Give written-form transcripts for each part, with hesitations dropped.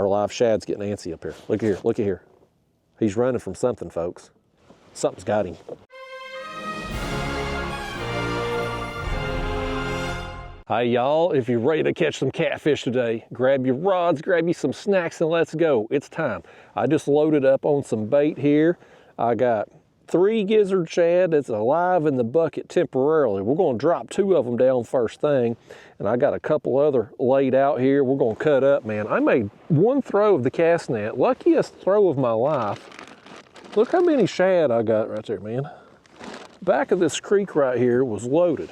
Our live shad's getting antsy up here. Look at here, look at here. He's running from something, folks. Something's got him. Hi y'all, if you're ready to catch some catfish today, grab your rods, grab you some snacks, and let's go. It's time. I just loaded up on some bait here. I got 3 gizzard shad that's alive in the bucket temporarily. We're gonna drop 2 of them down first thing, and I got a couple other laid out here. We're gonna cut up, man. I made 1 throw of the cast net, luckiest throw of my life. Look how many shad I got right there, man. Back of this creek right here was loaded.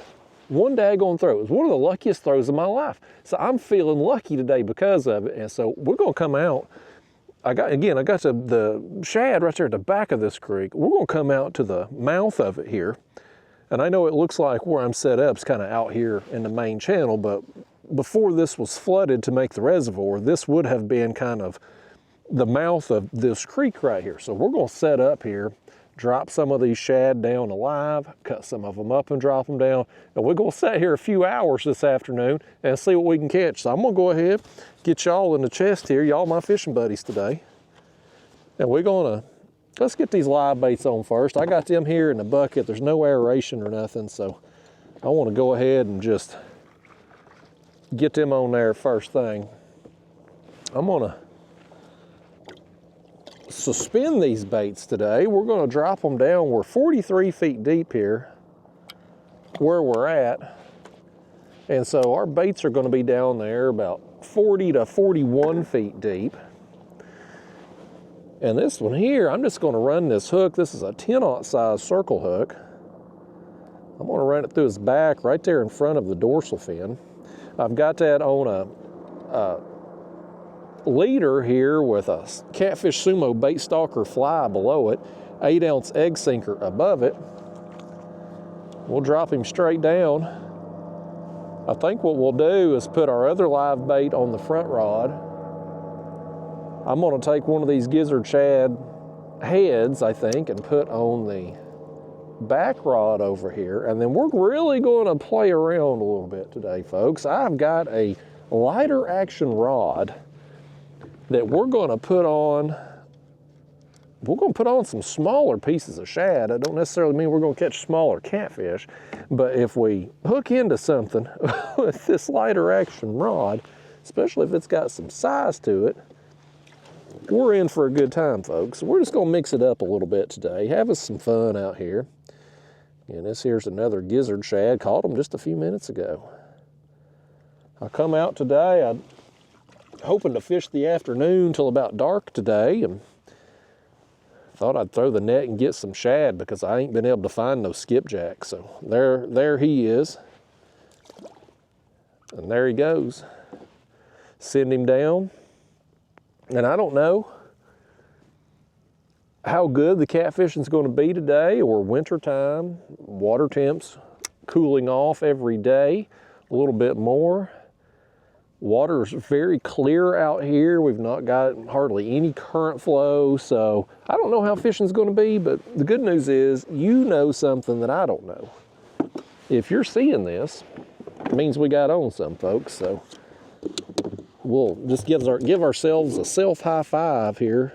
1 daggone throw. It was one of the luckiest throws of my life. So I'm feeling lucky today because of it. And so we're gonna come out. I got the shad right there at the back of this creek. We're gonna come out to the mouth of it here. And I know it looks like where I'm set up is kind of out here in the main channel, but before this was flooded to make the reservoir, this would have been kind of the mouth of this creek right here. So we're gonna set up here, drop some of these shad down alive, cut some of them up and drop them down. And we're gonna sit here a few hours this afternoon and see what we can catch. So I'm gonna go ahead, get y'all in the chest here, y'all my fishing buddies today. And let's get these live baits on first. I got them here in the bucket. There's no aeration or nothing, so I wanna go ahead and just get them on there first thing. I'm gonna suspend these baits today. We're going to drop them down. We're 43 feet deep here where we're at, and so our baits are going to be down there about 40 to 41 feet deep. And this one here, I'm just going to run this hook. This is a 10-aught size circle hook. I'm going to run it through his back right there in front of the dorsal fin. I've got that on a leader here with a Catfish Sumo bait stalker fly below it, 8-ounce egg sinker above it. We'll drop him straight down. I think what we'll do is put our other live bait on the front rod. I'm going to take one of these gizzard shad heads, I think, and put on the back rod over here, and then we're really going to play around a little bit today, folks. I've got a lighter action rod that we're going to put on. We're going to put on some smaller pieces of shad. I don't necessarily mean we're going to catch smaller catfish, but if we hook into something with this lighter action rod, especially if it's got some size to it, we're in for a good time, folks. We're just going to mix it up a little bit today, have us some fun out here. And this here's another gizzard shad. Caught them just a few minutes ago. I come out today, I'm hoping to fish the afternoon till about dark today, and thought I'd throw the net and get some shad because I ain't been able to find no skipjack. So there he is. And there he goes. Send him down. And I don't know how good the catfishing's going to be today, or winter time, water temps cooling off every day a little bit more. Water is very clear out here. We've not got hardly any current flow, so I don't know how fishing's going to be, but the good news is you know something that I don't know. If you're seeing this, it means we got on some, folks. So we'll just give ourselves a self high five here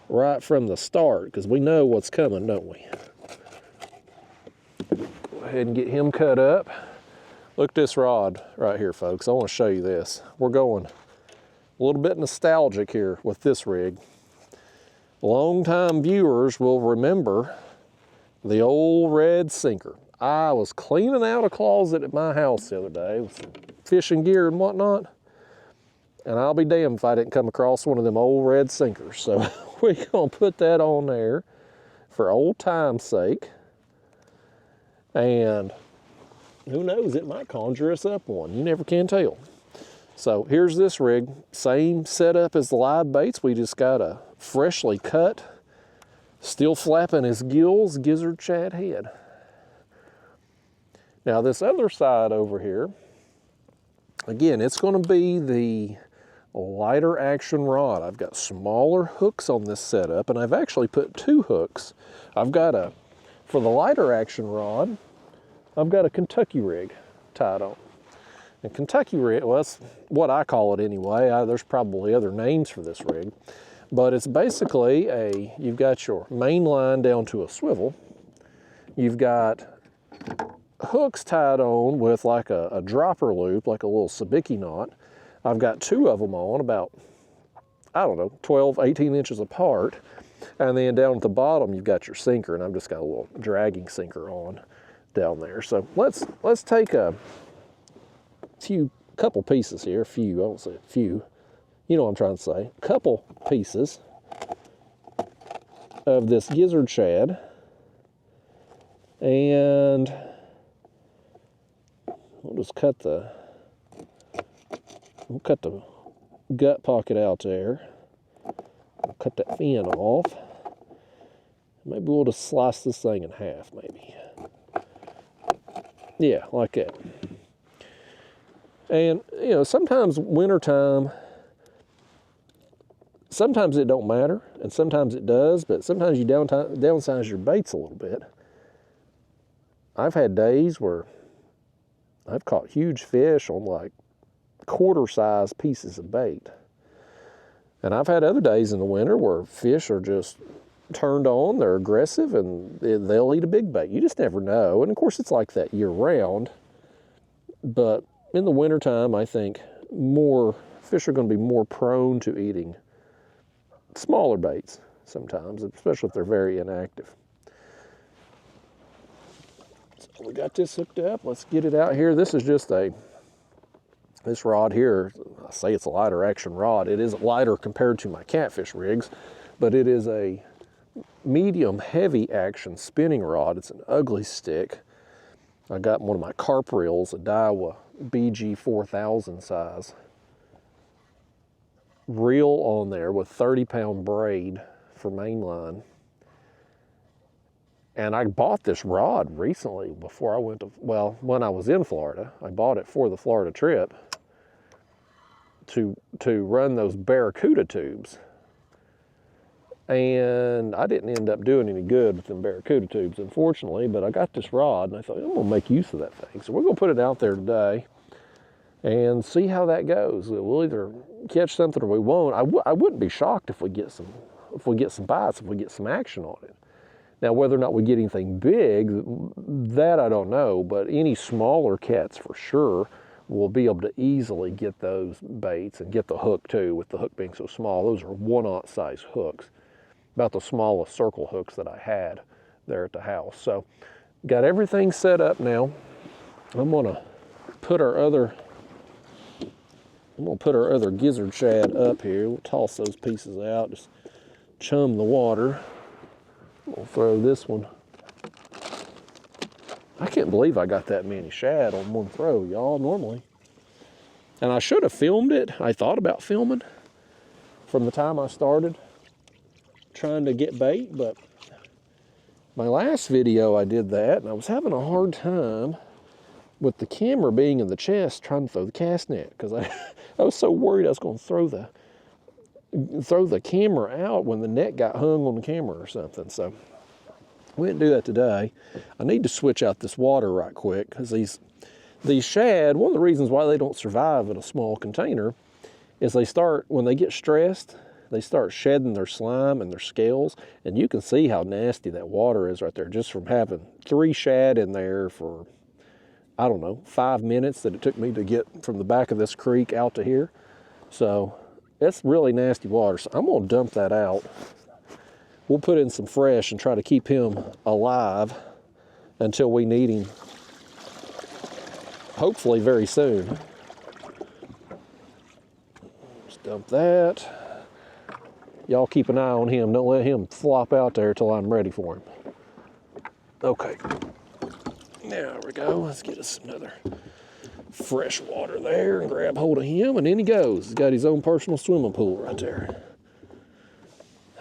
right from the start, because we know what's coming, don't we? Go ahead and get him cut up. Look at this rod right here, folks. I want to show you this. We're going a little bit nostalgic here with this rig. Longtime viewers will remember the old red sinker. I was cleaning out a closet at my house the other day with some fishing gear and whatnot, and I'll be damned if I didn't come across one of them old red sinkers. So we're gonna put that on there for old time's sake, and who knows, it might conjure us up one. You never can tell. So here's this rig, same setup as the live baits. We just got a freshly cut, still flapping his gills, gizzard shad head. Now this other side over here, again, it's going to be the lighter action rod. I've got smaller hooks on this setup, and I've actually put 2 hooks. I've got for the lighter action rod, I've got a Kentucky rig tied on. And Kentucky rig, well, that's what I call it anyway. There's probably other names for this rig. But it's basically you've got your main line down to a swivel. You've got hooks tied on with like a dropper loop, like a little sabiki knot. I've got 2 of them on about, I don't know, 12, 18 inches apart. And then down at the bottom, you've got your sinker, and I've just got a little dragging sinker on down there. So let's take a couple pieces here, I won't say a few. You know what I'm trying to say. A couple pieces of this gizzard shad, and we'll just cut the gut pocket out there. We'll cut that fin off. Maybe we'll just slice this thing in half, maybe. Yeah, like that. And, you know, sometimes wintertime, sometimes it don't matter, and sometimes it does, but sometimes you downsize your baits a little bit. I've had days where I've caught huge fish on like quarter-size pieces of bait. And I've had other days in the winter where fish are just turned on, they're aggressive, and they'll eat a big bait. You just never know. And of course, it's like that year-round. But in the wintertime, I think fish are going to be more prone to eating smaller baits sometimes, especially if they're very inactive. So we got this hooked up. Let's get it out here. This is just this rod here, I say it's a lighter action rod. It isn't lighter compared to my catfish rigs, but it is a medium heavy action spinning rod. It's an ugly stick. I got one of my carp reels, a Daiwa BG 4000 size reel on there with 30-pound braid for mainline. And I bought this rod recently before I went to, well, when I was in Florida. I bought it for the Florida trip to run those Barracuda tubes. And I didn't end up doing any good with them Barracuda tubes, unfortunately, but I got this rod and I thought, I'm gonna make use of that thing. So we're gonna put it out there today and see how that goes. We'll either catch something or we won't. I wouldn't be shocked if we get some bites, if we get some action on it. Now, whether or not we get anything big, that I don't know, but any smaller cats for sure will be able to easily get those baits and get the hook too, with the hook being so small. Those are 1/0 size hooks, about the smallest circle hooks that I had there at the house. So, got everything set up now. I'm gonna put our other gizzard shad up here. We'll toss those pieces out, just chum the water. We'll throw this one. I can't believe I got that many shad on one throw, y'all, normally. And I should have filmed it. I thought about filming from the time I started trying to get bait, but my last video I did that, and I was having a hard time with the camera being in the chest trying to throw the cast net, because I was so worried I was going to throw the camera out when the net got hung on the camera or something. So we didn't do that today. I need to switch out this water right quick, because these shad, one of the reasons why they don't survive in a small container is when they get stressed, they start shedding their slime and their scales, and you can see how nasty that water is right there, just from having 3 shad in there for, I don't know, 5 minutes that it took me to get from the back of this creek out to here. So it's really nasty water, so I'm gonna dump that out. We'll put in some fresh and try to keep him alive until we need him, hopefully very soon. Just dump that. Y'all keep an eye on him. Don't let him flop out there till I'm ready for him. Okay, there we go. Let's get us another fresh water there and grab hold of him, and in he goes. He's got his own personal swimming pool right there.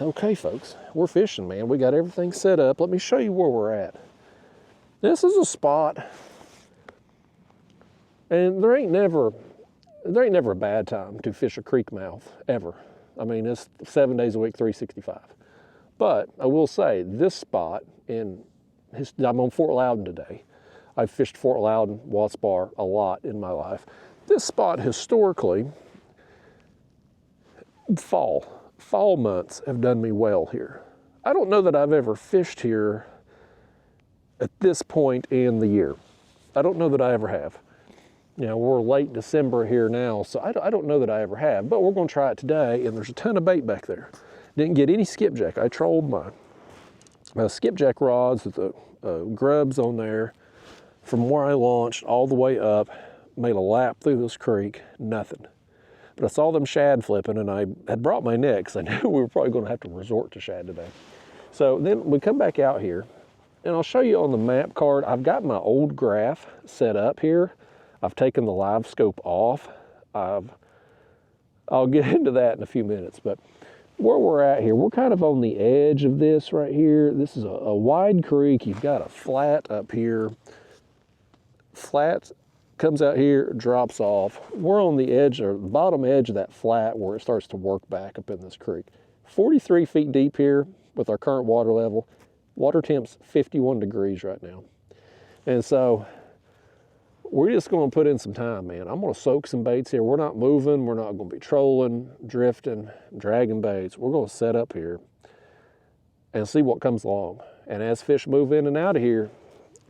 Okay, folks, we're fishing, man. We got everything set up. Let me show you where we're at. This is a spot, and there ain't never a bad time to fish a creek mouth, ever. I mean, it's 7 days a week, 365. But I will say, this spot, I'm on Fort Loudon today. I've fished Fort Loudon, Watts Bar a lot in my life. This spot historically, fall months have done me well here. I don't know that I've ever fished here at this point in the year. I don't know that I ever have. You know, we're late December here now, so I don't know that I ever have, but we're gonna try it today, and there's a ton of bait back there. Didn't get any skipjack. I trolled my skipjack rods with the grubs on there from where I launched all the way up, made a lap through this creek, nothing. But I saw them shad flipping, and I had brought my net because I knew we were probably gonna have to resort to shad today. So then we come back out here, and I'll show you on the map card, I've got my old graph set up here. I've taken the live scope off. I'll get into that in a few minutes, but where we're at here, we're kind of on the edge of this right here. This is a wide creek. You've got a flat up here. Flat comes out here, drops off. We're on the edge, or the bottom edge of that flat where it starts to work back up in this creek. 43 feet deep here with our current water level. Water temp's 51 degrees right now. And so we're just gonna put in some time, man. I'm gonna soak some baits here. We're not moving, we're not gonna be trolling, drifting, dragging baits. We're gonna set up here and see what comes along. And as fish move in and out of here,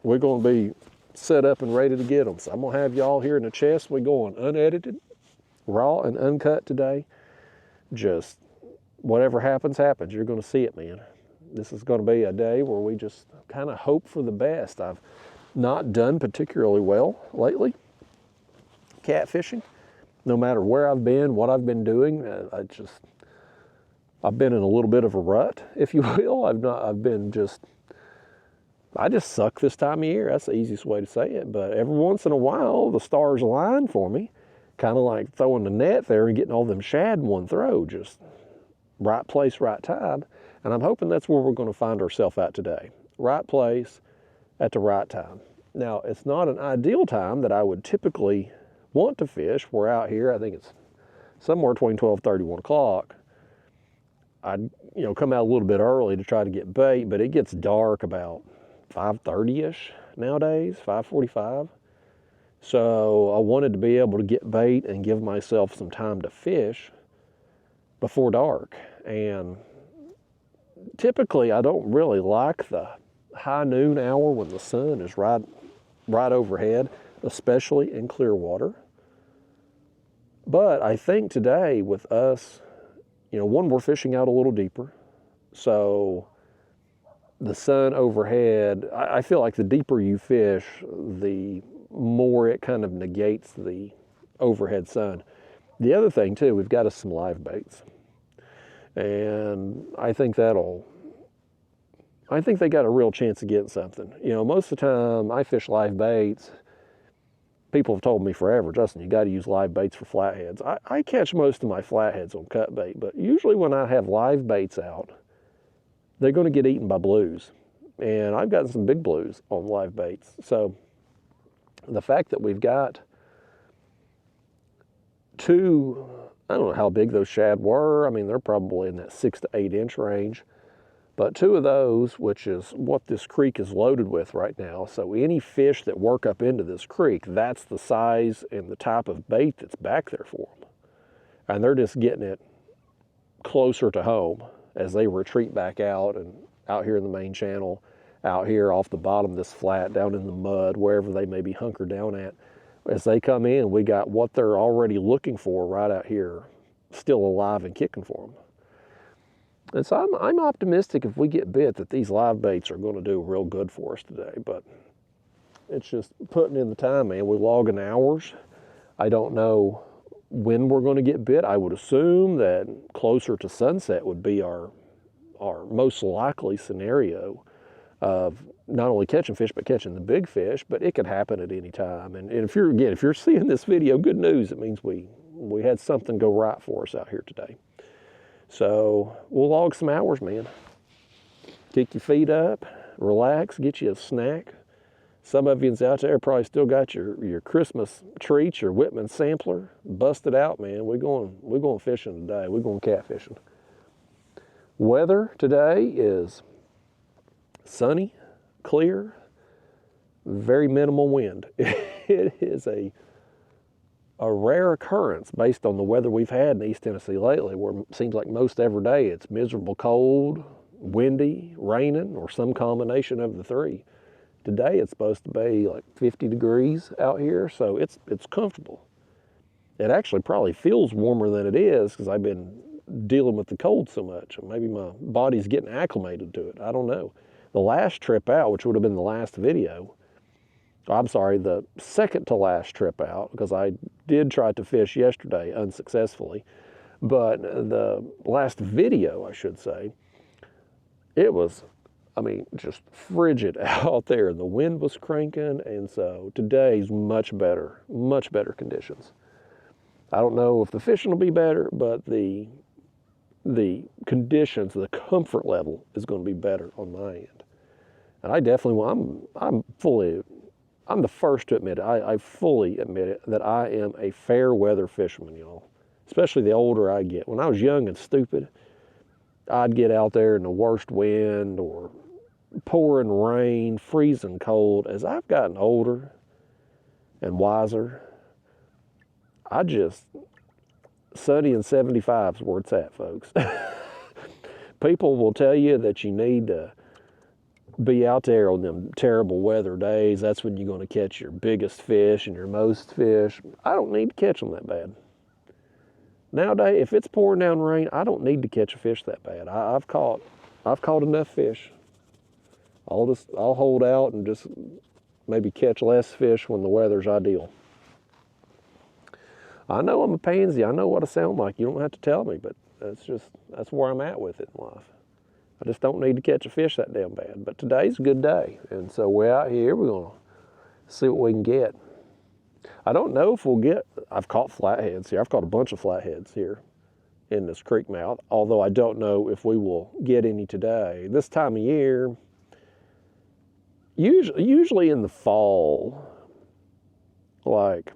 we're gonna be set up and ready to get them. So I'm gonna have y'all here in the chest. We're going unedited, raw and uncut today. Just whatever happens, happens. You're gonna see it, man. This is gonna be a day where we just kind of hope for the best. I've not done particularly well lately catfishing. No matter where I've been, what I've been doing, I've been in a little bit of a rut, if you will. I just suck this time of year. That's the easiest way to say it. But every once in a while, the stars align for me. Kind of like throwing the net there and getting all them shad in one throw. Just right place, right time. And I'm hoping that's where we're going to find ourselves at today. Right place at the right time. Now, it's not an ideal time that I would typically want to fish. We're out here, I think it's somewhere between 12:30 and 1 o'clock. I'd come out a little bit early to try to get bait, but it gets dark about 5:30-ish nowadays, 5:45. So I wanted to be able to get bait and give myself some time to fish before dark. And typically I don't really like the high noon hour when the sun is right overhead, especially in clear water. But I think today with us, one, we're fishing out a little deeper. So the sun overhead, I feel like the deeper you fish, the more it kind of negates the overhead sun. The other thing too, we've got us some live baits. And I think they got a real chance of getting something. Most of the time I fish live baits, people have told me forever, Justin, you got to use live baits for flatheads. I catch most of my flatheads on cut bait, but usually when I have live baits out, they're going to get eaten by blues. And I've gotten some big blues on live baits. So the fact that we've got two, I don't know how big those shad were. I mean, they're probably in that 6 to 8 inch range. But two of those, which is what this creek is loaded with right now. So any fish that work up into this creek, that's the size and the type of bait that's back there for them. And they're just getting it closer to home as they retreat back out and out here in the main channel, out here off the bottom of this flat, down in the mud, wherever they may be hunkered down at. As they come in, we got what they're already looking for right out here, still alive and kicking for them. And so I'm optimistic if we get bit that these live baits are going to do real good for us today. But it's just putting in the time, man. We're logging hours. I don't know when we're going to get bit. I would assume that closer to sunset would be our most likely scenario of not only catching fish, but catching the big fish. But it could happen at any time. And if you're seeing this video, good news. It means we had something go right for us out here today. So we'll log some hours, man. Kick your feet up, relax, get you a snack. Some of yous out there probably still got your Christmas treats, your Whitman sampler. Bust it out, man. We're going fishing today. We're going catfishing. Weather today is sunny, clear, very minimal wind. It is a a rare occurrence based on the weather we've had in East Tennessee lately, where it seems like most every day it's miserable cold, windy, raining, or some combination of the three. Today it's supposed to be like 50 degrees out here, so it's comfortable. It actually probably feels warmer than it is because I've been dealing with the cold so much. Maybe my body's getting acclimated to it. I don't know. The last trip out, which would have been the last video, I'm sorry, the second to last trip out, because I did try to fish yesterday unsuccessfully, but the last video, I should say, it was, I mean, just frigid out there. The wind was cranking, and so today's much better conditions. I don't know if the fishing will be better, but the conditions, the comfort level is going to be better on my end. And I definitely, I'm the first to admit it. I fully admit it that I am a fair weather fisherman, y'all. Especially the older I get. When I was young and stupid, I'd get out there in the worst wind or pouring rain, freezing cold. As I've gotten older and wiser, sunny and 75 is where it's at, folks. People will tell you that you need to be out there on them terrible weather days. That's when you're going to catch your biggest fish and your most fish. I don't need to catch them that bad. Nowadays, if it's pouring down rain, I don't need to catch a fish that bad. I've caught enough fish. I'll hold out and just maybe catch less fish when the weather's ideal. I know I'm a pansy. I know what I sound like. You don't have to tell me, but that's where I'm at with it in life. I just don't need to catch a fish that damn bad. But today's a good day, and so we're out here. We're gonna see what we can get. I don't know if we'll get. I've caught flatheads here. I've caught a bunch of flatheads here in this creek mouth. Although I don't know if we will get any today. This time of year, usually in the fall, like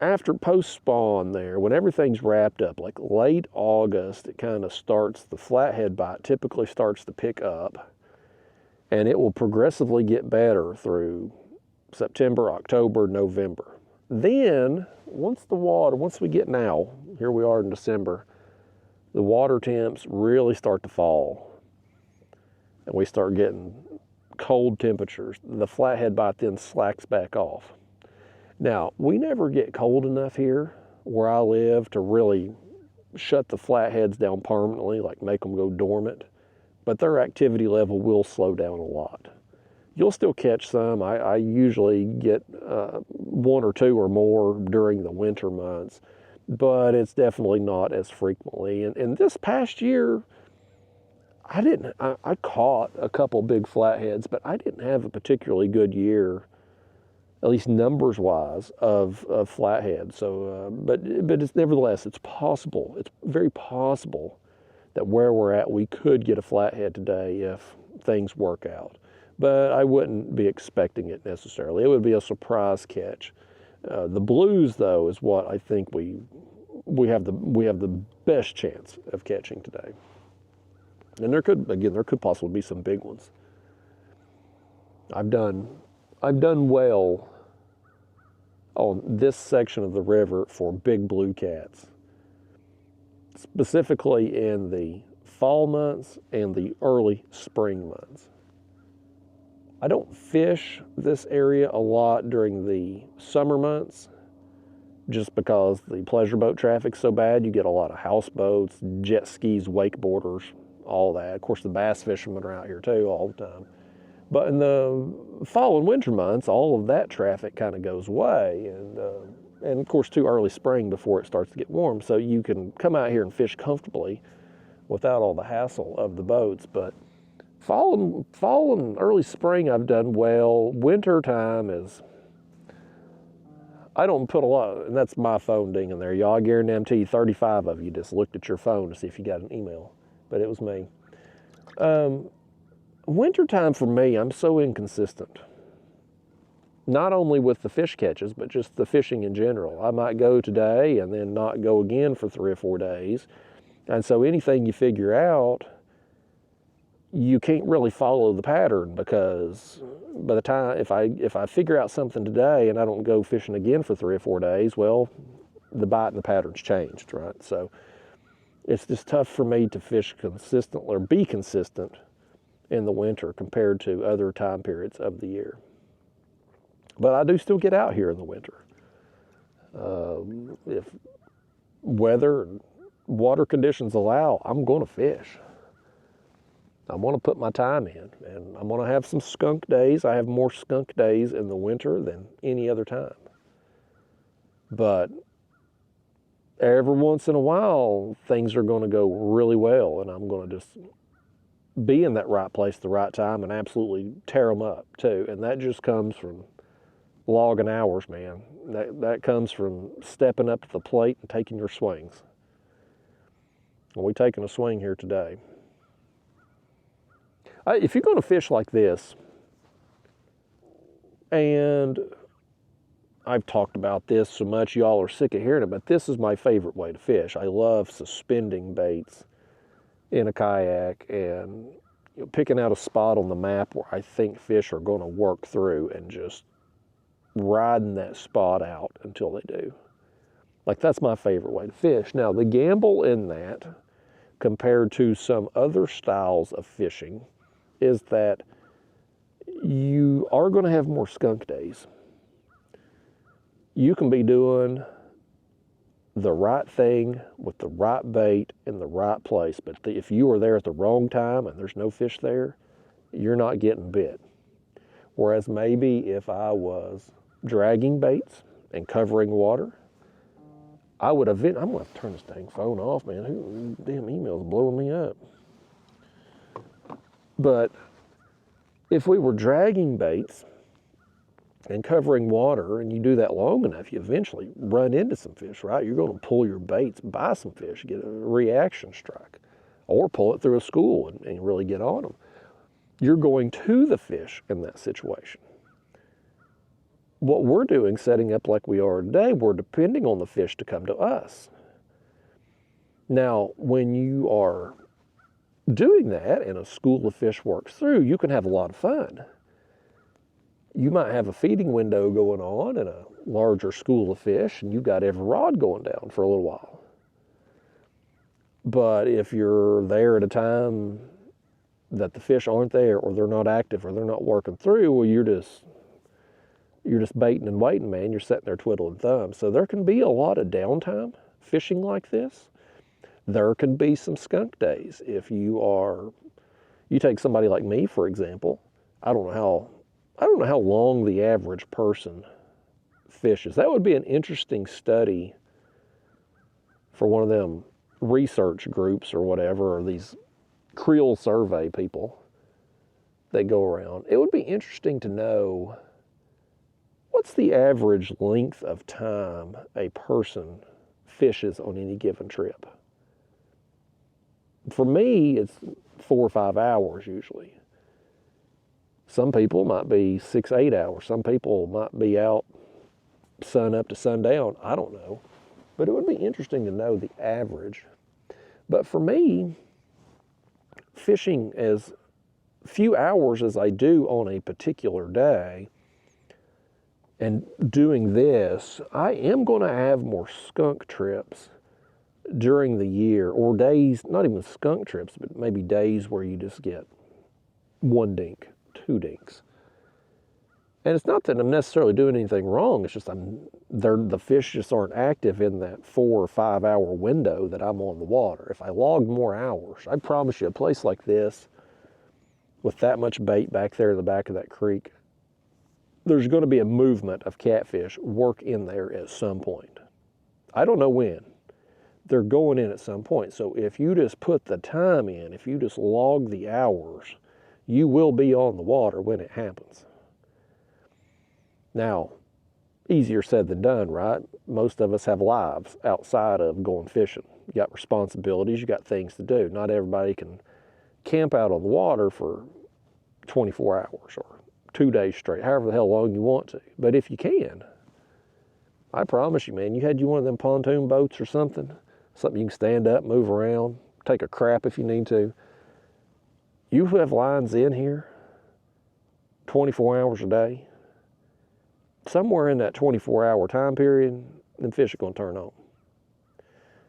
after post-spawn there, when everything's wrapped up, like late August, it kind of starts, the flathead bite typically starts to pick up, and it will progressively get better through September, October, November. Then, once we get now, here we are in December, the water temps really start to fall, and we start getting cold temperatures. The flathead bite then slacks back off. Now, we never get cold enough here where I live to really shut the flatheads down permanently, like make them go dormant, but their activity level will slow down a lot. You'll still catch some. I usually get one or two or more during the winter months, but it's definitely not as frequently. And this past year, I caught a couple big flatheads, but I didn't have a particularly good year, at least numbers-wise, of flatheads. So, but it's nevertheless, it's possible. It's very possible that where we're at, we could get a flathead today if things work out. But I wouldn't be expecting it necessarily. It would be a surprise catch. The blues, though, is what I think we have the best chance of catching today. And there could possibly be some big ones. I've done well on this section of the river for big blue cats, specifically in the fall months and the early spring months. I don't fish this area a lot during the summer months just because the pleasure boat traffic's so bad. You get a lot of houseboats, jet skis, wakeboarders, all that. Of course, the bass fishermen are out here too all the time. But in the fall and winter months, all of that traffic kind of goes away, and of course too early spring before it starts to get warm, so you can come out here and fish comfortably without all the hassle of the boats. But fall and early spring I've done well. Winter time is, I don't put a lot, and that's my phone dinging there, y'all. I guarantee 35 of you just looked at your phone to see if you got an email, but it was me. Wintertime for me, I'm so inconsistent. Not only with the fish catches, but just the fishing in general. I might go today and then not go again for 3 or 4 days. And so anything you figure out, you can't really follow the pattern, because by the time, if I figure out something today and I don't go fishing again for 3 or 4 days, well, the bite and the pattern's changed, right? So it's just tough for me to fish consistently or be consistent in the winter compared to other time periods of the year. But I do still get out here in the winter. If weather and water conditions allow, I'm going to fish. I want to put my time in, and I'm going to have some skunk days. I have more skunk days in the winter than any other time. But every once in a while, things are going to go really well, and I'm going to just be in that right place at the right time and absolutely tear them up too. And that just comes from logging hours, man. That comes from stepping up to the plate and taking your swings. And we're taking a swing here today. If you're going to fish like this, and I've talked about this so much, y'all are sick of hearing it, but this is my favorite way to fish. I love suspending baits in a kayak and picking out a spot on the map where I think fish are going to work through and just riding that spot out until they do. Like, that's my favorite way to fish. Now, the gamble in that, compared to some other styles of fishing, is that you are going to have more skunk days. You can be doing the right thing with the right bait in the right place, but if you are there at the wrong time and there's no fish there, you're not getting bit. Whereas maybe if I was dragging baits and covering water, I would have, I'm going to have to turn this dang phone off, man. Damn email's blowing me up. But if we were dragging baits and covering water, and you do that long enough, you eventually run into some fish, right? You're going to pull your baits by some fish, get a reaction strike, or pull it through a school and really get on them. You're going to the fish in that situation. What we're doing, setting up like we are today, we're depending on the fish to come to us. Now, when you are doing that and a school of fish works through, you can have a lot of fun. You might have a feeding window going on and a larger school of fish, and you got every rod going down for a little while. But if you're there at a time that the fish aren't there, or they're not active, or they're not working through, well, you're just baiting and waiting, man. You're sitting there twiddling thumbs. So there can be a lot of downtime fishing like this. There can be some skunk days. If you take somebody like me, for example, I don't know how long the average person fishes. That would be an interesting study for one of them research groups or whatever, or these Creel survey people that go around. It would be interesting to know, what's the average length of time a person fishes on any given trip? For me, it's 4 or 5 hours usually. Some people might be 6, 8 hours. Some people might be out sun up to sundown. I don't know. But it would be interesting to know the average. But for me, fishing as few hours as I do on a particular day, and doing this, I am going to have more skunk trips during the year, or days, not even skunk trips, but maybe days where you just get 1 dink, 2 dinks. And it's not that I'm necessarily doing anything wrong, it's just the fish just aren't active in that 4 or 5 hour window that I'm on the water. If I logged more hours, I promise you, a place like this, with that much bait back there in the back of that creek, there's going to be a movement of catfish work in there at some point. I don't know when. They're going in at some point. So if you just put the time in, if you just log the hours, you will be on the water when it happens. Now, easier said than done, right? Most of us have lives outside of going fishing. You got responsibilities, you got things to do. Not everybody can camp out on the water for 24 hours or 2 days straight, however the hell long you want to. But if you can, I promise you, man, you one of them pontoon boats or something you can stand up, move around, take a crap if you need to. You have lines in here 24 hours a day. Somewhere in that 24-hour time period, them fish are going to turn on.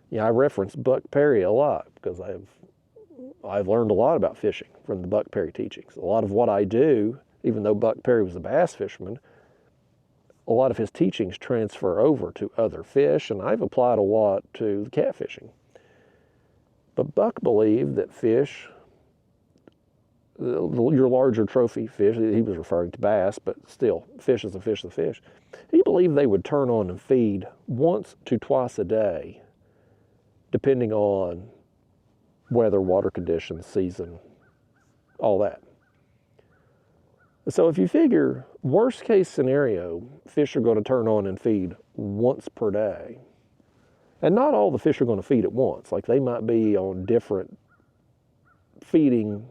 Yeah, I reference Buck Perry a lot because I've learned a lot about fishing from the Buck Perry teachings. A lot of what I do, even though Buck Perry was a bass fisherman, a lot of his teachings transfer over to other fish, and I've applied a lot to the catfishing. But Buck believed that fish, your larger trophy fish, he was referring to bass, but still, fish is a fish is a fish. He believed they would turn on and feed once to twice a day, depending on weather, water conditions, season, all that. So if you figure, worst case scenario, fish are going to turn on and feed once per day. And not all the fish are going to feed at once. Like they might be on different feeding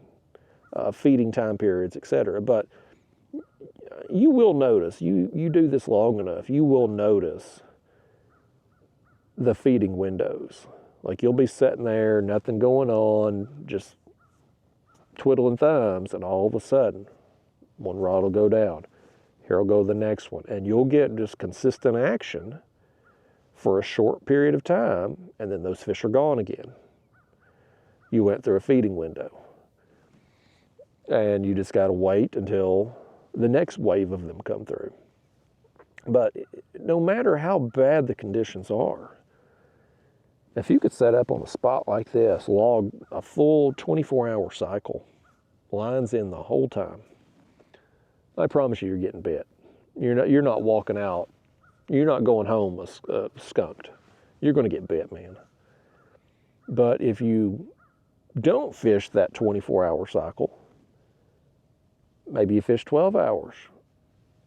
time periods, etc. But you will notice, you do this long enough, you will notice the feeding windows. Like you'll be sitting there, nothing going on, just twiddling thumbs, and all of a sudden, one rod will go down. Here will go the next one. And you'll get just consistent action for a short period of time, and then those fish are gone again. You went through a feeding window. And you just got to wait until the next wave of them come through. But no matter how bad the conditions are, if you could set up on a spot like this, log a full 24-hour cycle, lines in the whole time, I promise you're getting bit. You're not walking out. You're not going home skunked. You're going to get bit, man. But if you don't fish that 24-hour cycle, maybe you fish 12 hours.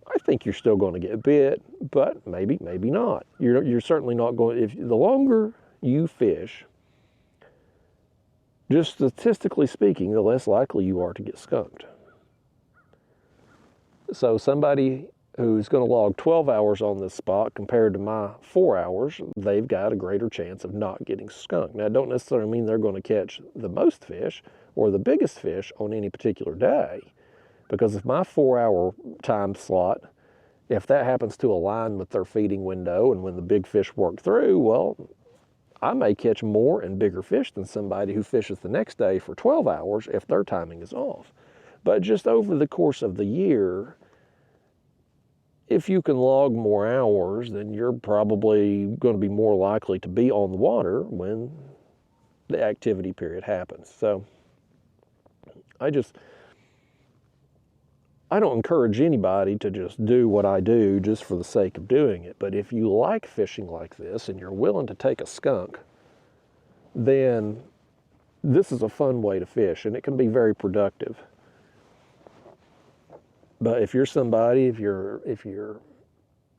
I think you're still going to get bit, but maybe not. You're certainly not going. If the longer you fish, just statistically speaking, the less likely you are to get skunked. So somebody who's going to log 12 hours on this spot compared to my 4 hours, they've got a greater chance of not getting skunked. Now, it don't necessarily mean they're going to catch the most fish or the biggest fish on any particular day, because if my 4-hour time slot, if that happens to align with their feeding window and when the big fish work through, well, I may catch more and bigger fish than somebody who fishes the next day for 12 hours if their timing is off. But just over the course of the year, if you can log more hours, then you're probably going to be more likely to be on the water when the activity period happens. So I don't encourage anybody to just do what I do just for the sake of doing it. But if you like fishing like this and you're willing to take a skunk, then this is a fun way to fish, and it can be very productive. But if you're somebody, if you're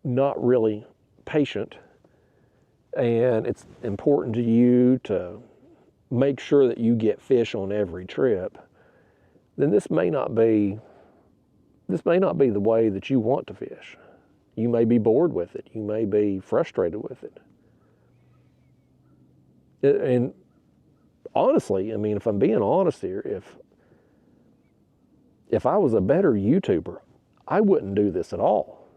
not really patient, and it's important to you to make sure that you get fish on every trip, then this may not be the way that you want to fish. You may be bored with it. You may be frustrated with it. And honestly, I mean, if I'm being honest here, if I was a better YouTuber, I wouldn't do this at all.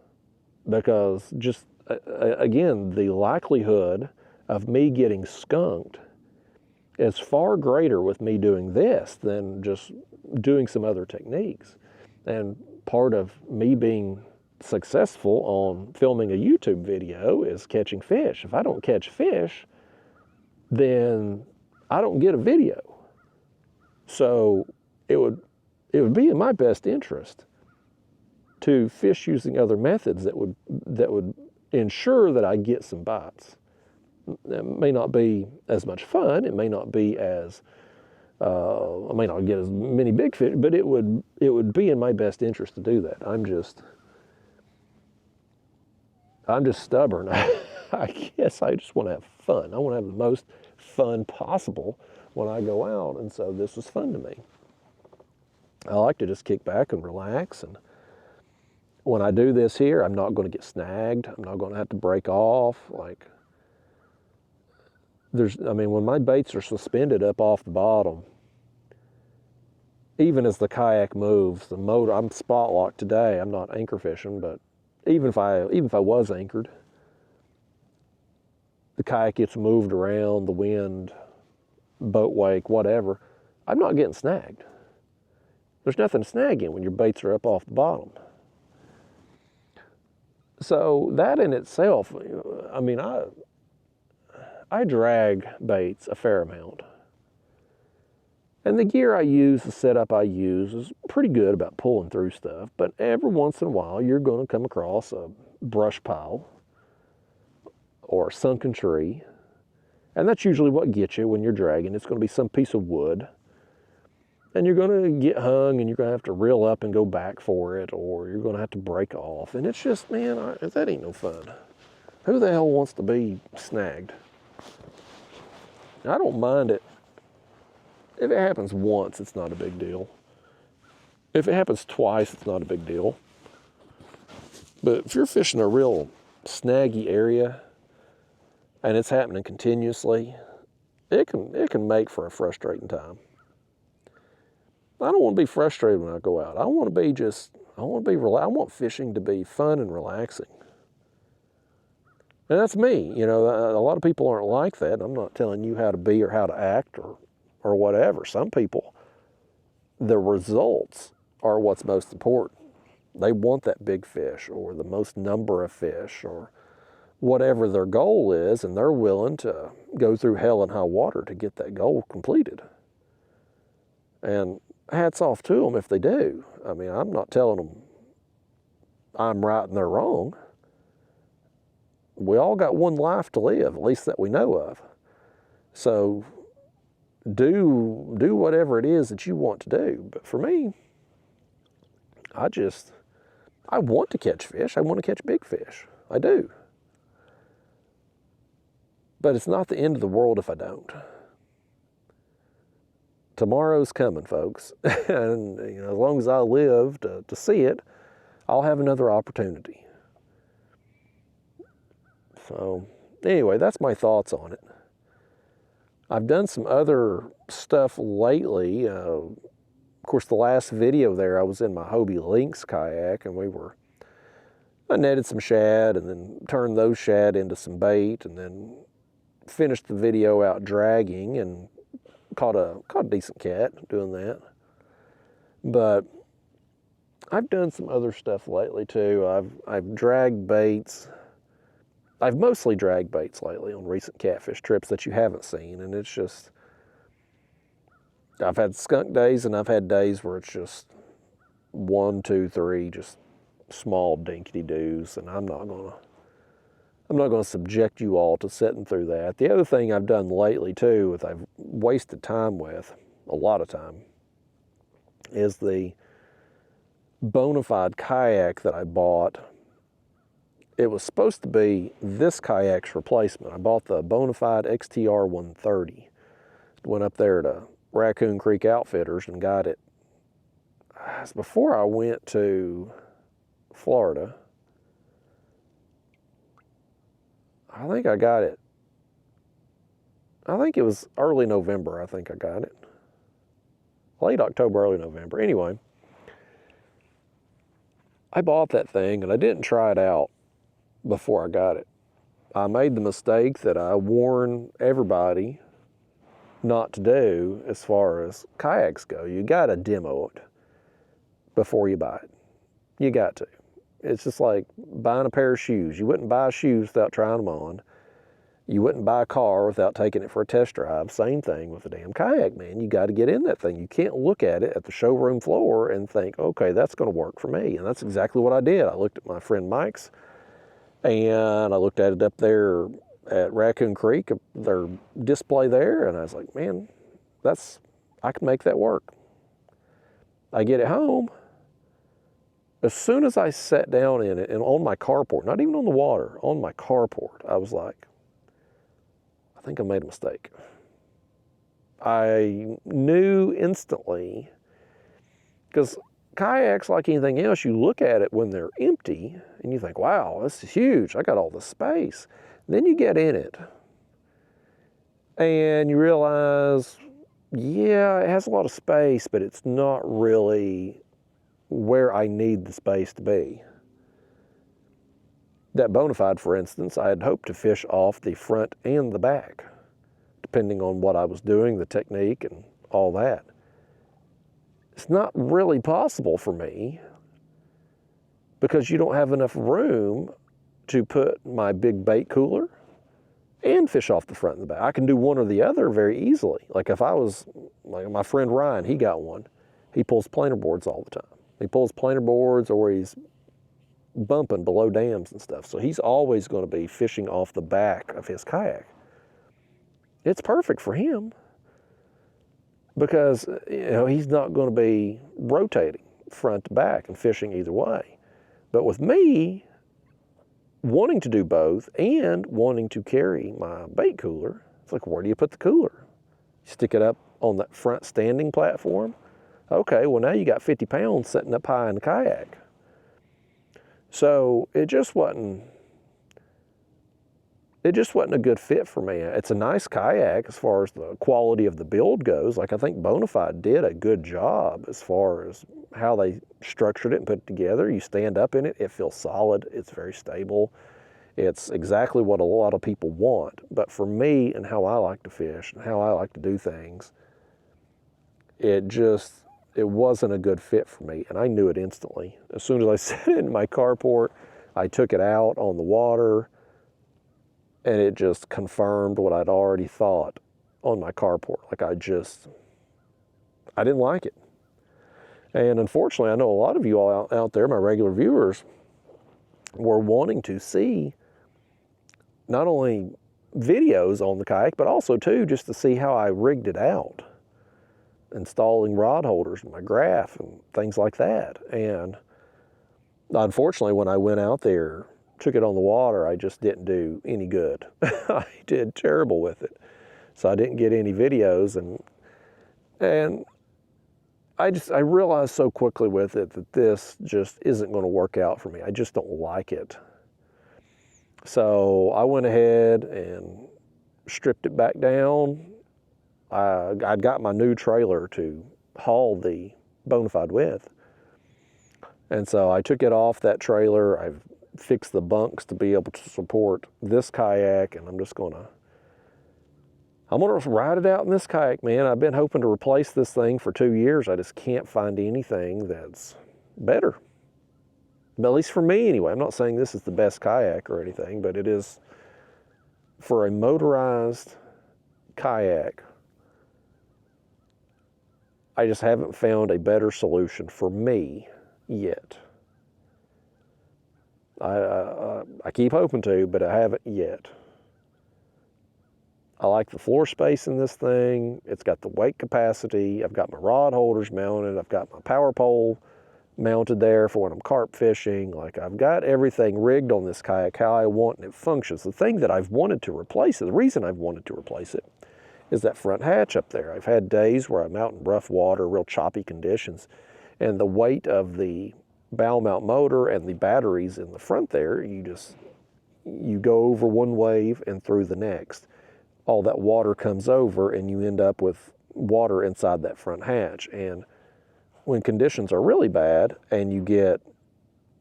Because just, again, the likelihood of me getting skunked is far greater with me doing this than just doing some other techniques. And part of me being successful on filming a YouTube video is catching fish. If I don't catch fish, then I don't get a video. So it would be in my best interest to fish using other methods that would ensure that I get some bites. It may not be as much fun. It may not be as I may not get as many big fish, but it would be in my best interest to do that. I'm just stubborn. I guess I just want to have fun. I want to have the most fun possible when I go out, and so this was fun to me. I like to just kick back and relax, and when I do this here, I'm not going to get snagged. I'm not going to have to break off. Like, when my baits are suspended up off the bottom, even as the kayak moves, the motor, I'm spot locked today. I'm not anchor fishing, but even if I was anchored, the kayak gets moved around, the wind, boat wake, whatever, I'm not getting snagged. There's nothing to snag in when your baits are up off the bottom. So that in itself, I mean, I drag baits a fair amount. And the gear I use, the setup I use is pretty good about pulling through stuff, but every once in a while you're going to come across a brush pile or a sunken tree, and that's usually what gets you when you're dragging. It's going to be some piece of wood, and you're going to get hung and you're going to have to reel up and go back for it, or you're going to have to break off, and it's just, man, that ain't no fun. Who the hell wants to be snagged? I don't mind it. If it happens once, it's not a big deal. If it happens twice, it's not a big deal. But if you're fishing a real snaggy area and it's happening continuously, it can make for a frustrating time. I don't want to be frustrated when I go out. I want want fishing to be fun and relaxing. And that's me. You know, a lot of people aren't like that. I'm not telling you how to be or how to act or whatever. Some people, the results are what's most important. They want that big fish or the most number of fish or whatever their goal is, and they're willing to go through hell and high water to get that goal completed. And hats off to them if they do. I mean, I'm not telling them I'm right and they're wrong. We all got one life to live, at least that we know of. So do whatever it is that you want to do. But for me, I want to catch fish. I want to catch big fish. I do. But it's not the end of the world if I don't. Tomorrow's coming, folks. And you know, as long as I live to see it, I'll have another opportunity. So anyway, that's my thoughts on it. I've done some other stuff lately. Of course, the last video there, I was in my Hobie Lynx kayak, and I netted some shad and then turned those shad into some bait, and then finished the video out dragging and caught a decent cat doing that. But I've done some other stuff lately too. I've dragged baits. I've mostly dragged baits lately on recent catfish trips that you haven't seen, and it's just, I've had skunk days and I've had days where it's just 1, 2, 3, just small dinky-doos, and I'm not gonna subject you all to sitting through that. The other thing I've done lately too, that I've wasted time with, a lot of time, is the Bonafide kayak that I bought. It was supposed to be this kayak's replacement. I bought the Bonafide XTR 130. Went up there to Raccoon Creek Outfitters and got it. It was before I went to Florida. I think I got it. I think it was early November, I think I got it. Late October, early November. Anyway, I bought that thing and I didn't try it out before I got it. I made the mistake that I warn everybody not to do as far as kayaks go. You gotta demo it before you buy it. You got to. It's just like buying a pair of shoes. You wouldn't buy shoes without trying them on. You wouldn't buy a car without taking it for a test drive. Same thing with a damn kayak, man. You got to get in that thing. You can't look at it at the showroom floor and think, okay, that's going to work for me. And that's exactly what I did. I looked at my friend Mike's, and I looked at it up there at Raccoon Creek, their display there, and I was like, man, I can make that work. I get it home. As soon as I sat down in it and on my carport, not even on the water, on my carport, I was like, I think I made a mistake. I knew instantly, because kayaks, like anything else, you look at it when they're empty and you think, wow, this is huge. I got all this space. Then you get in it and you realize yeah, it has a lot of space, but it's not really where I need the space to be. That Bonafide, for instance, I had hoped to fish off the front and the back, depending on what I was doing, the technique, and all that. It's not really possible for me because you don't have enough room to put my big bait cooler and fish off the front and the back. I can do one or the other very easily. Like if I was, like my friend Ryan, he got one. He pulls planer boards all the time. He pulls planer boards or he's bumping below dams and stuff. So he's always going to be fishing off the back of his kayak. It's perfect for him because he's not going to be rotating front to back and fishing either way. But with me, wanting to do both and wanting to carry my bait cooler, it's like, where do you put the cooler? You stick it up on that front standing platform. Okay, well now you got 50 pounds sitting up high in the kayak. So it just wasn't a good fit for me. It's a nice kayak as far as the quality of the build goes. Like I think Bonafide did a good job as far as how they structured it and put it together. You stand up in it, it feels solid, it's very stable. It's exactly what a lot of people want. But for me and how I like to fish and how I like to do things, it wasn't a good fit for me, and I knew it instantly. As soon as I set it in my carport, I took it out on the water, and it just confirmed what I'd already thought on my carport. Like I didn't like it. And unfortunately, I know a lot of you all out there, my regular viewers, were wanting to see not only videos on the kayak, but also too, just to see how I rigged it out, installing rod holders and my graph and things like that. And unfortunately, when I went out there, took it on the water, I just didn't do any good. I did terrible with it. So I didn't get any videos, and I realized so quickly with it that this just isn't going to work out for me. I just don't like it. So I went ahead and stripped it back down. I'd got my new trailer to haul the Bonafide with. And so I took it off that trailer. I've fixed the bunks to be able to support this kayak, and I'm gonna ride it out in this kayak, man. I've been hoping to replace this thing for 2 years. I just can't find anything that's better. But at least for me anyway. I'm not saying this is the best kayak or anything, but it is for a motorized kayak. I just haven't found a better solution for me yet. I keep hoping to, but I haven't yet. I like the floor space in this thing. It's got the weight capacity. I've got my rod holders mounted. I've got my power pole mounted there for when I'm carp fishing. Like I've got everything rigged on this kayak how I want, and it functions. The thing that I've wanted to replace it, the reason I've wanted to replace it, is that front hatch up there. I've had days where I'm out in rough water, real choppy conditions, and the weight of the bow mount motor and the batteries in the front there, you go over one wave and through the next. All that water comes over and you end up with water inside that front hatch. And when conditions are really bad and you get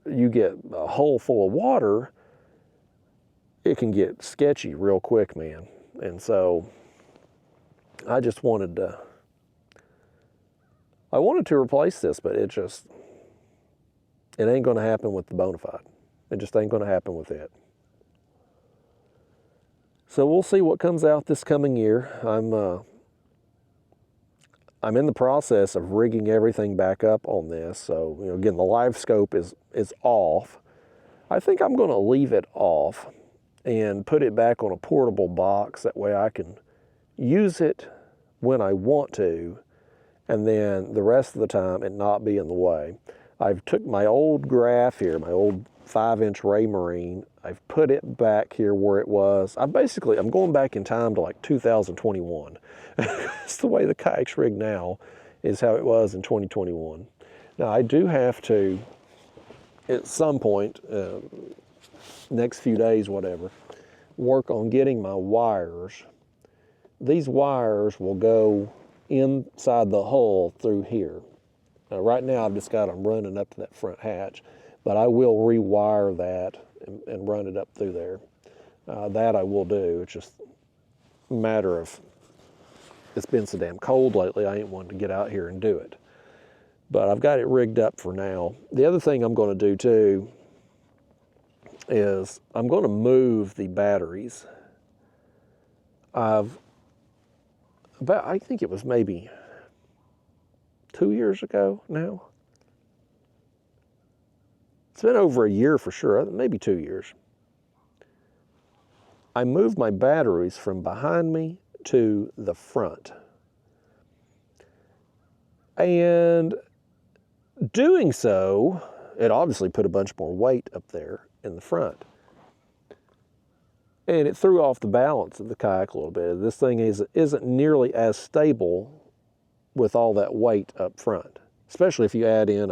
a hole full of water, it can get sketchy real quick, man. And so I just wanted to replace this, but it ain't going to happen with the Bonafide. It just ain't going to happen with it. So we'll see what comes out this coming year. I'm in the process of rigging everything back up on this. So, again, the live scope is off. I think I'm going to leave it off and put it back on a portable box. That way I can use it when I want to, and then the rest of the time it not be in the way. I've took my old graph here, my old 5-inch Raymarine. I've put it back here where it was. I'm going back in time to like 2021. That's the way the kayak's rigged now, is how it was in 2021. Now I do have to, at some point, next few days, whatever, work on getting my wires. These wires will go inside the hull through here. Now, right now, I've just got them running up to that front hatch, but I will rewire that and run it up through there. That I will do. It's just a matter of, it's been so damn cold lately, I ain't wanting to get out here and do it. But I've got it rigged up for now. The other thing I'm going to do too is I'm going to move the batteries. I think it was maybe 2 years ago now. It's been over a year for sure, maybe 2 years. I moved my batteries from behind me to the front. And doing so, it obviously put a bunch more weight up there in the front. And it threw off the balance of the kayak a little bit. This thing isn't nearly as stable with all that weight up front, especially if you add in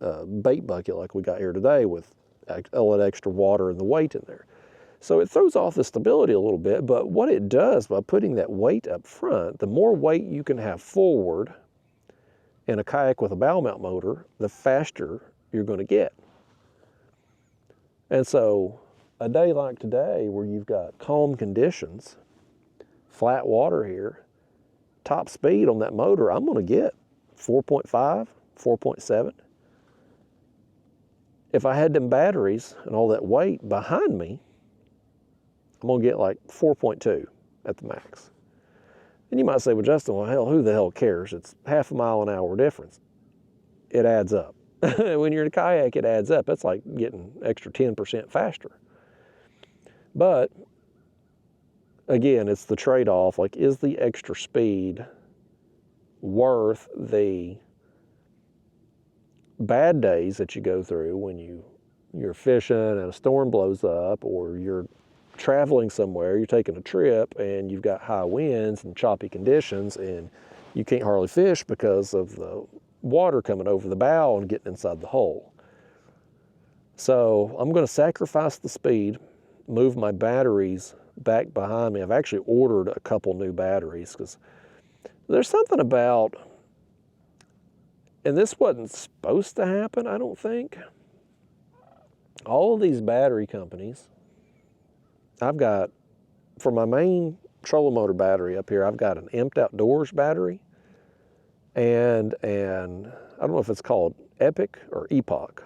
a bait bucket like we got here today with all that extra water and the weight in there. So it throws off the stability a little bit, but what it does by putting that weight up front, the more weight you can have forward in a kayak with a bow mount motor, the faster you're going to get. And so a day like today where you've got calm conditions, flat water here, top speed on that motor, I'm going to get 4.5, 4.7. If I had them batteries and all that weight behind me, I'm going to get like 4.2 at the max. And you might say, well, Justin, well, hell, who the hell cares? It's half a mile an hour difference. It adds up. When you're in a kayak, it adds up. That's like getting extra 10% faster. But again, it's the trade-off. Like, is the extra speed worth the bad days that you go through when you're fishing and a storm blows up, or you're traveling somewhere, you're taking a trip and you've got high winds and choppy conditions and you can't hardly fish because of the water coming over the bow and getting inside the hull. So I'm going to sacrifice the speed, move my batteries back behind me. I've actually ordered a couple new batteries because there's something about, and this wasn't supposed to happen, I don't think. All of these battery companies, I've got, for my main trolling motor battery up here, I've got an Emped Outdoors battery and I don't know if it's called Epic or Epoch.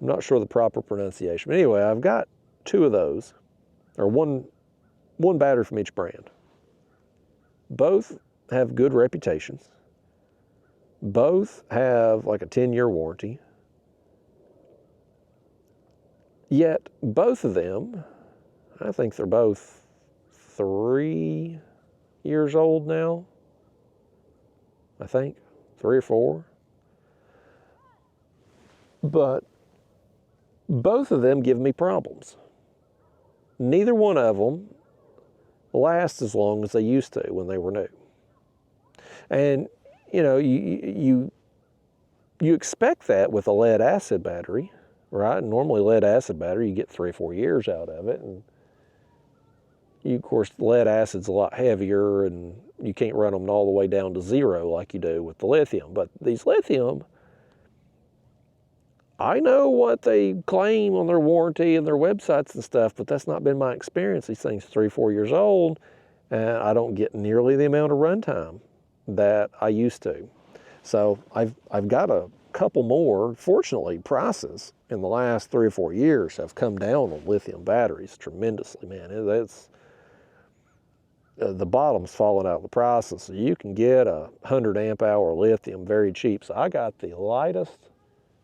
I'm not sure the proper pronunciation. But anyway, I've got two of those, or one battery from each brand. Both have good reputations. Both have like a 10-year warranty. Yet both of them, I think they're both 3 years old now. I think 3 or 4. But both of them give me problems. Neither one of them lasts as long as they used to when they were new. And you know, you expect that with a lead acid battery, right? Normally lead acid battery, you get 3 or 4 years out of it. And of course, lead acid's a lot heavier and you can't run them all the way down to 0 like you do with the lithium. But these lithium, I know what they claim on their warranty and their websites and stuff, but that's not been my experience. These things are 3 or 4 years old and I don't get nearly the amount of runtime that I used to. So I've got a couple more. Fortunately, prices in the last 3 or 4 years have come down on lithium batteries tremendously, man. That's the bottom's falling out of the prices. So you can get a 100 amp hour lithium very cheap. So I got the lightest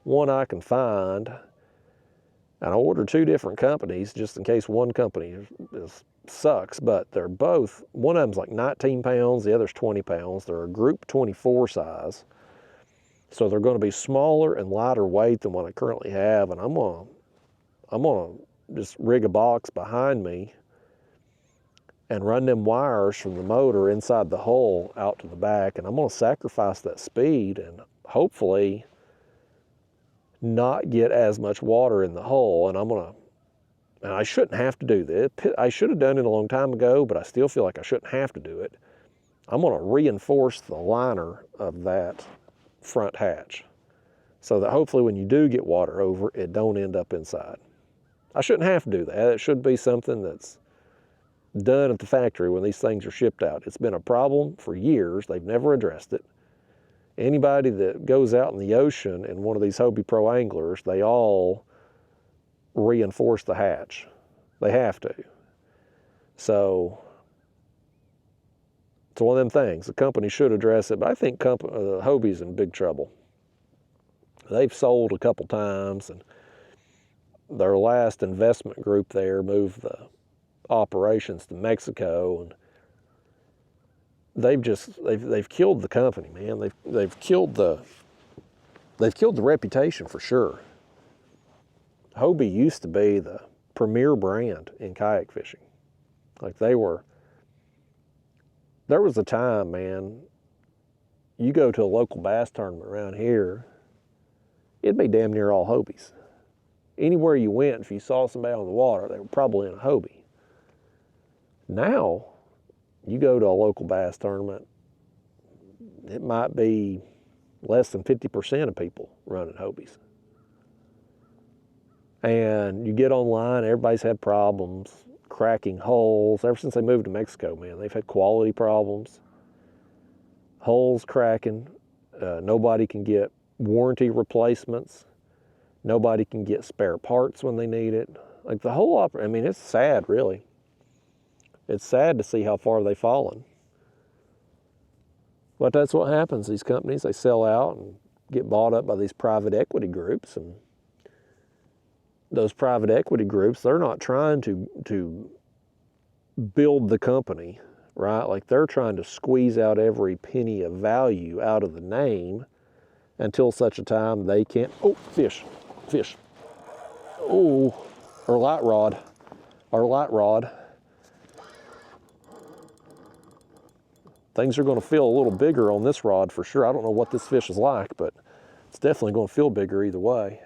one I can find, and I ordered 2 different companies just in case one company sucks, but they're both, one of them's like 19 pounds, the other's 20 pounds. They're a group 24 size. So they're going to be smaller and lighter weight than what I currently have. And I'm gonna just rig a box behind me and run them wires from the motor inside the hull out to the back. And I'm going to sacrifice that speed and hopefully not get as much water in the hull. And I shouldn't have to do this. I should have done it a long time ago, but I still feel like I shouldn't have to do it. I'm gonna reinforce the liner of that front hatch so that hopefully when you do get water over, it don't end up inside. I shouldn't have to do that. It should be something that's done at the factory when these things are shipped out. It's been a problem for years. They've never addressed it. Anybody that goes out in the ocean in one of these Hobie Pro anglers, they all reinforce the hatch. They have to. So it's one of them things. The company should address it, but I think Hobie's in big trouble. They've sold a couple times, and their last investment group there moved the operations to Mexico, and they've killed the company, man. They've killed the reputation for sure. Hobie used to be the premier brand in kayak fishing. Like there was a time, man, you go to a local bass tournament around here, it'd be damn near all Hobies. Anywhere you went, if you saw somebody on the water, they were probably in a Hobie. Now, you go to a local bass tournament, it might be less than 50% of people running Hobies. And you get online, everybody's had problems cracking holes. Ever since they moved to Mexico, man, they've had quality problems. Holes cracking. Nobody can get warranty replacements. Nobody can get spare parts when they need it. Like the whole I mean, it's sad, really. It's sad to see how far they've fallen. But that's what happens. These companies, they sell out and get bought up by these private equity groups. And those private equity groups, they're not trying to build the company, right? Like they're trying to squeeze out every penny of value out of the name until such a time they can't. Oh, fish. Oh, our light rod. Things are going to feel a little bigger on this rod for sure. I don't know what this fish is like, but it's definitely going to feel bigger either way.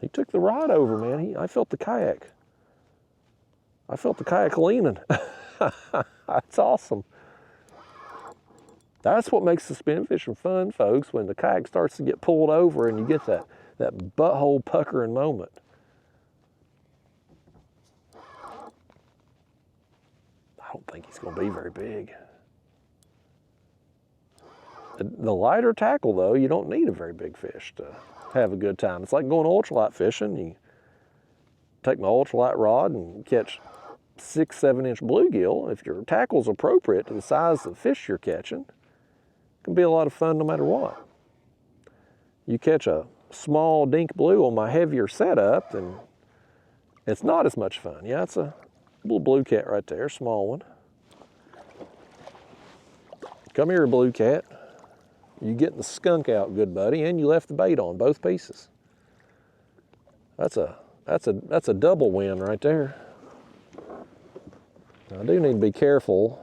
He took the rod over, man. I felt the kayak. I felt the kayak leaning. That's awesome. That's what makes the spin fishing fun, folks, when the kayak starts to get pulled over and you get that butthole puckering moment. I don't think he's going to be very big. The lighter tackle, though, you don't need a very big fish to have a good time. It's like going ultralight fishing. You take my ultralight rod and catch 6-7 inch bluegill. If your tackle's appropriate to the size of the fish you're catching, it can be a lot of fun no matter what. You catch a small dink blue on my heavier setup, then it's not as much fun. Yeah, it's a little blue cat right there, small one. Come here, blue cat. You getting the skunk out, good buddy, and you left the bait on both pieces. That's a double win right there. Now, I do need to be careful.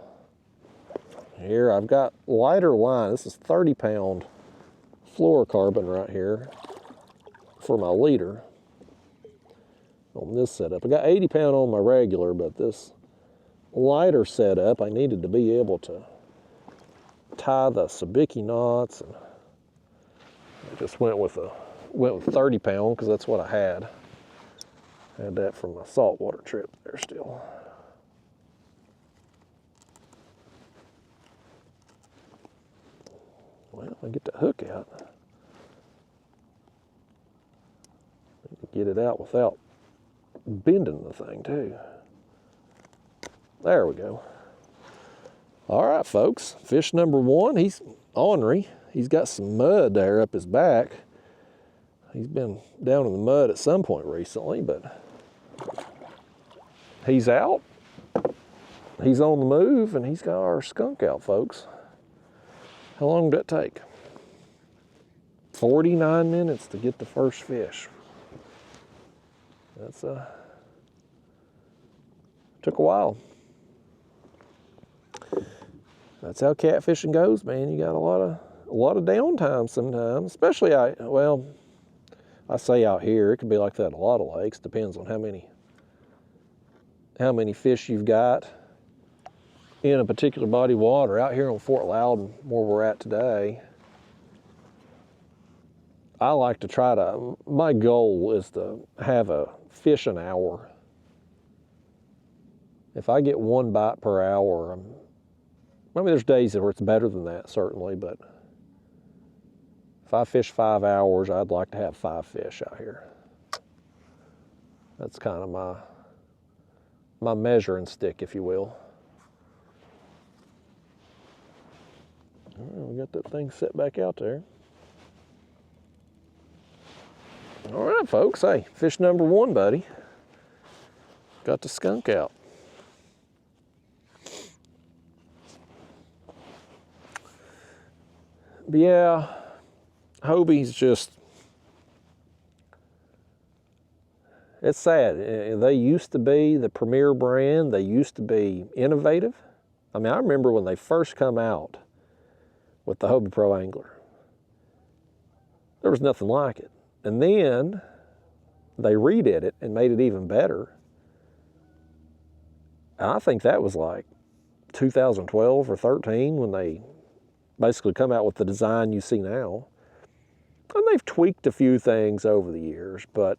Here, I've got lighter line. This is 30-pound fluorocarbon right here for my leader on this setup. I got 80-pound on my regular, but this lighter setup, I needed to be able to tie the sabiki knots, and I just went with 30-pound because that's what I had. I had that from my saltwater trip there still. Well, I get the hook out. Get it out without bending the thing too. There we go. All right, folks, fish number one, he's ornery. He's got some mud there up his back. He's been down in the mud at some point recently, but he's out. He's on the move, and he's got our skunk out, folks. How long did that take? 49 minutes to get the first fish. That's took a while. That's how catfishing goes, man. You got a lot of downtime sometimes, especially I say out here. It could be like that in a lot of lakes. Depends on how many how many fish you've got in a particular body of water. Out here on Fort Loudon, where we're at today, I like to try to, my goal is to have a fish an hour. If I get 1 bite per hour, I mean, there's days where it's better than that, certainly, but if I fish 5 hours, I'd like to have 5 fish out here. That's kind of my measuring stick, if you will. All right, we got that thing set back out there. All right, folks. Hey, fish number 1, buddy. Got the skunk out. But yeah, Hobie's just, it's sad. They used to be the premier brand. They used to be innovative. I mean, I remember when they first come out with the Hobie Pro Angler. There was nothing like it. And then they redid it and made it even better. And I think that was like 2012 or 13 when they basically come out with the design you see now. And they've tweaked a few things over the years, but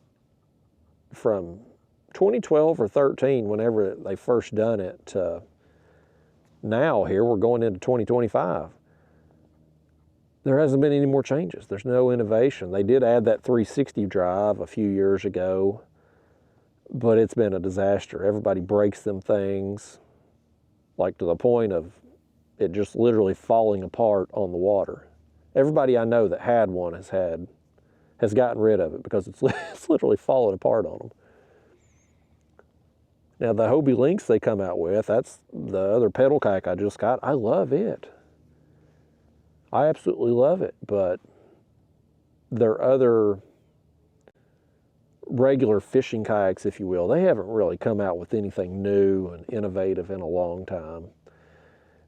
from 2012 or 13, whenever they first done it, to now here, we're going into 2025. There hasn't been any more changes. There's no innovation. They did add that 360 drive a few years ago, but it's been a disaster. Everybody breaks them things, like to the point of it just literally falling apart on the water. Everybody I know that had one has gotten rid of it because it's literally falling apart on them. Now the Hobie Lynx they come out with, that's the other pedal kayak I just got. I love it. I absolutely love it, but their other regular fishing kayaks, if you will, they haven't really come out with anything new and innovative in a long time.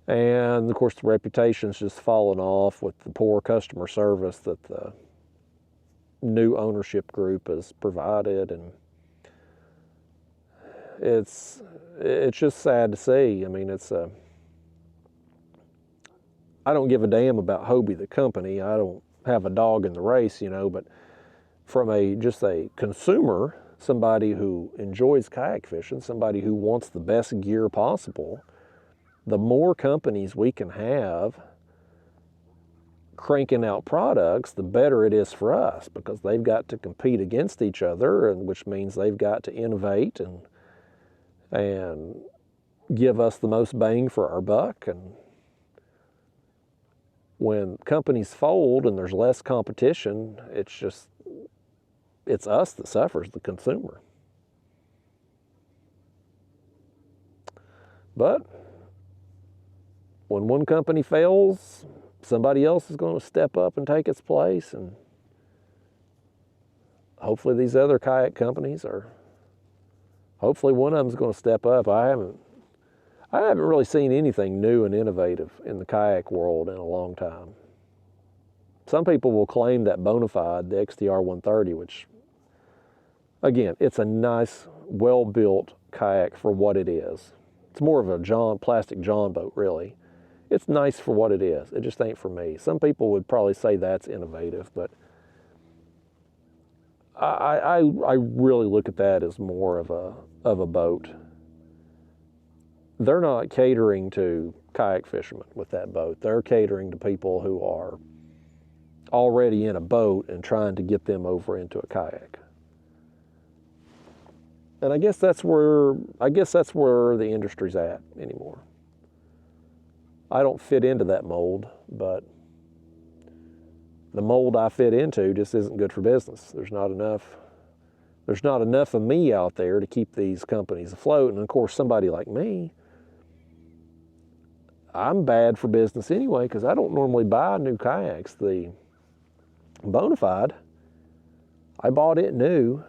And of course the reputation's just fallen off with the poor customer service that the new ownership group has provided, and it's just sad to see. I mean, I don't give a damn about Hobie the company. I don't have a dog in the race, you know, but from just a consumer, somebody who enjoys kayak fishing, somebody who wants the best gear possible, the more companies we can have cranking out products, the better it is for us, because they've got to compete against each other, and which means they've got to innovate and give us the most bang for our buck. And when companies fold and there's less competition, it's us that suffers, the consumer. But when one company fails, somebody else is going to step up and take its place, and hopefully these other kayak companies hopefully one of them's going to step up. I haven't really seen anything new and innovative in the kayak world in a long time. Some people will claim that Bonafide, the XTR 130, which, again, it's a nice, well-built kayak for what it is. It's more of a plastic John boat, really. It's nice for what it is. It just ain't for me. Some people would probably say that's innovative, but I really look at that as more of a boat. They're not catering to kayak fishermen with that boat. They're catering to people who are already in a boat and trying to get them over into a kayak. And I guess that's where the industry's at anymore. I don't fit into that mold, but the mold I fit into just isn't good for business. There's not enough of me out there to keep these companies afloat. And of course, somebody like me, I'm bad for business anyway, because I don't normally buy new kayaks. The Bonafide, I bought it new,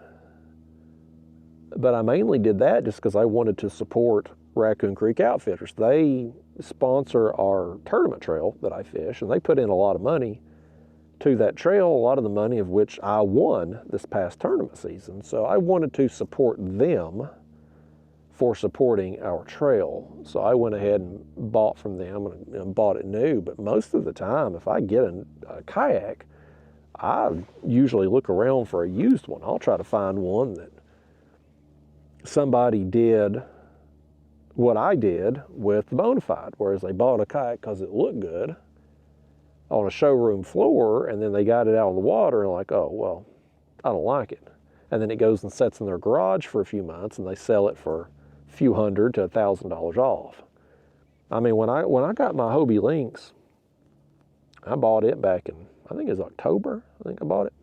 but I mainly did that just because I wanted to support Raccoon Creek Outfitters. They sponsor our tournament trail that I fish, and they put in a lot of money to that trail, a lot of the money of which I won this past tournament season. So I wanted to support them for supporting our trail. So I went ahead and bought from them and bought it new. But most of the time, if I get a kayak, I usually look around for a used one. I'll try to find one that somebody did what I did with the Bonafide, whereas they bought a kayak because it looked good on a showroom floor, and then they got it out of the water and like, oh, well, I don't like it. And then it goes and sits in their garage for a few months, and they sell it for a few $100 to $1,000 off. I mean, when I got my Hobie Lynx, I bought it back in, I think it was October, I think I bought it.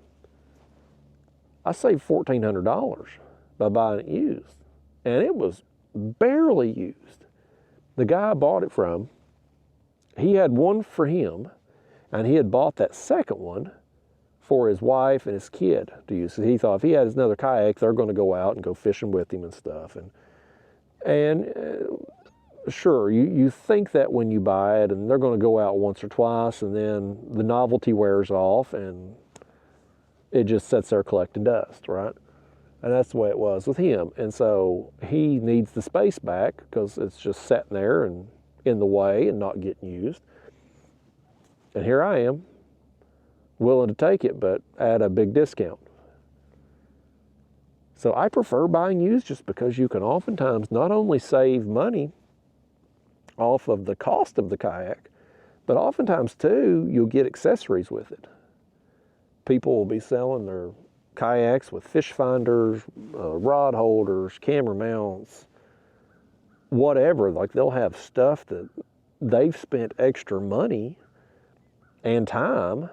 I saved $1,400 by buying it used. And it was barely used. The guy I bought it from, he had one for him, and he had bought that second one for his wife and his kid to use. So he thought if he has another kayak, they're going to go out and go fishing with him and stuff. And sure, you think that when you buy it, and they're going to go out once or twice, and then the novelty wears off, and it just sits there collecting dust, right? And that's the way it was with him. And so he needs the space back because it's just sitting there and in the way and not getting used. And here I am, willing to take it, but at a big discount. So I prefer buying used just because you can oftentimes not only save money off of the cost of the kayak, but oftentimes too, you'll get accessories with it. People will be selling their kayaks with fish finders, rod holders, camera mounts, whatever. Like they'll have stuff that they've spent extra money and time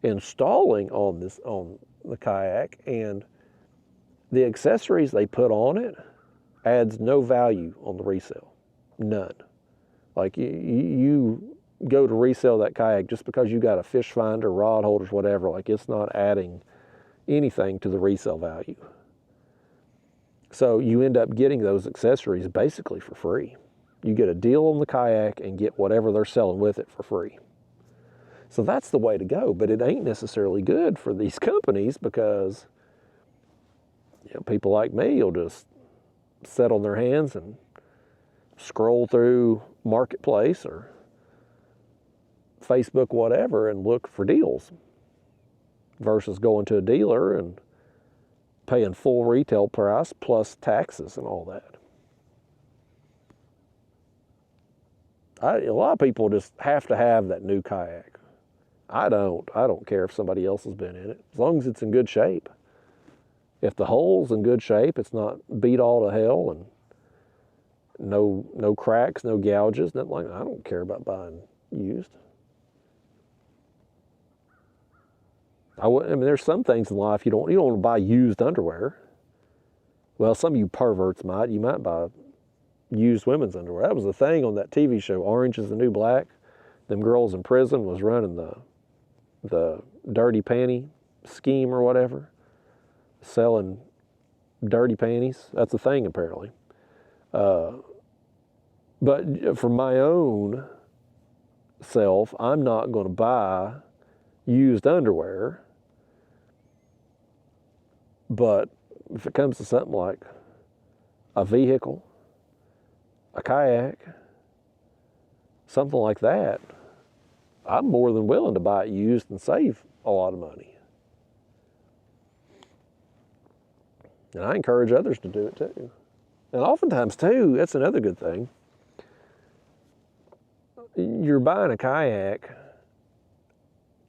installing on the kayak, and the accessories they put on it adds no value on the resale, none. Like you go to resell that kayak just because you got a fish finder, rod holders, whatever, like it's not adding anything to the resale value. So you end up getting those accessories basically for free. You get a deal on the kayak and get whatever they're selling with it for free. So that's the way to go, but it ain't necessarily good for these companies because people like me will just sit on their hands and scroll through Marketplace or Facebook, whatever, and look for deals versus going to a dealer and paying full retail price plus taxes and all that. A lot of people just have to have that new kayak. I don't care if somebody else has been in it, as long as it's in good shape. If the hull's in good shape, it's not beat all to hell, and no cracks, no gouges, nothing like that. I don't care about buying used. I mean, there's some things in life you don't want to buy used underwear. Well, some of you perverts might. You might buy used women's underwear. That was the thing on that TV show, Orange is the New Black. Them girls in prison was running the dirty panty scheme or whatever, selling dirty panties. That's a thing apparently. But for my own self, I'm not going to buy used underwear. But if it comes to something like a vehicle, a kayak, something like that, I'm more than willing to buy it used and save a lot of money. And I encourage others to do it too. And oftentimes too, that's another good thing. You're buying a kayak.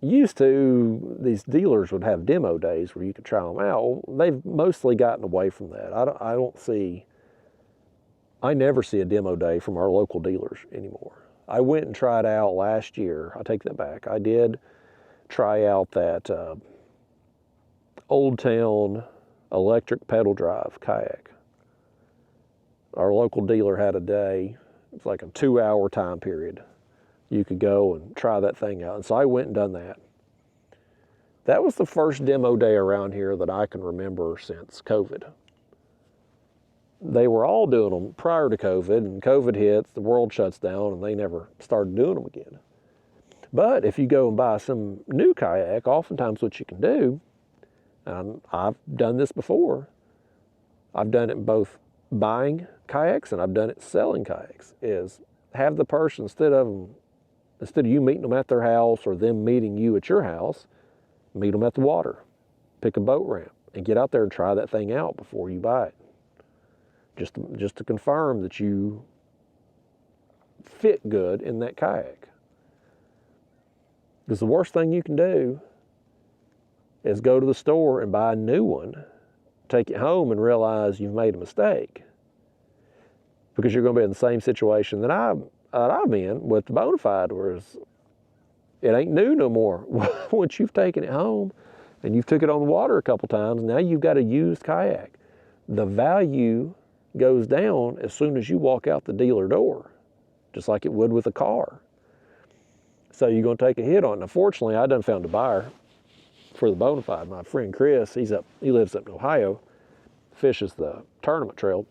Used to, these dealers would have demo days where you could try them out. Well, they've mostly gotten away from that. I never see a demo day from our local dealers anymore. I went and tried out last year. I take that back. I did try out that Old Town electric pedal drive kayak. Our local dealer had a day. It's like a 2-hour time period. You could go and try that thing out. And so I went and done that. That was the first demo day around here that I can remember since COVID. They were all doing them prior to COVID, and COVID hits, the world shuts down, and they never started doing them again. But if you go and buy some new kayak, oftentimes what you can do, and I've done this before, I've done it in both buying kayaks, and I've done it selling kayaks, is have the person, instead of you meeting them at their house or them meeting you at your house, meet them at the water, pick a boat ramp, and get out there and try that thing out before you buy it. Just to confirm that you fit good in that kayak. Because the worst thing you can do is go to the store and buy a new one, take it home and realize you've made a mistake. Because you're going to be in the same situation that I'm in with the Bonafide, whereas it ain't new no more. Once you've taken it home and you've took it on the water a couple times, now you've got a used kayak. The value goes down as soon as you walk out the dealer door, just like it would with a car. So you're going to take a hit on it. Now, fortunately, I done found a buyer for the Bonafide. My friend Chris, he lives up in Ohio, fishes the tournament trail.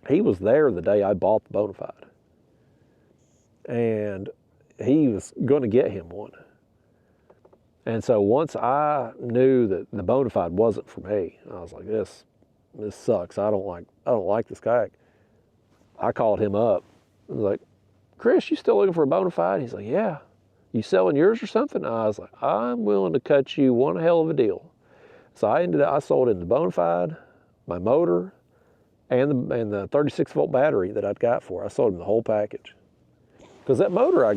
He was there the day I bought the Bonafide, and he was going to get him one. And so once I knew that the Bonafide wasn't for me, I was like, this sucks. I don't like this kayak. I called him up. I was like, Chris, you still looking for a Bonafide? He's like, yeah. You selling yours or something? I was like, I'm willing to cut you one hell of a deal. So I sold him the Bonafide, my motor, and the 36 volt battery that I'd got for it. I sold him the whole package. Because that motor I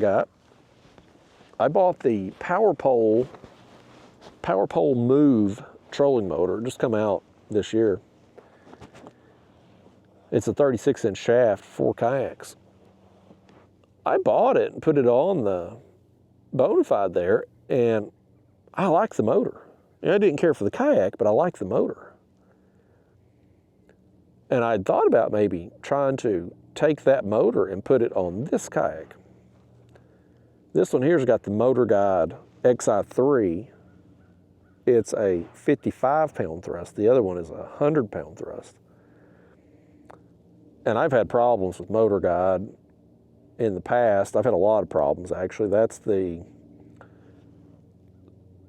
bought the Power Pole Move trolling motor, just come out this year. It's a 36-inch shaft, 4 kayaks. I bought it and put it on the Bonafide there, and I like the motor. I didn't care for the kayak, but I like the motor. And I thought about maybe trying to take that motor and put it on this kayak. This one here's got the Motor Guide XI3. It's a 55-pound thrust. The other one is a 100-pound thrust. And I've had problems with Motor Guide in the past. I've had a lot of problems, actually. That's the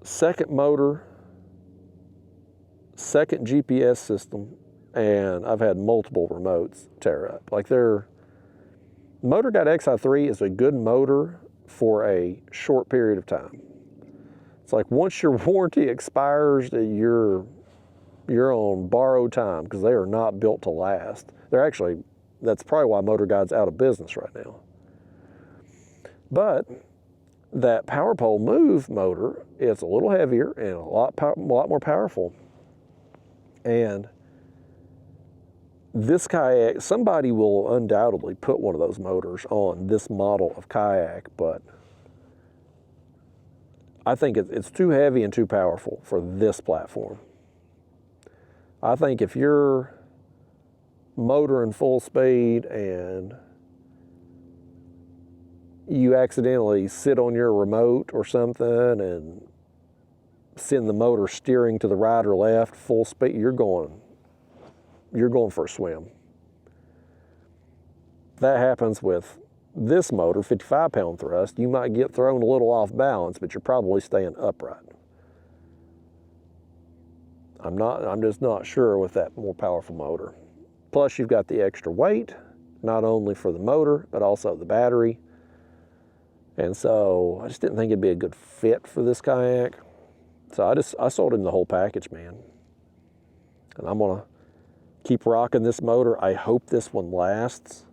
second motor, second GPS system, and I've had multiple remotes tear up. Like Motor Guide XI3 is a good motor for a short period of time. It's like once your warranty expires, you're on borrowed time, because they are not built to last. That's probably why Motor Guide's out of business right now. But that Power Pole Move motor is a little heavier and a lot more powerful. And this kayak, somebody will undoubtedly put one of those motors on this model of kayak, but I think it's too heavy and too powerful for this platform. I think if you're motoring full speed and you accidentally sit on your remote or something and send the motor steering to the right or left full speed, you're going for a swim. That happens with this motor, 55-pound thrust. You might get thrown a little off balance, but you're probably staying upright. I'm just not sure with that more powerful motor. Plus, you've got the extra weight, not only for the motor, but also the battery. And so I just didn't think it'd be a good fit for this kayak. So I sold him the whole package, man. And I'm gonna keep rocking this motor. I hope this one lasts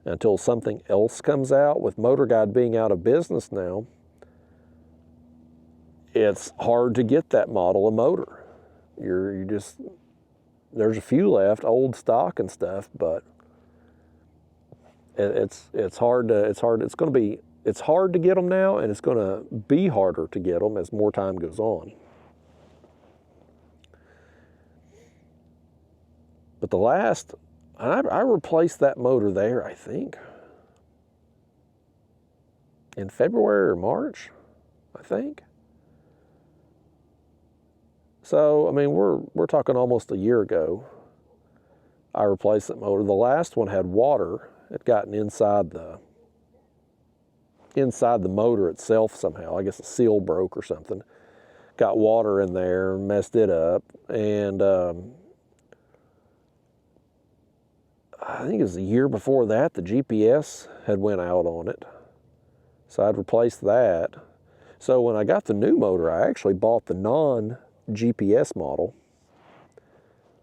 until something else comes out. With Motor Guide being out of business now, it's hard to get that model of motor. There's a few left, old stock and stuff, but it's hard to get them now, and it's going to be harder to get them as more time goes on. But I replaced that motor there, I think, in February or March, I think. So, I mean, we're talking almost a year ago, I replaced that motor. The last one had water. It had gotten inside the motor itself somehow. I guess a seal broke or something. Got water in there, messed it up, and I think it was the year before that, the GPS had went out on it. So I'd replaced that. So when I got the new motor, I actually bought the non-GPS model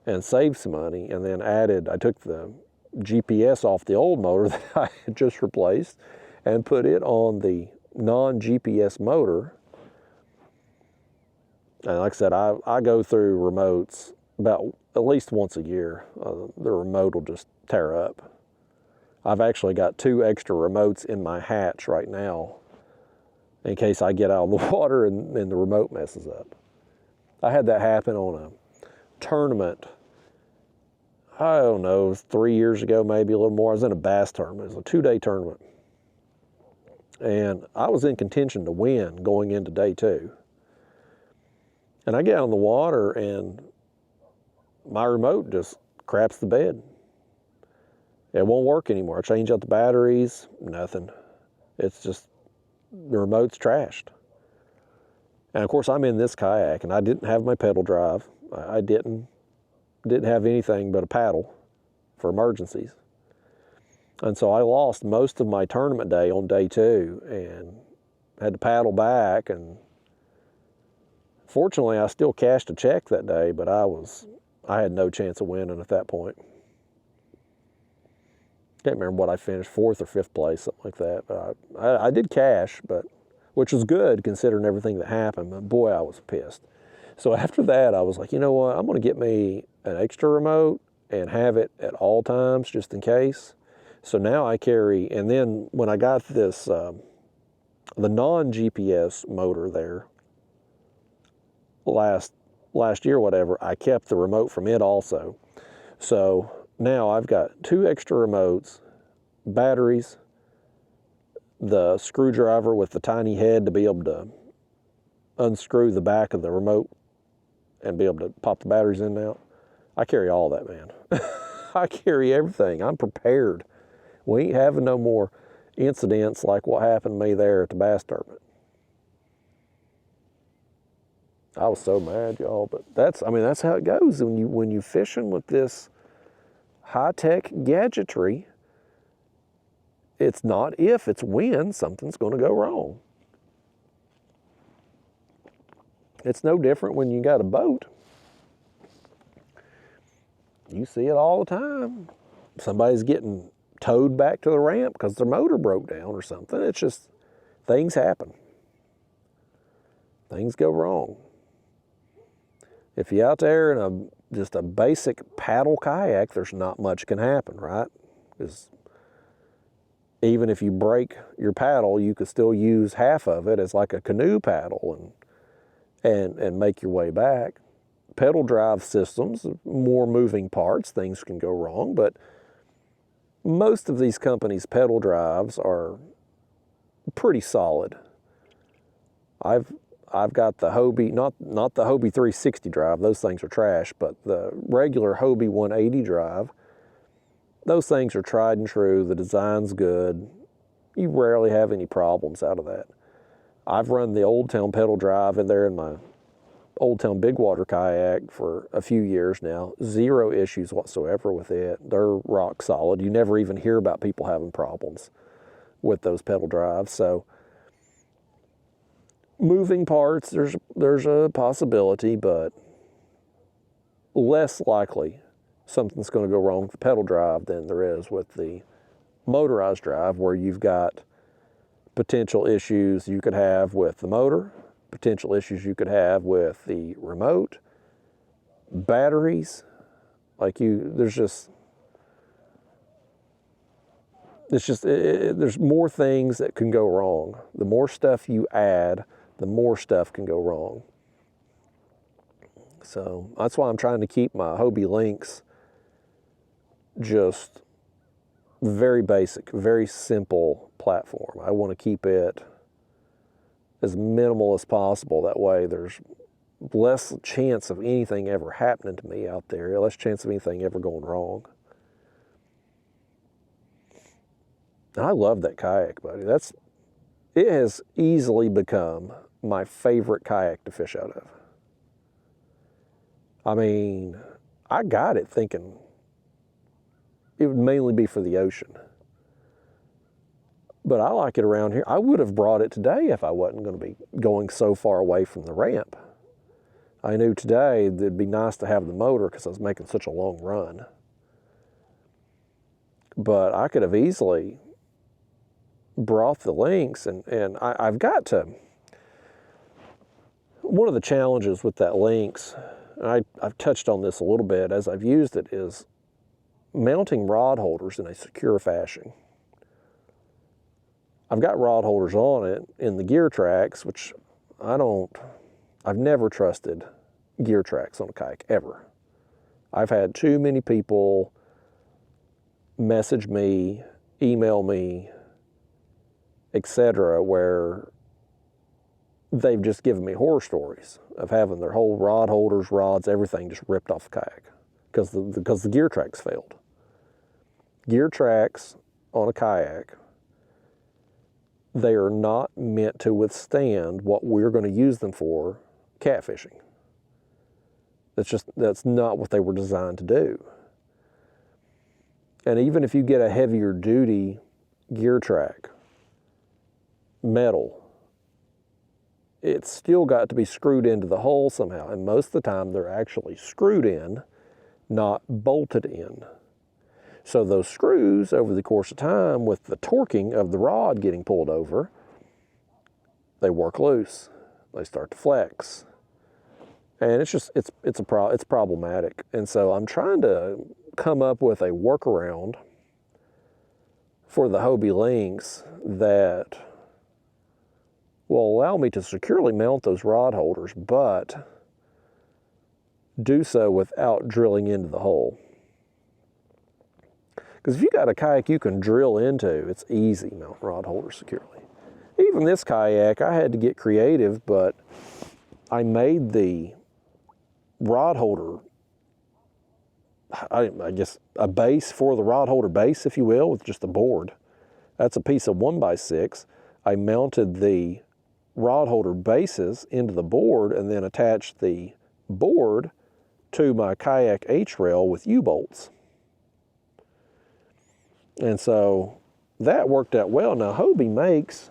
and saved some money, and then I took the GPS off the old motor that I had just replaced and put it on the non-GPS motor. And like I said, I go through remotes about at least once a year. The remote will just tear up. I've actually got 2 extra remotes in my hatch right now in case I get out of the water and the remote messes up. I had that happen on a tournament, I don't know, 3 years ago, maybe a little more. I was in a bass tournament. It was a 2-day tournament. And I was in contention to win going into day 2. And I get out on the water and my remote just craps the bed. It won't work anymore. I change out the batteries, nothing. It's just, the remote's trashed. And of course I'm in this kayak and I didn't have my pedal drive. I didn't have anything but a paddle for emergencies. And so I lost most of my tournament day on day 2 and had to paddle back. And fortunately I still cashed a check that day, but I had no chance of winning at that point. Can't remember what I finished, 4th or 5th place, something like that. But I did cash, which was good considering everything that happened, but boy, I was pissed. So after that, I was like, you know what, I'm gonna get me an extra remote and have it at all times just in case. So now I carry, and then when I got this, the non-GPS motor there last year, whatever, I kept the remote from it also. So now I've got 2 extra remotes, batteries, the screwdriver with the tiny head to be able to unscrew the back of the remote and be able to pop the batteries in and out. I carry all that, man. I carry everything. I'm prepared. We ain't having no more incidents like what happened to me there at the bass tournament. I was so mad, y'all, but that's how it goes when you fishing with this high-tech gadgetry. It's not if, it's when something's going to go wrong. It's no different when you got a boat. You see it all the time. Somebody's getting towed back to the ramp because their motor broke down or something. It's just, things happen. Things go wrong. If you're out there in just a basic paddle kayak, there's not much can happen, right? Because even if you break your paddle, you could still use half of it as like a canoe paddle and make your way back. Pedal drive systems, more moving parts, things can go wrong, but most of these companies' pedal drives are pretty solid. I've got the Hobie, not the Hobie 360 drive, those things are trash, but the regular Hobie 180 drive, those things are tried and true, the design's good, you rarely have any problems out of that. I've run the Old Town pedal drive in there in my Old Town big water kayak for a few years now, 0 issues whatsoever with it. They're rock solid. You never even hear about people having problems with those pedal drives. So moving parts, there's a possibility, but less likely something's going to go wrong with the pedal drive than there is with the motorized drive, where you've got potential issues you could have with the motor, potential issues you could have with the remote, batteries. There's more things that can go wrong. The more stuff you add, the more stuff can go wrong. So that's why I'm trying to keep my Hobie Lynx just very basic, very simple platform. I want to keep it as minimal as possible. That way there's less chance of anything ever happening to me out there, less chance of anything ever going wrong. And I love that kayak, buddy. It has easily become my favorite kayak to fish out of. I mean, I got it thinking it would mainly be for the ocean. But I like it around here. I would have brought it today if I wasn't going to be going so far away from the ramp. I knew today that it'd be nice to have the motor because I was making such a long run. But I could have easily brought the links, and I've got to. One of the challenges with that links, and I've touched on this a little bit as I've used it, is mounting rod holders in a secure fashion. I've got rod holders on it in the gear tracks, which I've never trusted gear tracks on a kayak, ever. I've had too many people message me, email me, etc., where they've just given me horror stories of having their whole rod holders, rods, everything just ripped off the kayak because the gear tracks failed. Gear tracks on a kayak, they are not meant to withstand what we're going to use them for, catfishing. That's not what they were designed to do. And even if you get a heavier duty gear track, metal, it's still got to be screwed into the hull somehow. And most of the time they're actually screwed in, not bolted in. So those screws, over the course of time, with the torquing of the rod getting pulled over, they work loose. They start to flex. And it's problematic. And so I'm trying to come up with a workaround for the Hobie links that will allow me to securely mount those rod holders, but do so without drilling into the hole. Because if you got a kayak you can drill into, it's easy to mount rod holders securely. Even this kayak, I had to get creative, but I made the rod holder, I guess, a base for the rod holder base, if you will, with just a board. That's a piece of 1x6. I mounted the rod holder bases into the board and then attached the board to my kayak H-rail with U-bolts. And so that worked out well. Now Hobie makes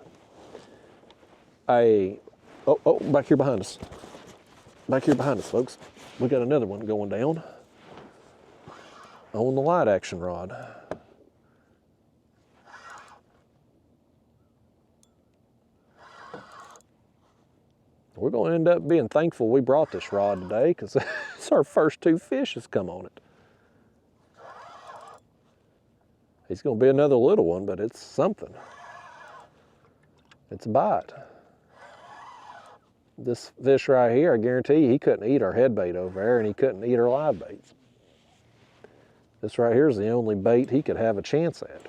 back here behind us. Back here behind us, folks. We got another one going down on the light action rod. We're going to end up being thankful we brought this rod today because it's our first 2 fish that's come on it. It's going to be another little one, but it's something. It's a bite. This fish right here, I guarantee you, he couldn't eat our head bait over there, and he couldn't eat our live baits. This right here is the only bait he could have a chance at.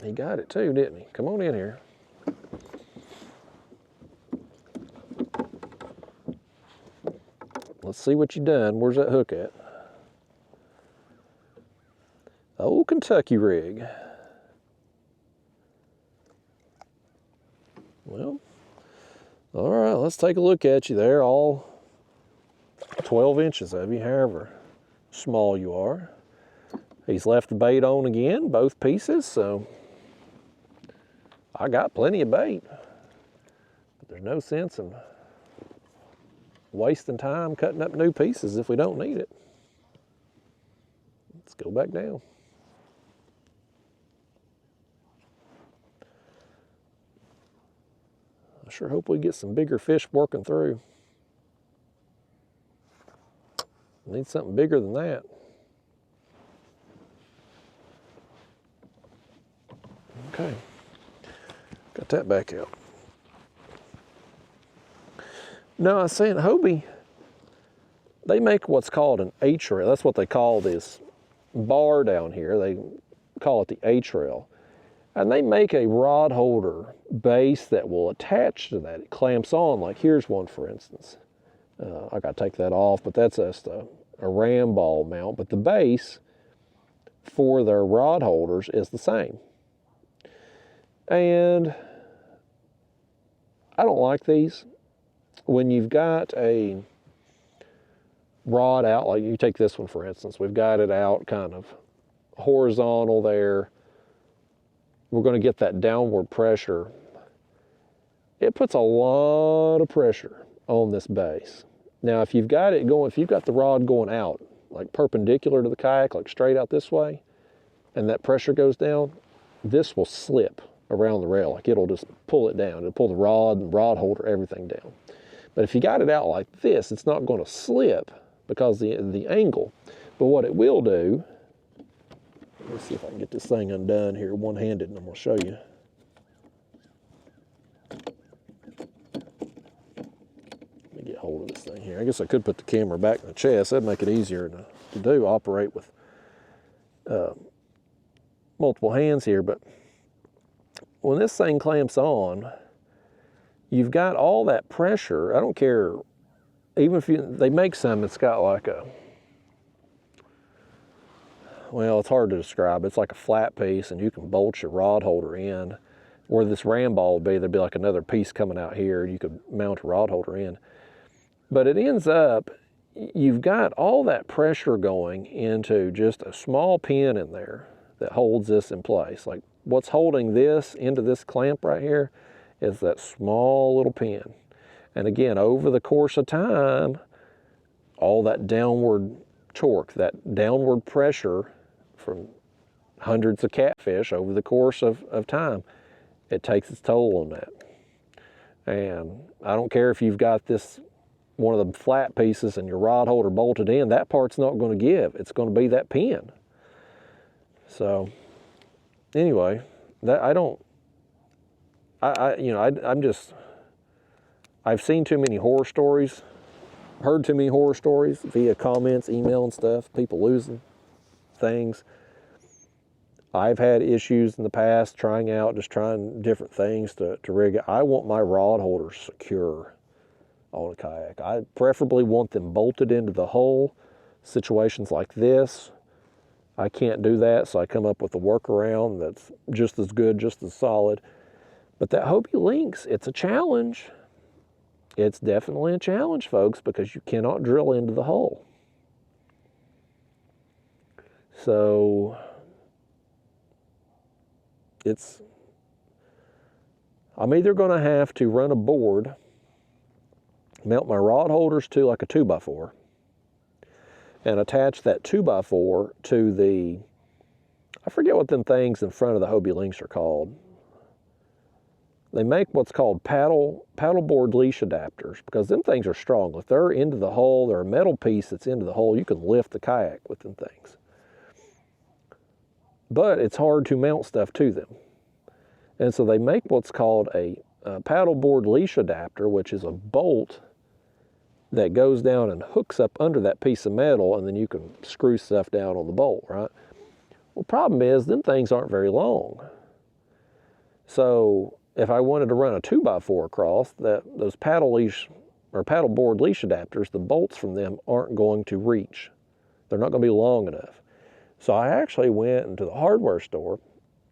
He got it too, didn't he? Come on in here. Let's see what you done. Where's that hook at? Old Kentucky rig. Well, all right, let's take a look at you there, all 12 inches of you, however small you are. He's left the bait on again, both pieces, so I got plenty of bait. But there's no sense in wasting time cutting up new pieces if we don't need it. Let's go back down. I sure hope we get some bigger fish working through. Need something bigger than that. Okay, got that back out. No, I was saying Hobie, they make what's called an H-rail. That's what they call this bar down here. They call it the H-rail. And they make a rod holder base that will attach to that. It clamps on, like here's one for instance. I gotta take that off, but that's just a ram ball mount. But the base for their rod holders is the same. And I don't like these. When you've got a rod out, like you take this one for instance, we've got it out kind of horizontal there. We're going to get that downward pressure. It puts a lot of pressure on this base. Now, if you've got it going, if you've got the rod going out, like perpendicular to the kayak, like straight out this way, and that pressure goes down, this will slip around the rail. Like it'll just pull it down. It'll pull the rod and rod holder, everything down. But if you got it out like this, it's not going to slip because the angle. But what it will do, let's see if I can get this thing undone here one-handed, and I'm going to show you. Let me get hold of this thing here. I guess I could put the camera back in the chest. That'd make it easier to do, operate with multiple hands here. But when this thing clamps on, you've got all that pressure. I don't care, even if they make some, it's got like a, well, it's hard to describe. It's like a flat piece, and you can bolt your rod holder in. Where this ram ball would be, there'd be like another piece coming out here. You could mount a rod holder in. But it ends up, you've got all that pressure going into just a small pin in there that holds this in place. Like what's holding this into this clamp right here is that small little pin. And again, over the course of time, all that downward torque, that downward pressure from hundreds of catfish over the course of time, it takes its toll on that. And I don't care if you've got this, one of the flat pieces and your rod holder bolted in, that part's not going to give. It's going to be that pin. So anyway, that I've seen too many horror stories, heard too many horror stories via comments, email and stuff, people losing things. I've had issues in the past trying different things to rig it. I want my rod holders secure on a kayak. I preferably want them bolted into the hull. Situations like this, I can't do that, so I come up with a workaround that's just as good, just as solid. But that Hobie Lynx, it's a challenge. It's definitely a challenge, folks, because you cannot drill into the hull. So I'm either going to have to run a board, mount my rod holders to like a 2x4, and attach that 2x4 to the, I forget what them things in front of the Hobie Lynx are called. They make what's called paddleboard leash adapters, because them things are strong. If they're into the hull, they're a metal piece that's into the hull, you can lift the kayak with them things. But it's hard to mount stuff to them. And so they make what's called a paddleboard leash adapter, which is a bolt that goes down and hooks up under that piece of metal, and then you can screw stuff down on the bolt, right? Well, problem is, them things aren't very long. So if I wanted to run a 2x4 across, those paddleboard leash adapters, the bolts from them aren't going to reach. They're not going to be long enough. So I actually went into the hardware store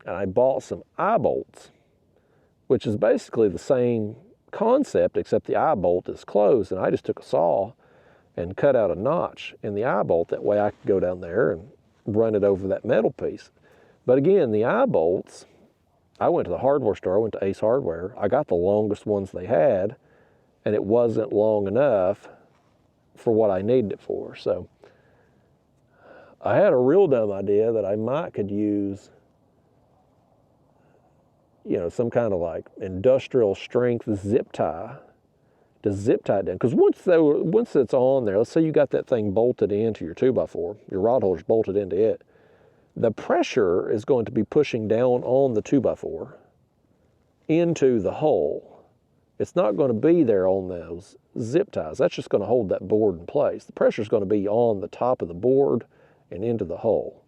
and I bought some eye bolts, which is basically the same concept, except the eye bolt is closed, and I just took a saw and cut out a notch in the eye bolt. That way I could go down there and run it over that metal piece. But again, the eye bolts, I went to the hardware store, I went to Ace Hardware, I got the longest ones they had, and it wasn't long enough for what I needed it for. So I had a real dumb idea that I could use, you know, some kind of like industrial strength zip tie to zip tie it down. Because once it's on there, let's say you got that thing bolted into your 2x4, your rod holder's bolted into it, the pressure is going to be pushing down on the 2x4 into the hull. It's not going to be there on those zip ties. That's just going to hold that board in place. The pressure is going to be on the top of the board and into the hull.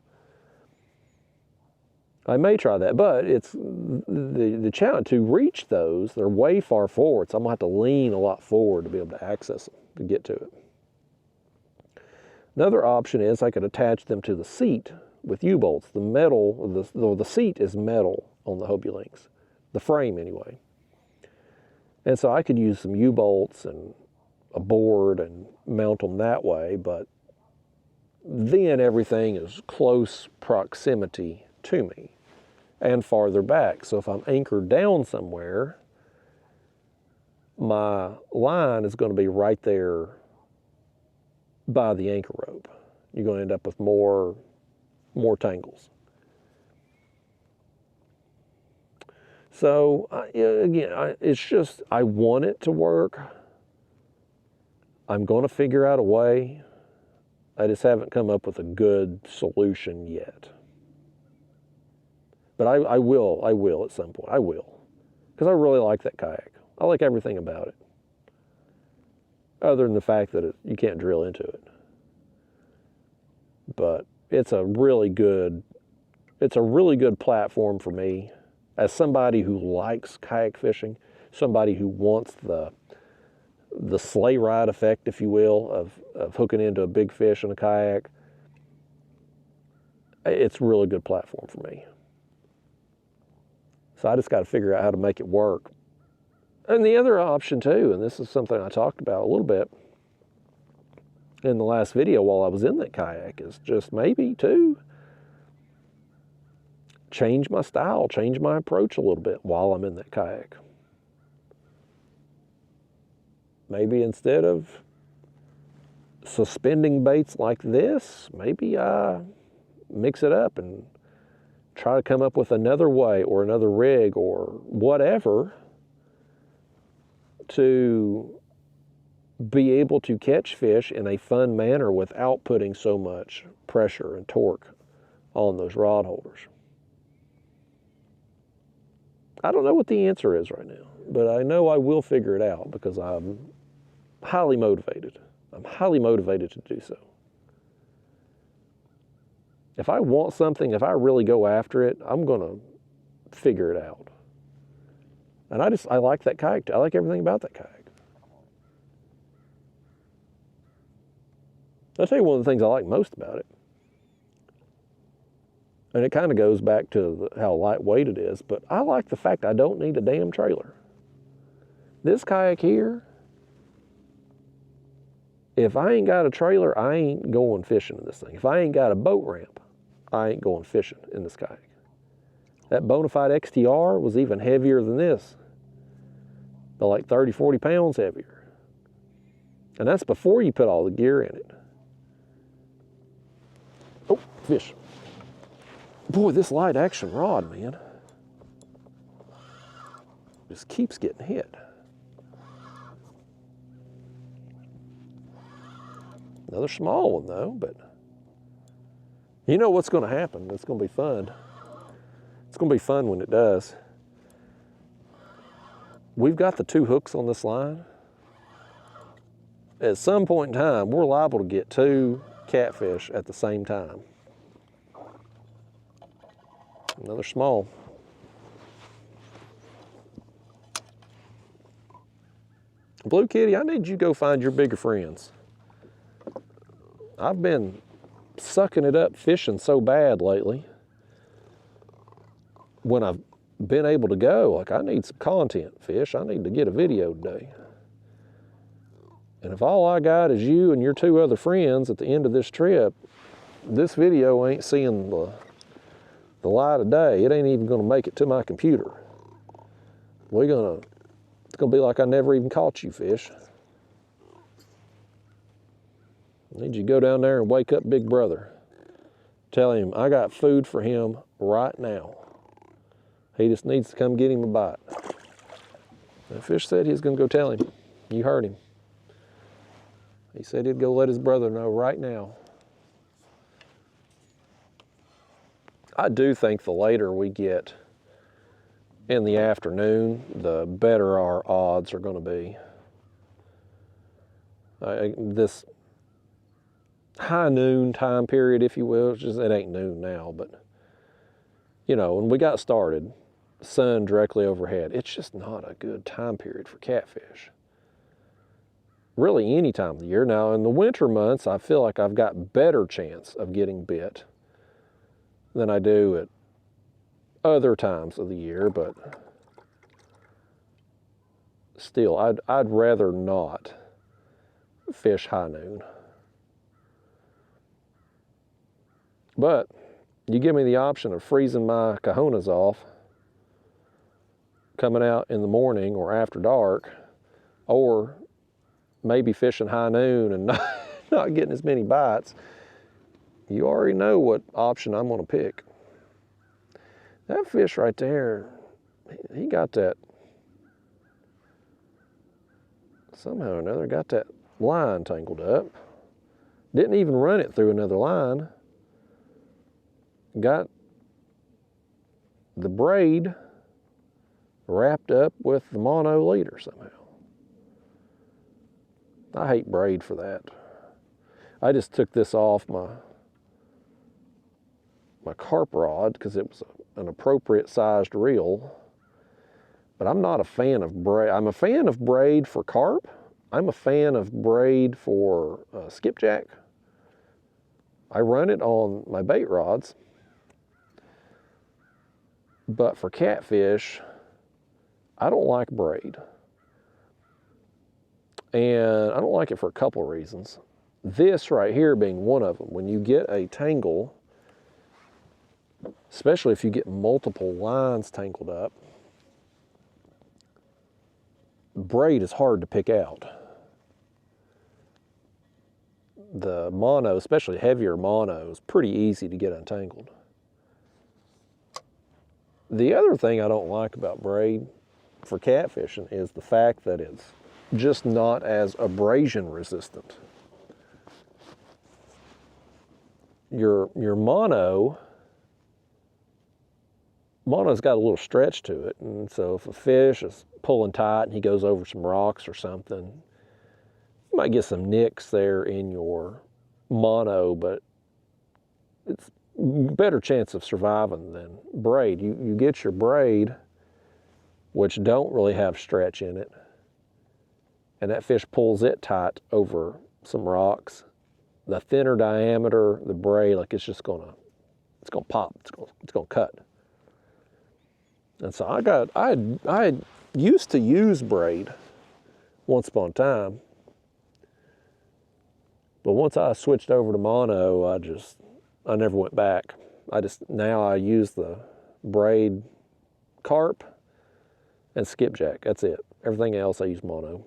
I may try that, but it's the challenge to reach those. They're way far forward, so I'm going to have to lean a lot forward to be able to access them, to get to it. Another option is I could attach them to the seat with U-bolts. The metal, the seat is metal on the Hobie Lynx, the frame anyway. And so I could use some U-bolts and a board and mount them that way, but then everything is close proximity to me and farther back. So if I'm anchored down somewhere, my line is going to be right there by the anchor rope. You're going to end up with more tangles. So again, it's just, I want it to work. I'm going to figure out a way. I just haven't come up with a good solution yet. But I will at some point. I will. Because I really like that kayak. I like everything about it. Other than the fact that you can't drill into it. But it's a really good platform for me. As somebody who likes kayak fishing, somebody who wants the sleigh ride effect, if you will, of hooking into a big fish in a kayak, it's a really good platform for me. So I just got to figure out how to make it work. And the other option too, and this is something I talked about a little bit in the last video while I was in that kayak, is just maybe too change my style, change my approach a little bit while I'm in that kayak. Maybe instead of suspending baits like this, maybe I mix it up and try to come up with another way or another rig or whatever to be able to catch fish in a fun manner without putting so much pressure and torque on those rod holders. I don't know what the answer is right now, but I know I will figure it out because I'm highly motivated. I'm highly motivated to do so. If I want something, if I really go after it, I'm going to figure it out. And I like that kayak. I like everything about that kayak. I'll tell you one of the things I like most about it. And it kind of goes back to how lightweight it is, but I like the fact I don't need a damn trailer. This kayak here, if I ain't got a trailer, I ain't going fishing in this thing. If I ain't got a boat ramp, I ain't going fishing in this kayak. That Bonafide XTR was even heavier than this. They're like 30, 40 pounds heavier. And that's before you put all the gear in it. Oh, fish. Boy, this light action rod, man, just keeps getting hit. Another small one though, but you know what's going to happen. It's going to be fun. It's going to be fun when it does. We've got the 2 hooks on this line. At some point in time, we're liable to get 2 catfish at the same time. Another small. Blue Kitty, I need you to go find your bigger friends. I've been sucking it up fishing so bad lately. When I've been able to go, like, I need some content, fish. I need to get a video today. And if all I got is you and your 2 other friends at the end of this trip, this video ain't seeing the light of day. It ain't even going to make it to my computer. It's going to be like I never even caught you, fish. I need you to go down there and wake up Big Brother. Tell him I got food for him right now. He just needs to come get him a bite. The fish said he was going to go tell him. You heard him. He said he'd go let his brother know right now. I do think the later we get in the afternoon, the better our odds are going to be. This high noon time period, if you will, it ain't noon now, but you know, when we got started, sun directly overhead, it's just not a good time period for catfish. Really any time of the year. Now in the winter months, I feel like I've got better chance of getting bit than I do at other times of the year, but still, I'd rather not fish high noon. But you give me the option of freezing my cojones off, coming out in the morning or after dark, or maybe fishing high noon and not getting as many bites, you already know what option I'm going to pick. That fish right there, he got that, somehow or another, got that line tangled up. Didn't even run it through another line. Got the braid wrapped up with the mono leader somehow. I hate braid for that. I just took this off my carp rod because it was an appropriate sized reel. But I'm not a fan of braid. I'm a fan of braid for carp. I'm a fan of braid for skipjack. I run it on my bait rods. But for catfish, I don't like braid. And I don't like it for a couple of reasons. This right here being one of them. When you get a tangle, especially if you get multiple lines tangled up, braid is hard to pick out. The mono, especially heavier mono, is pretty easy to get untangled. The other thing I don't like about braid for catfishing is the fact that it's just not as abrasion resistant. Your mono's got a little stretch to it, and so if a fish is pulling tight and he goes over some rocks or something, you might get some nicks there in your mono, but it's better chance of surviving than braid. You get your braid, which don't really have stretch in it, and that fish pulls it tight over some rocks. The thinner diameter, the braid, like it's gonna pop. It's gonna cut. And so I used to use braid once upon a time, but once I switched over to mono, I never went back. Now I use the braid carp and skipjack. That's it. Everything else I use mono.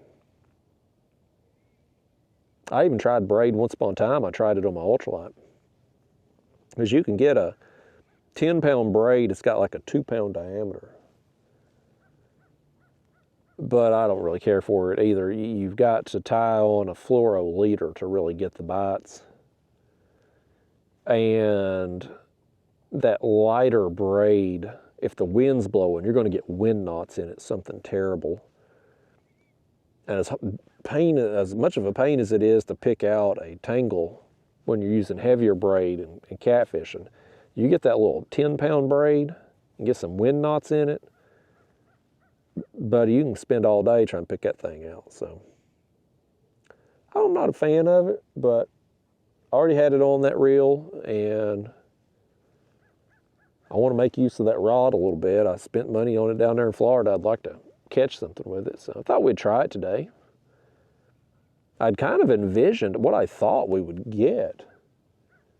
I even tried braid once upon a time. I tried it on my ultralight. Because you can get a 10-pound braid, it's got like a 2-pound diameter. But I don't really care for it either. You've got to tie on a fluoro leader to really get the bites. And that lighter braid, if the wind's blowing, you're going to get wind knots in it, something terrible. And as much of a pain as it is to pick out a tangle when you're using heavier braid and catfishing, you get that little 10-pound braid and get some wind knots in it, buddy, you can spend all day trying to pick that thing out. So I'm not a fan of it, but I already had it on that reel, and I want to make use of that rod a little bit. I spent money on it down there in Florida. I'd like to catch something with it, so I thought we'd try it today. I'd kind of envisioned what I thought we would get.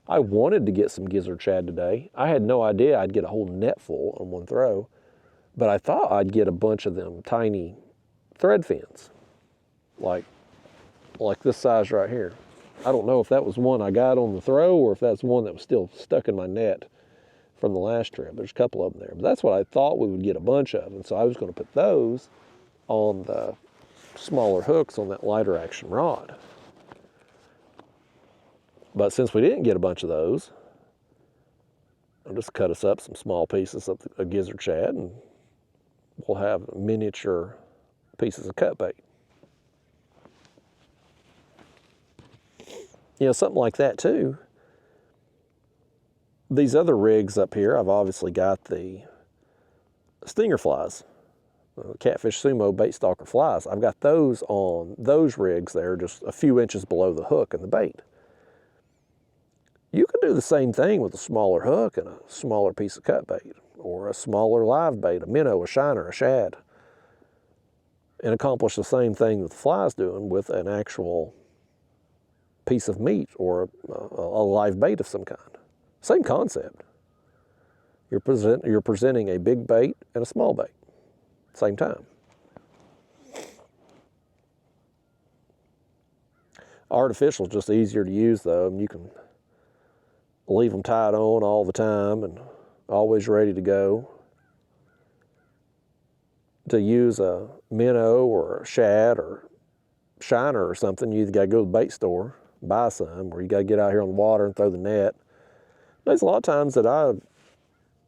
I wanted to get some gizzard shad today. I had no idea I'd get a whole net full on one throw, but I thought I'd get a bunch of them tiny thread fins, like this size right here. I don't know if that was one I got on the throw or if that's one that was still stuck in my net from the last trip. There's a couple of them there, but that's what I thought we would get a bunch of, and so I was going to put those on the smaller hooks on that lighter action rod. But since we didn't get a bunch of those, I'll just cut us up some small pieces of a gizzard shad, and we'll have miniature pieces of cut bait. You know, something like that too. These other rigs up here, I've obviously got the stinger flies, Catfish Sumo bait stalker flies. I've got those on those rigs there, just a few inches below the hook and the bait. You could do the same thing with a smaller hook and a smaller piece of cut bait, or a smaller live bait, a minnow, a shiner, a shad, and accomplish the same thing that the fly's doing with an actual piece of meat or a live bait of some kind. Same concept. You're presenting a big bait and a small bait, same time. Artificial is just easier to use though. You can leave them tied on all the time and always ready to go. To use a minnow or a shad or shiner or something, you either got to go to the bait store, buy some, or you got to get out here on the water and throw the net. There's a lot of times that I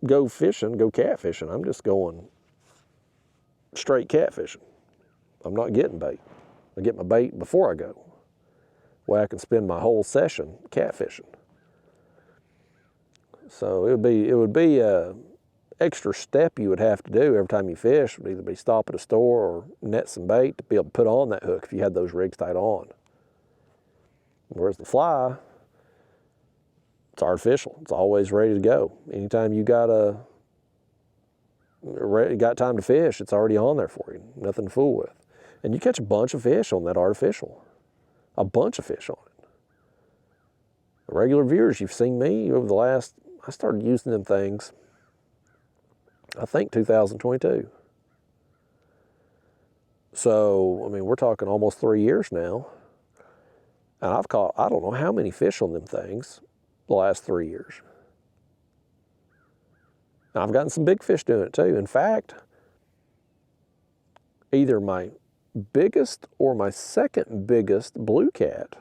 go fishing, go catfishing, I'm just going straight catfishing. I'm not getting bait. I get my bait before I go, where I can spend my whole session catfishing. So it would be a extra step you would have to do every time you fish. Would either be stop at a store or net some bait to be able to put on that hook if you had those rigs tied on. Whereas the fly, it's artificial. It's always ready to go. Anytime you got time to fish, it's already on there for you. Nothing to fool with. And you catch a bunch of fish on that artificial. A bunch of fish on it. The regular viewers, you've seen me over the last, I started using them things, I think 2022. So, I mean, we're talking almost 3 years now. And I've caught, I don't know how many fish on them things the last 3 years. Now, I've gotten some big fish doing it too. In fact, either my biggest or my second biggest blue cat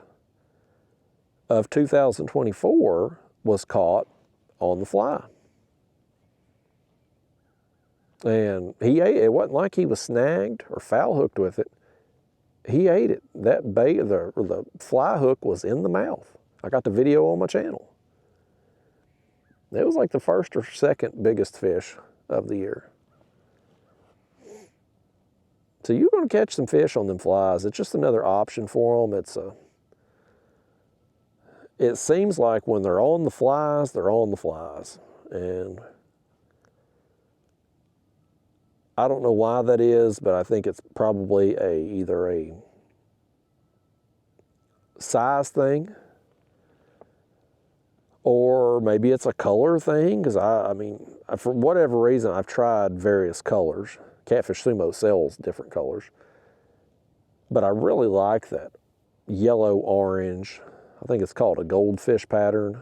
of 2024 was caught on the fly. And he ate it. It wasn't like he was snagged or foul hooked with it. He ate it. That bait, the fly hook was in the mouth. I got the video on my channel. It was like the first or second biggest fish of the year. So you're going to catch some fish on them flies. It's just another option for them. It seems like when they're on the flies, they're on the flies. And I don't know why that is, but I think it's probably either a size thing or maybe it's a color thing. Because I mean, for whatever reason, I've tried various colors. Catfish Sumo sells different colors. But I really like that yellow-orange, I think it's called a goldfish pattern.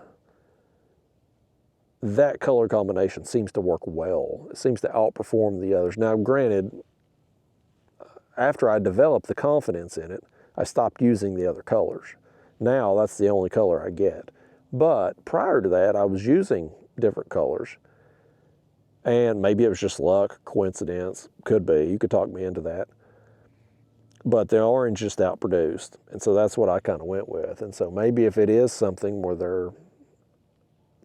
That color combination seems to work well. It seems to outperform the others. Now, granted, after I developed the confidence in it, I stopped using the other colors. Now, that's the only color I get. But prior to that, I was using different colors. And maybe it was just luck, coincidence, could be. You could talk me into that. But the orange just outproduced. And so that's what I kind of went with. And so maybe if it is something where they're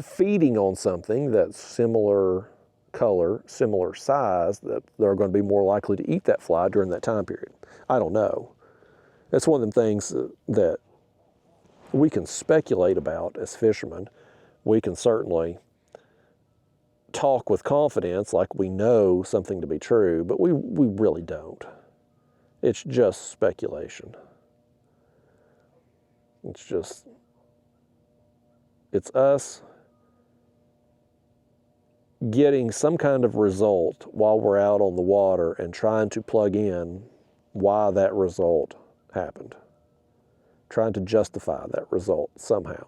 feeding on something that's similar color, similar size, that they're going to be more likely to eat that fly during that time period. I don't know. It's one of them things that we can speculate about as fishermen. We can certainly talk with confidence like we know something to be true, but we really don't. It's just speculation. It's us getting some kind of result while we're out on the water and trying to plug in why that result happened. Trying to justify that result somehow.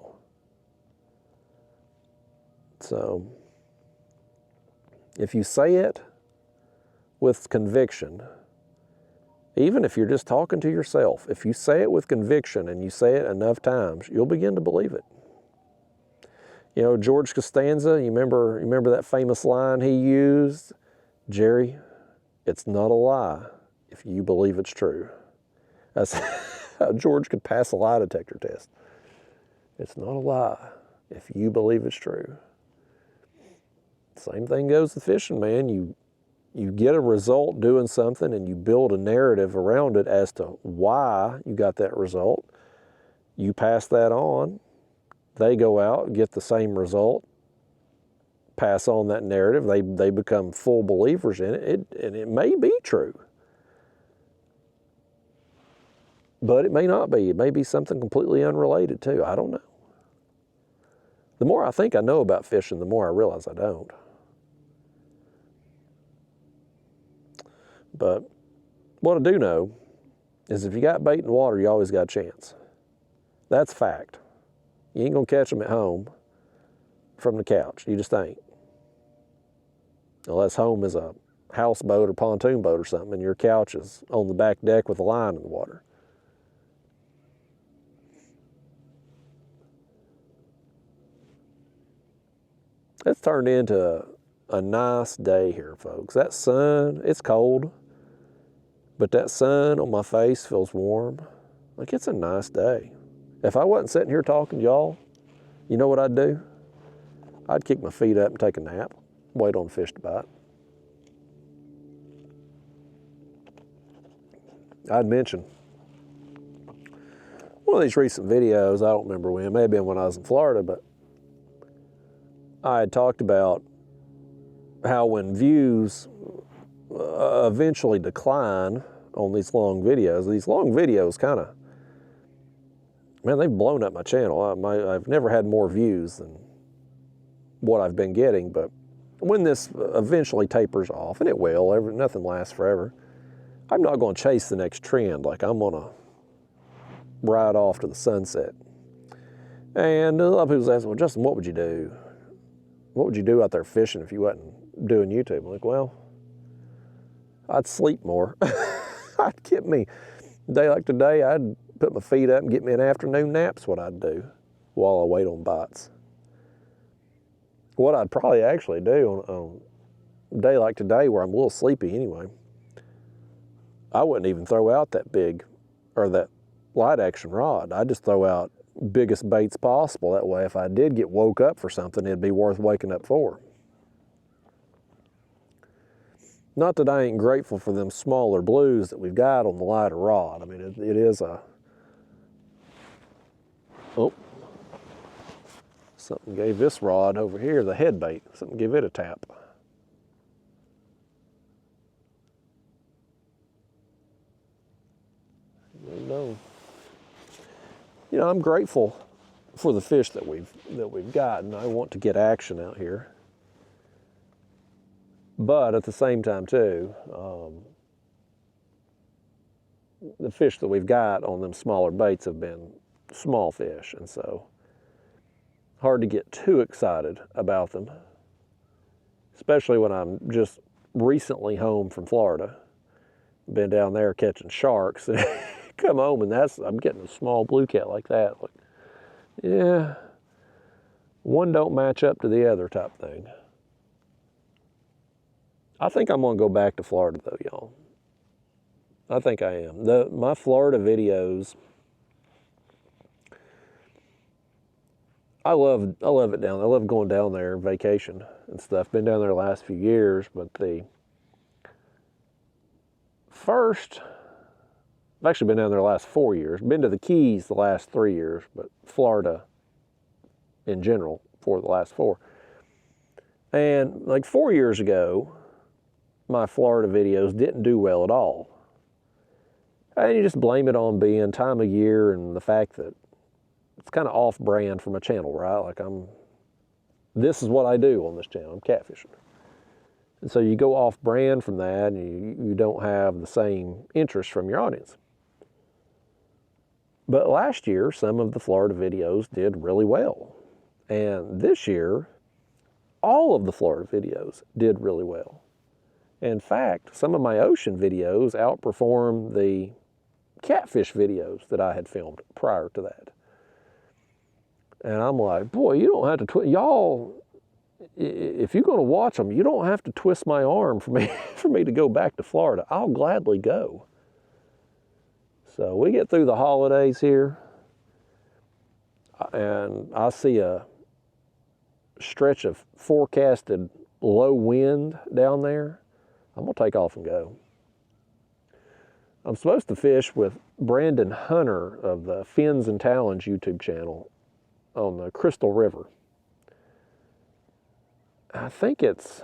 So, if you say it with conviction, even if you're just talking to yourself, if you say it with conviction and you say it enough times, you'll begin to believe it. You know, George Costanza, you remember that famous line he used? Jerry, it's not a lie if you believe it's true. That's how George could pass a lie detector test. It's not a lie if you believe it's true. Same thing goes with fishing, man. You get a result doing something and you build a narrative around it as to why you got that result. You pass that on. They go out, get the same result, pass on that narrative. They become full believers in it, and it may be true. But it may not be. It may be something completely unrelated too. I don't know. The more I think I know about fishing, the more I realize I don't. But what I do know is if you got bait in the water, you always got a chance. That's fact. You ain't gonna catch them at home from the couch. You just ain't. Unless home is a houseboat or pontoon boat or something and your couch is on the back deck with a line in the water. It's turned into a nice day here, folks. That sun, it's cold, but that sun on my face feels warm. Like, it's a nice day. If I wasn't sitting here talking to y'all, you know what I'd do? I'd kick my feet up and take a nap, wait on the fish to bite. I'd mention one of these recent videos, I don't remember when, maybe when I was in Florida, but I had talked about how when views eventually decline on these long videos kind of, man, they've blown up my channel. I've never had more views than what I've been getting, but when this eventually tapers off, and it will, nothing lasts forever, I'm not going to chase the next trend. Like, I'm going to ride off to the sunset. And a lot of people ask, well, Justin, what would you do? What would you do out there fishing if you wasn't doing YouTube? I'm like, well, I'd sleep more. I'd get me, a day like today, I'd put my feet up and get me an afternoon nap's what I'd do while I wait on bites. What I'd probably actually do on a day like today where I'm a little sleepy anyway, I wouldn't even throw out that big or that light action rod. I'd just throw out biggest baits possible. That way, if I did get woke up for something, it'd be worth waking up for. Not that I ain't grateful for them smaller blues that we've got on the lighter rod. I mean, it is a... Oh. Something gave this rod over here, the head bait, something gave it a tap. No. You know, I'm grateful for the fish that we've gotten. I want to get action out here. But at the same time too, the fish that we've got on them smaller baits have been small fish, and so hard to get too excited about them, especially when I'm just recently home from Florida. Been down there catching sharks and come home and I'm getting a small blue cat like that. Like, yeah, one don't match up to the other type thing. I think I'm gonna go back to Florida though, y'all. I think I am. My Florida videos, I love it down there. I love going down there, vacation and stuff. Been down there the last few years, but I've actually been down there the last 4 years. Been to the Keys the last 3 years, but Florida in general for the last 4. And like 4 years ago, my Florida videos didn't do well at all. And you just blame it on being time of year and the fact that it's kind of off-brand for my channel, right? Like this is what I do on this channel, I'm catfishing. And so you go off-brand from that and you don't have the same interest from your audience. But last year, some of the Florida videos did really well. And this year, all of the Florida videos did really well. In fact, some of my ocean videos outperformed the catfish videos that I had filmed prior to that. And I'm like, boy, you don't have to, y'all, if you're going to watch them, you don't have to twist my arm for me to go back to Florida. I'll gladly go. So we get through the holidays here, and I see a stretch of forecasted low wind down there. I'm gonna take off and go. I'm supposed to fish with Brandon Hunter of the Fins and Talons YouTube channel on the Crystal River. I think it's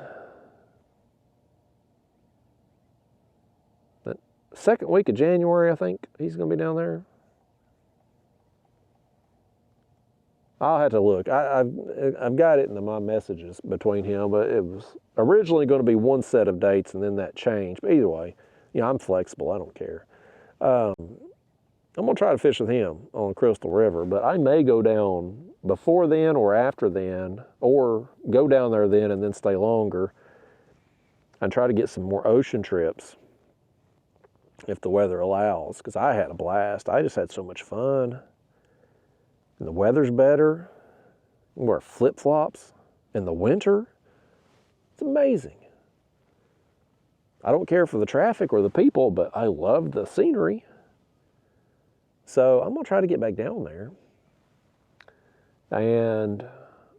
second week of January, I think he's going to be down there. I'll have to look. I've got it in my messages between him, but it was originally going to be one set of dates, and then that changed. But either way, you know, I'm flexible. I don't care. I'm going to try to fish with him on Crystal River, but I may go down before then or after then, or go down there then and then stay longer and try to get some more ocean trips if the weather allows, because I had a blast. I just had so much fun. And the weather's better. You can wear flip-flops in the winter. It's amazing. I don't care for the traffic or the people, but I love the scenery. So I'm going to try to get back down there. And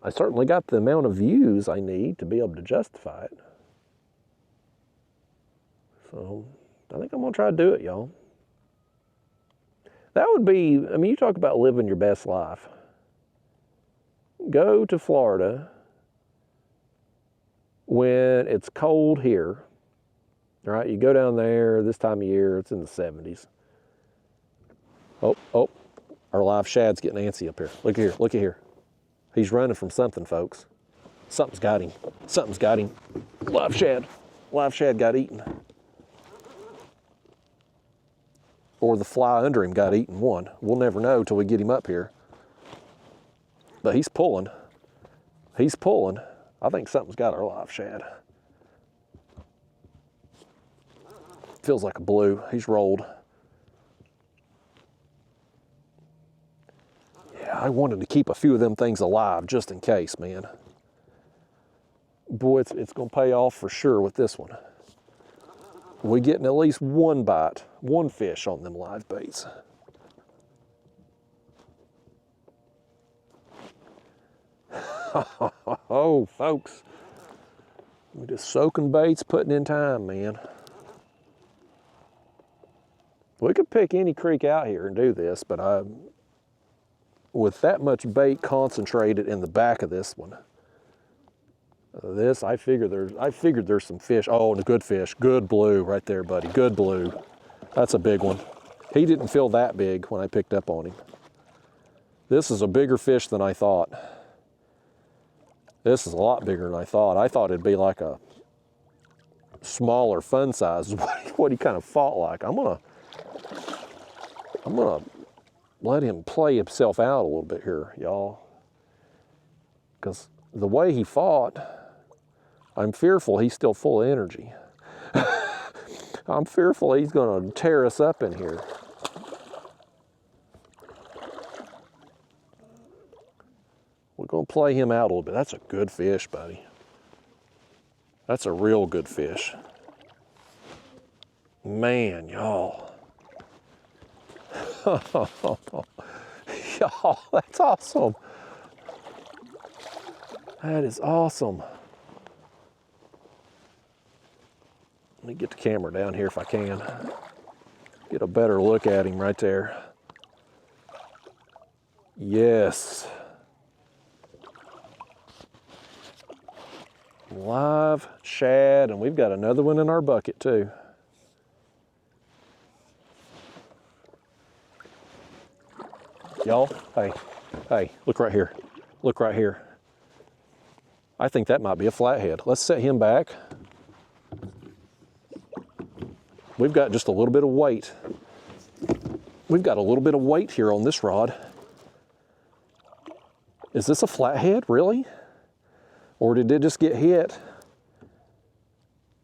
I certainly got the amount of views I need to be able to justify it. So I think I'm going to try to do it, y'all. That would be, I mean, you talk about living your best life. Go to Florida when it's cold here, right? You go down there this time of year, it's in the 70s. Oh, our live shad's getting antsy up here. Look at here. He's running from something, folks. Something's got him. Something's got him. Live shad got eaten. Or the fly under him got eaten. One. We'll never know till we get him up here. But he's pulling. I think something's got our live shad. Feels like a blue. He's rolled. Yeah, I wanted to keep a few of them things alive just in case, man. Boy, it's going to pay off for sure with this one. We're getting at least one bite, one fish on them live baits. Oh, folks. We're just soaking baits, putting in time, man. We could pick any creek out here and do this, but with that much bait concentrated in the back of this one, I figured there's some fish. Oh, and a good fish. Good blue right there, buddy. Good blue. That's a big one. He didn't feel that big when I picked up on him. This is a bigger fish than I thought. This is a lot bigger than I thought. I thought it'd be like a smaller fun size is what he kind of fought like. I'm gonna let him play himself out a little bit here, y'all. Because the way he fought, I'm fearful he's still full of energy. I'm fearful he's going to tear us up in here. We're going to play him out a little bit. That's a good fish, buddy. That's a real good fish. Man, y'all. Y'all, that's awesome. That is awesome. Let me get the camera down here if I can. Get a better look at him right there. Yes. Live shad, and we've got another one in our bucket too. Y'all, hey, look right here. Look right here. I think that might be a flathead. Let's set him back. We've got just a little bit of weight. We've got a little bit of weight here on this rod. Is this a flathead, really? Or did it just get hit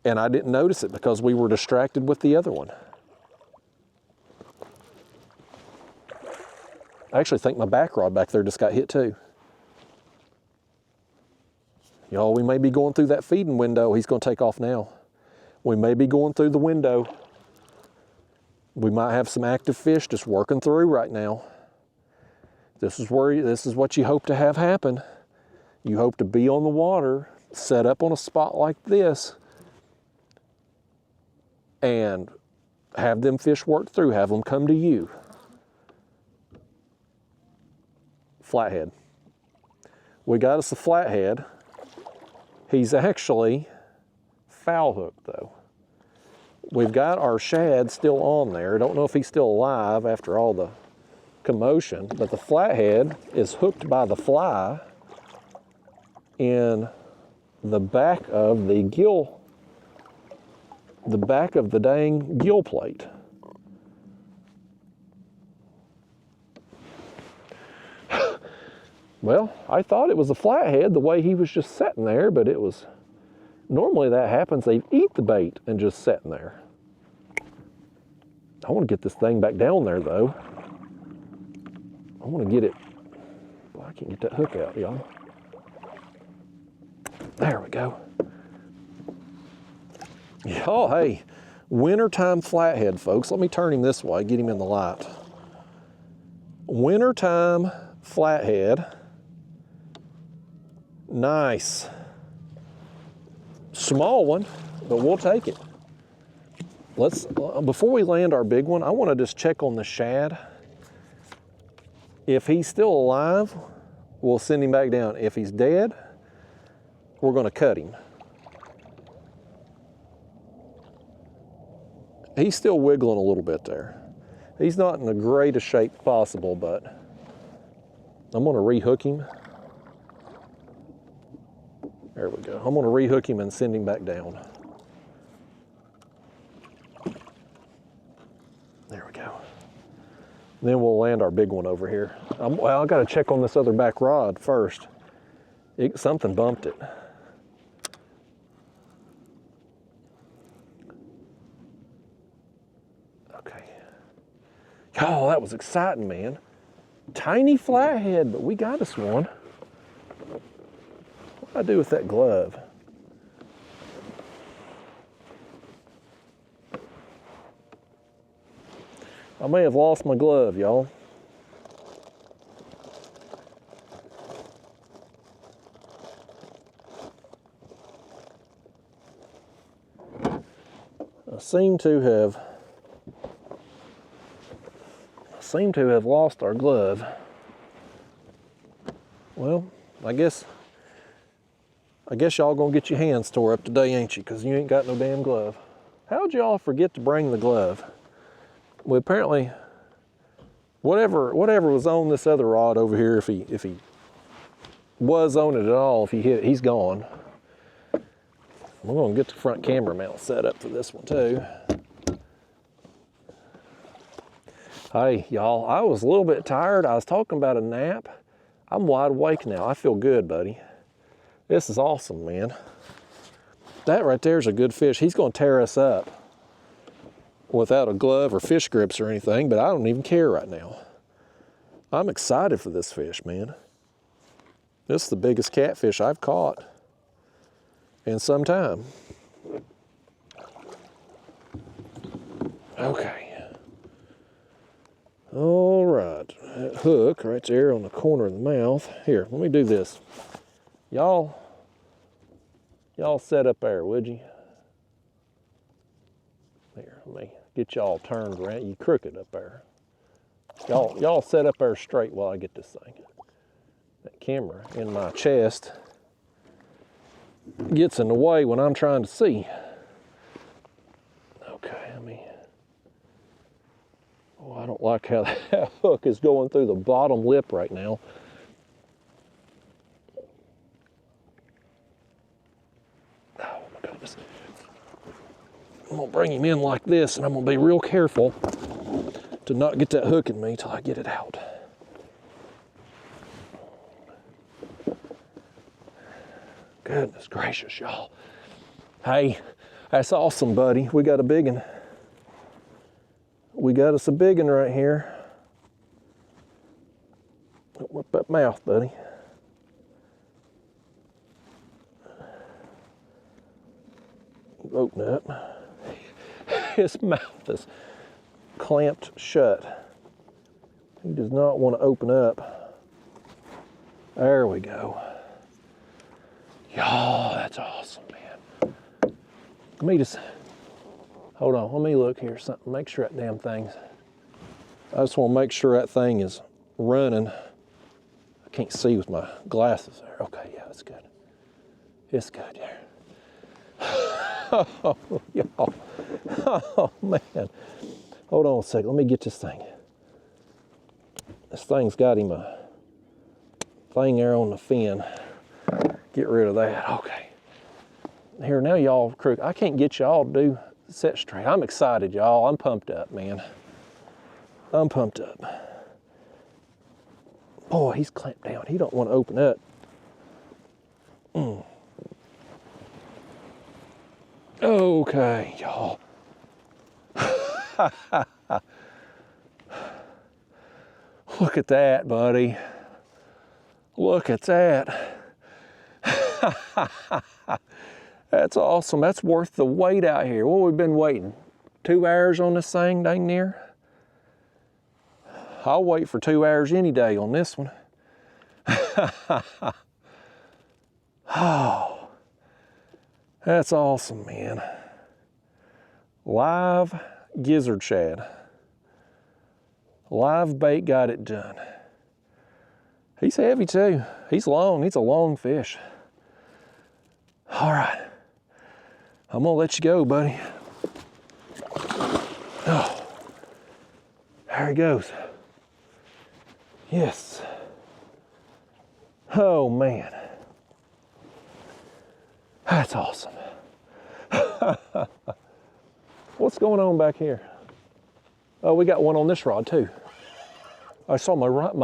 and I didn't notice it because we were distracted with the other one? I actually think my back rod back there just got hit too. Y'all, we may be going through that feeding window. He's going to take off now. We may be going through the window. We might have some active fish just working through right now. This is what you hope to have happen. You hope to be on the water, set up on a spot like this, and have them fish work through, have them come to you. Flathead. We got us a flathead. He's actually foul hooked though. We've got our shad still on there. Don't know if he's still alive after all the commotion, but the flathead is hooked by the fly in the back of the gill, the back of the dang gill plate. Well, I thought it was a flathead the way he was just sitting there, but it was, normally that happens, they eat the bait and just sitting there. I want to get this thing back down there though. I want to get it, boy, I can't get that hook out, y'all. There we go. Y'all, hey, wintertime flathead, folks. Let me turn him this way, get him in the light. Wintertime flathead. Nice. Small one, but we'll take it. Let's, before we land our big one, I want to just check on the shad. If he's still alive, we'll send him back down. If he's dead, we're going to cut him. He's still wiggling a little bit there. He's not in the greatest shape possible, but I'm going to rehook him. There we go. I'm going to rehook him and send him back down. There we go. Then we'll land our big one over here. Well, I got to check on this other back rod first. Something bumped it. Okay. Oh, that was exciting, man. Tiny flathead, but we got us one. What do I do with that glove? I may have lost my glove, y'all. I seem to have lost our glove. Well, I guess y'all gonna get your hands tore up today, ain't you? Because you ain't got no damn glove. How'd y'all forget to bring the glove? Well, apparently, whatever was on this other rod over here, if he was on it at all, if he hit it, he's gone. We're gonna get the front camera mount set up for this one too. Hey, y'all, I was a little bit tired. I was talking about a nap. I'm wide awake now. I feel good, buddy. This is awesome, man. That right there is a good fish. He's gonna tear us up without a glove or fish grips or anything, but I don't even care right now. I'm excited for this fish, man. This is the biggest catfish I've caught in some time. Okay. All right, that hook right there on the corner of the mouth. Here, let me do this. Y'all set up there, would you? Here, let me get y'all turned around. You crooked up there. Y'all set up there straight while I get this thing. That camera in my chest gets in the way when I'm trying to see. Okay, oh, I don't like how that hook is going through the bottom lip right now. Oh my goodness. I'm gonna bring him in like this, and I'm gonna be real careful to not get that hook in me till I get it out. Goodness gracious, y'all. Hey, that's awesome, buddy. We got a big one. We got us a big one right here. Don't whip that mouth, buddy. Open up. His mouth is clamped shut. He does not want to open up. There we go. Y'all, that's awesome, man. Let me just, hold on, let me look here, something, make sure that damn thing's, I just want to make sure that thing is running. I can't see with my glasses there. Okay, yeah, it's good. It's good, yeah. Oh, y'all. Oh, man. Hold on a second. Let me get this thing. This thing's got him a thing there on the fin. Get rid of that. Okay. Here, now y'all, crook. I can't get y'all to do set straight. I'm excited, y'all. I'm pumped up, man. I'm pumped up. Boy, he's clamped down. He don't want to open up. Okay, y'all. Look at that, buddy. Look at that. That's awesome. That's worth the wait out here. What we've been waiting? 2 hours on this thing, dang near. I'll wait for 2 hours any day on this one. Oh, that's awesome, man. Live gizzard shad. Live bait got it done. He's heavy too. He's long. He's a long fish. All right. I'm gonna let you go, buddy. Oh, there he goes. Yes. Oh, man. That's awesome. What's going on back here? Oh, we got one on this rod too. I saw my rod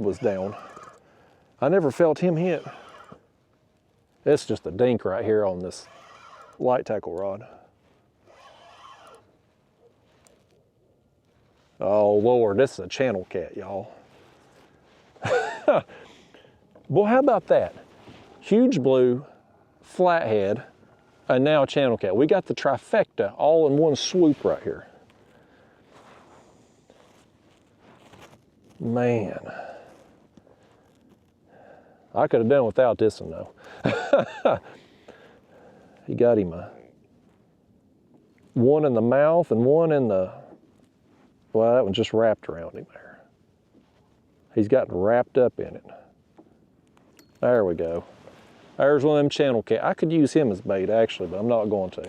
was down. I never felt him hit. It's just a dink right here on this light tackle rod. Oh Lord, this is a channel cat, y'all. Boy, how about that? Huge blue, flathead, and now a channel cat. We got the trifecta all in one swoop right here. Man. I could have done without this one though. He got him one in the mouth and one in the, well, that one just wrapped around him there. He's gotten wrapped up in it. There we go. There's one of them channel cat. I could use him as bait actually, but I'm not going to.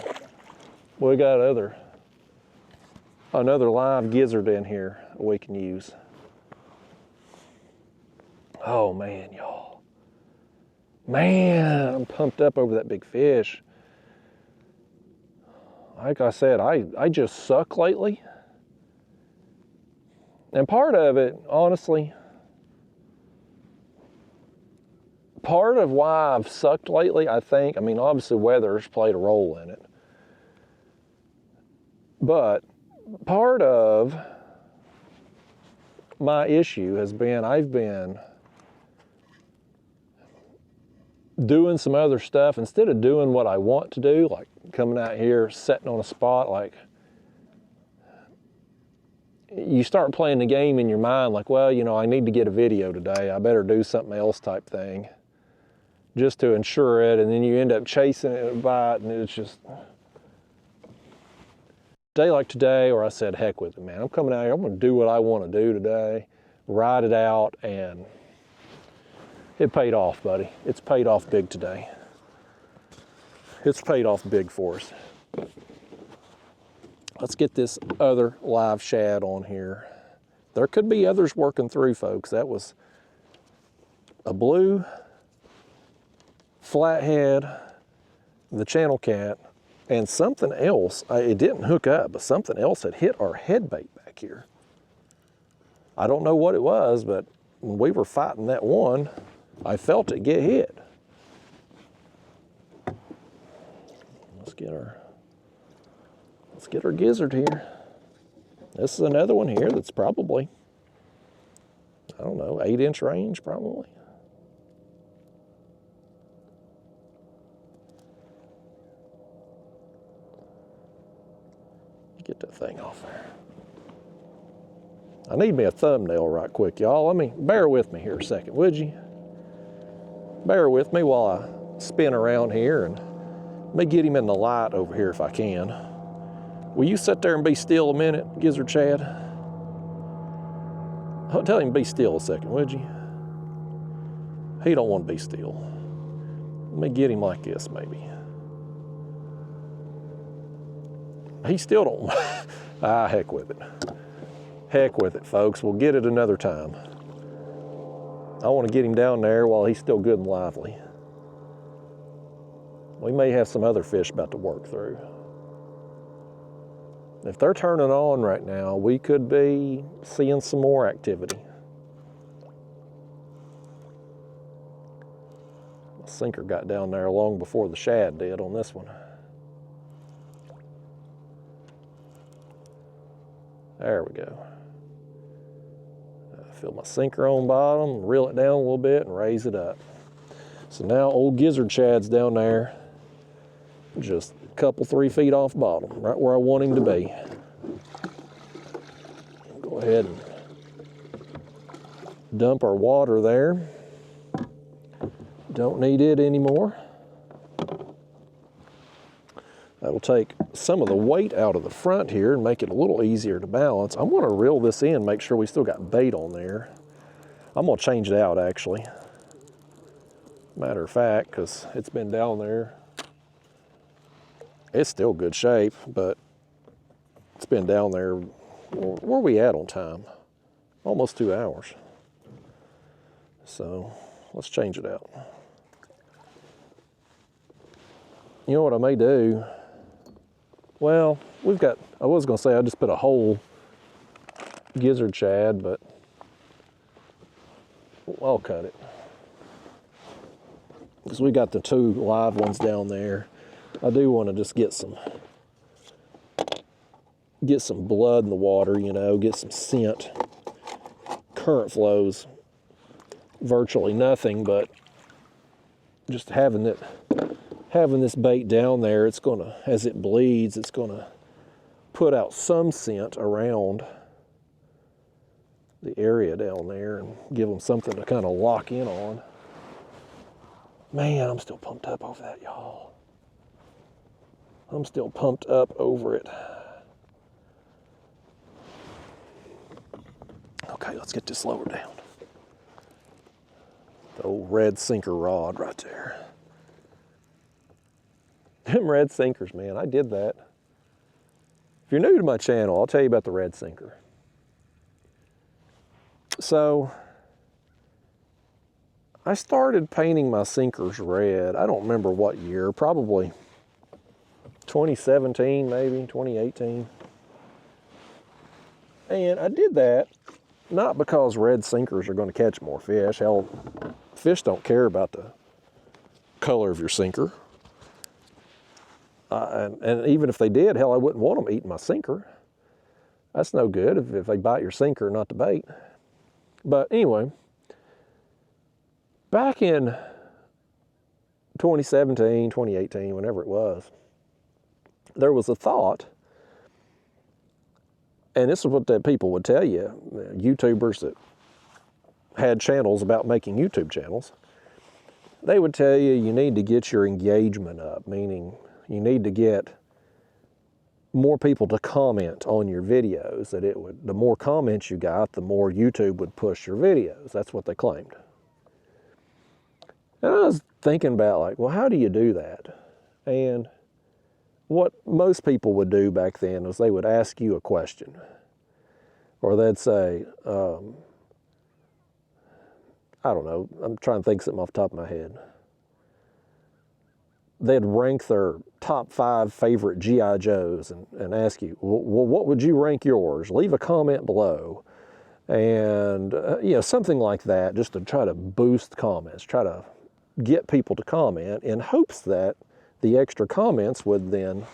We got another live gizzard in here we can use. Oh man, y'all. Man, I'm pumped up over that big fish. Like I said, I just suck lately. And part of it, honestly, part of why I've sucked lately, I think, I mean, obviously weather's played a role in it. But part of my issue has been, I've been doing some other stuff instead of doing what I want to do, like coming out here, sitting on a spot, like you start playing the game in your mind like, well, you know, I need to get a video today. I better do something else type thing just to ensure it. And then you end up chasing it a bite and it's just a day like today, or I said, heck with it, man. I'm coming out here. I'm going to do what I want to do today, ride it out, and it paid off, buddy. It's paid off big today. It's paid off big for us. Let's get this other live shad on here. There could be others working through, folks. That was a blue, flathead, the channel cat, and something else. It didn't hook up, but something else had hit our head bait back here. I don't know what it was, but when we were fighting that one, I felt it get hit. Let's get our gizzard here. This is another one here that's probably, I don't know, 8-inch range probably. Get that thing off there. I need me a thumbnail right quick, y'all. Bear with me here a second, would you? Bear with me while I spin around here and let me get him in the light over here if I can. Will you sit there and be still a minute, Gizzard Chad? Tell him to be still a second, would you? He don't want to be still. Let me get him like this, maybe. He still don't. Heck with it. Heck with it, folks. We'll get it another time. I want to get him down there while he's still good and lively. We may have some other fish about to work through. If they're turning on right now, we could be seeing some more activity. The sinker got down there long before the shad did on this one. There we go. Fill my sinker on bottom, reel it down a little bit, and raise it up. So now old gizzard shad's down there, just a couple, 3 feet off bottom, right where I want him to be. Go ahead and dump our water there. Don't need it anymore. That'll take some of the weight out of the front here and make it a little easier to balance. I want to reel this in, make sure we still got bait on there. I'm going to change it out, actually. Matter of fact, because it's been down there. It's still good shape, but it's been down there. Where are we at on time? Almost 2 hours. So let's change it out. You know what I may do? Well, we've got, I was going to say I just put a whole gizzard shad, but I'll cut it. Because we got the 2 live ones down there. I do want to just get some blood in the water, you know, get some scent. Current flows virtually nothing, but just having this bait down there, it's gonna, as it bleeds, it's gonna put out some scent around the area down there and give them something to kind of lock in on. Man, I'm still pumped up over that, y'all. I'm still pumped up over it. Okay, let's get this lower down. The old red sinker rod right there. Them red sinkers, man, I did that. If you're new to my channel, I'll tell you about the red sinker. So, I started painting my sinkers red. I don't remember what year, probably 2017, maybe 2018. And I did that not because red sinkers are going to catch more fish. Hell, fish don't care about the color of your sinker. And even if they did, hell, I wouldn't want them eating my sinker. That's no good if they bite your sinker, not the bait. But anyway, back in 2017, 2018, whenever it was, there was a thought, and this is what the people would tell you, YouTubers that had channels about making YouTube channels, they would tell you you need to get your engagement up, meaning you need to get more people to comment on your videos, that it would, the more comments you got, the more YouTube would push your videos. That's what they claimed. And I was thinking about, like, well, how do you do that? And what most people would do back then is they would ask you a question, or they'd say, I don't know, I'm trying to think something off the top of my head. They'd rank their top 5 favorite G.I. Joes and ask you, well, what would you rank yours? Leave a comment below. And, you know, something like that, just to try to boost comments, try to get people to comment in hopes that the extra comments would then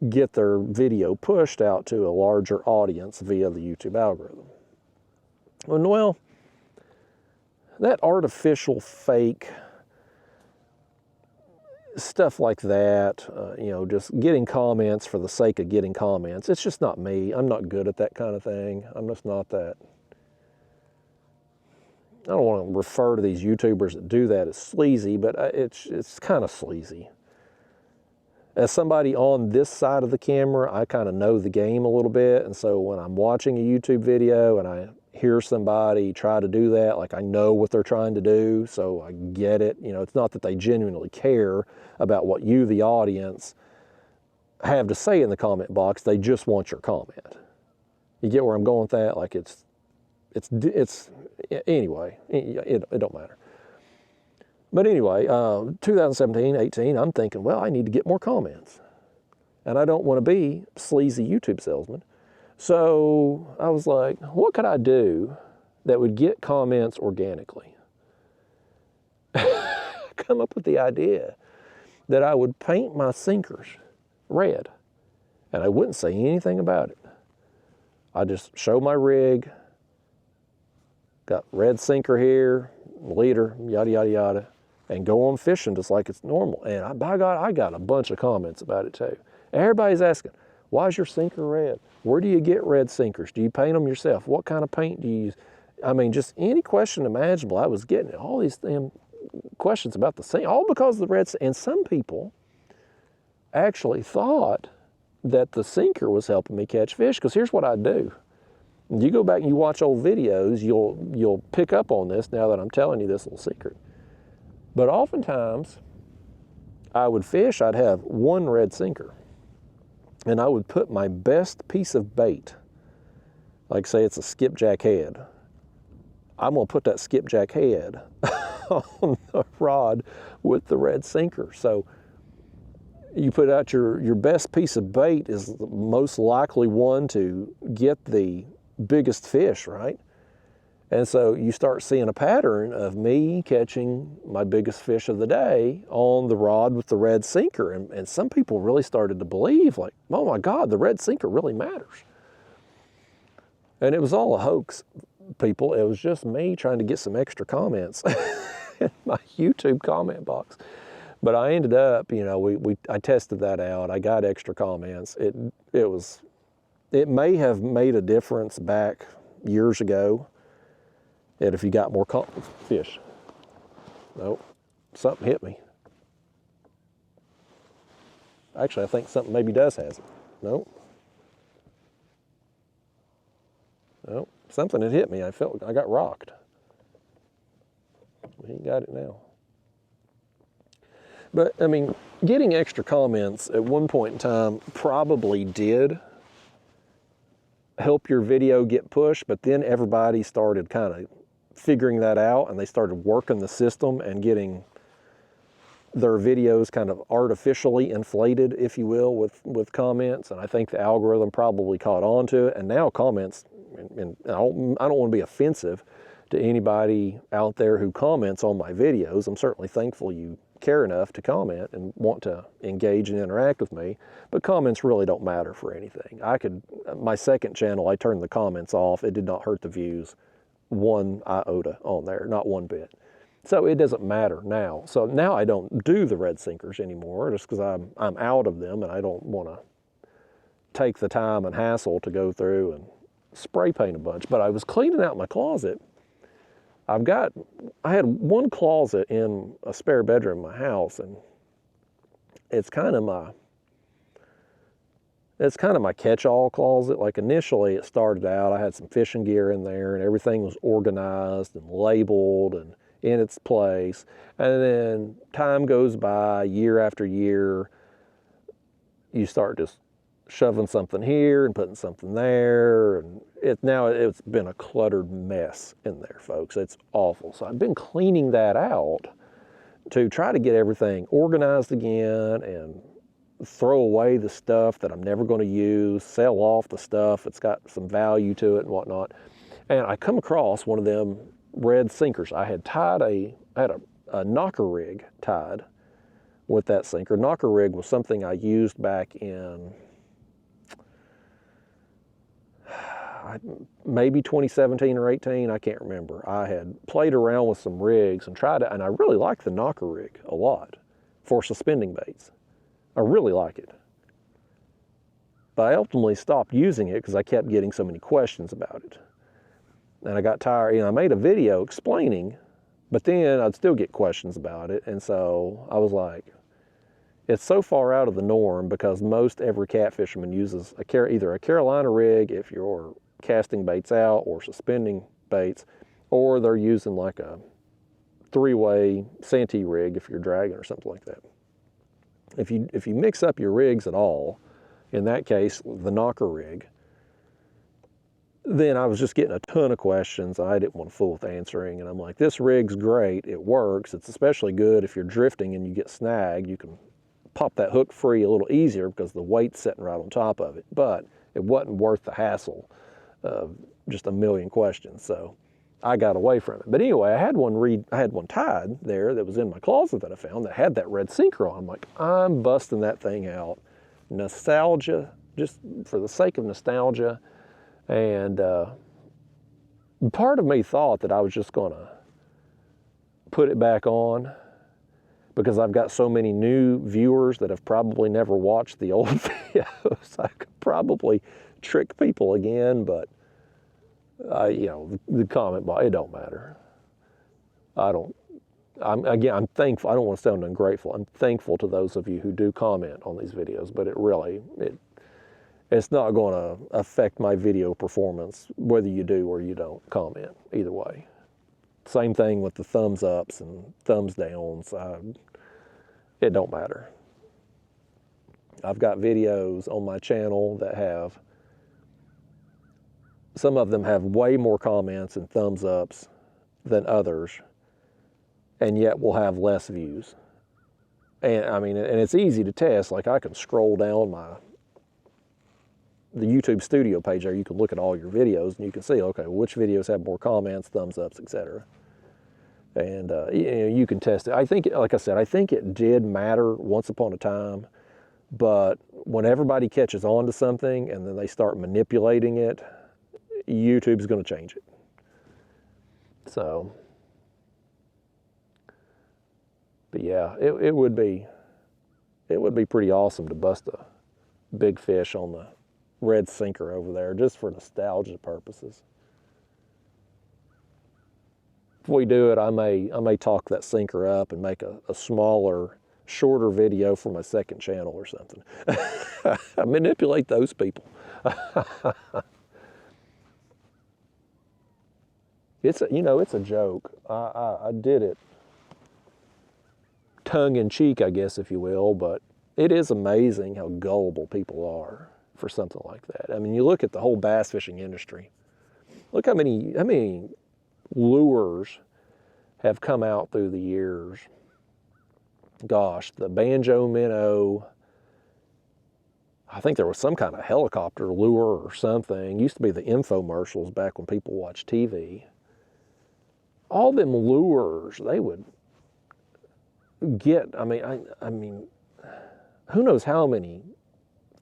get their video pushed out to a larger audience via the YouTube algorithm. And well, that artificial fake stuff like that, you know, just getting comments for the sake of getting comments, it's just not me. I'm not good at that kind of thing. I'm just not that. I don't want to refer to these YouTubers that do that as sleazy, but it's kind of sleazy. As somebody on this side of the camera, I kind of know the game a little bit, and so when I'm watching a YouTube video and I hear somebody try to do that, like, I know what they're trying to do, so I get it. You know, it's not that they genuinely care about what you, the audience, have to say in the comment box. They just want your comment. You get where I'm going with that? Like it's anyway, it don't matter. But anyway, 2017, 18, I'm thinking, well, I need to get more comments. And I don't want to be sleazy YouTube salesman. So I was like, what could I do that would get comments organically? Come up with the idea that I would paint my sinkers red. And I wouldn't say anything about it. I just show my rig, got red sinker here, leader, yada, yada, yada, and go on fishing just like it's normal. And by God, I got a bunch of comments about it too. Everybody's asking, why is your sinker red? Where do you get red sinkers? Do you paint them yourself? What kind of paint do you use? I mean, just any question imaginable. I was getting all these damn questions about the sinker, all because of the red. And some people actually thought that the sinker was helping me catch fish, because here's what I do. You go back and you watch old videos, you'll pick up on this now that I'm telling you this little secret. But oftentimes, I would fish, I'd have one red sinker, and I would put my best piece of bait, like say it's a skipjack head. I'm gonna put that skipjack head on the rod with the red sinker. So you put out your best piece of bait is the most likely one to get the biggest fish, right? And so you start seeing a pattern of me catching my biggest fish of the day on the rod with the red sinker. And some people really started to believe, like, oh my God, the red sinker really matters. And it was all a hoax, people. It was just me trying to get some extra comments in my YouTube comment box. But I ended up, you know, I tested that out. I got extra comments. It may have made a difference back years ago. And if you got more fish. Nope, something hit me. Actually, I think something maybe does has it. Nope. Nope, something had hit me. I got rocked. He got it now. But, I mean, getting extra comments at one point in time probably did help your video get pushed, but then everybody started kind of figuring that out, and they started working the system and getting their videos kind of artificially inflated, if you will, with comments. And I think the algorithm probably caught on to it. And now comments, and I don't want to be offensive to anybody out there who comments on my videos. I'm certainly thankful you care enough to comment and want to engage and interact with me, but comments really don't matter for anything. My second channel, I turned the comments off. It did not hurt the views one iota on there, not one bit. So it doesn't matter now. So now I don't do the red sinkers anymore, just because I'm out of them, and I don't want to take the time and hassle to go through and spray paint a bunch. But I was cleaning out my closet. I had one closet in a spare bedroom in my house, and it's kind of my catch-all closet. Like initially it started out, I had some fishing gear in there and everything was organized and labeled and in its place. And then time goes by, year after year, you start just shoving something here and putting something there, and now it's been a cluttered mess in there, folks. It's awful. So I've been cleaning that out to try to get everything organized again and throw away the stuff that I'm never going to use, sell off the stuff that's got some value to it and whatnot. And I come across one of them red sinkers. I had a knocker rig tied with that sinker. Knocker rig was something I used back in maybe 2017 or 18, I can't remember. I had played around with some rigs and and I really like the knocker rig a lot for suspending baits. I really like it. But I ultimately stopped using it because I kept getting so many questions about it. And I got tired, I made a video explaining, but then I'd still get questions about it. And so I was like, it's so far out of the norm, because most every catfisherman uses either a Carolina rig if you're casting baits out or suspending baits, or they're using like a 3-way Santee rig if you're dragging or something like that. If you mix up your rigs at all, in that case, the knocker rig, then I was just getting a ton of questions I didn't want to fool with answering. And I'm like, this rig's great. It works. It's especially good if you're drifting and you get snagged. You can pop that hook free a little easier because the weight's sitting right on top of it. But it wasn't worth the hassle of just a million questions. So I got away from it. But anyway, I had one tied there that was in my closet that I found that had that red sinker on. I'm like, I'm busting that thing out. Nostalgia, just for the sake of nostalgia. And part of me thought that I was just going to put it back on because I've got so many new viewers that have probably never watched the old videos. I could probably trick people again, but you know, the comment box, it don't matter. I'm thankful. I don't want to sound ungrateful. I'm thankful to those of you who do comment on these videos, but it's not going to affect my video performance, whether you do or you don't comment, either way. Same thing with the thumbs ups and thumbs downs. It don't matter. I've got videos on my channel that have, some of them have way more comments and thumbs ups than others, and yet will have less views. And I mean, and it's easy to test. Like I can scroll down the YouTube studio page there, you can look at all your videos and you can see, okay, which videos have more comments, thumbs ups, etc. And you know, you can test it. I think, like I said, I think it did matter once upon a time, but when everybody catches on to something and then they start manipulating it, YouTube's going to change it. So, but yeah, it would be pretty awesome to bust a big fish on the red sinker over there just for nostalgia purposes. If we do it, I may talk that sinker up and make a smaller, shorter video for my second channel or something. I manipulate those people. It's a joke. I did it tongue in cheek, I guess, if you will, but it is amazing how gullible people are for something like that. I mean, you look at the whole bass fishing industry. Look how many lures have come out through the years. Gosh, the banjo minnow. I think there was some kind of helicopter lure or something. It used to be the infomercials back when people watched TV. All them lures, they would get, I mean, who knows how many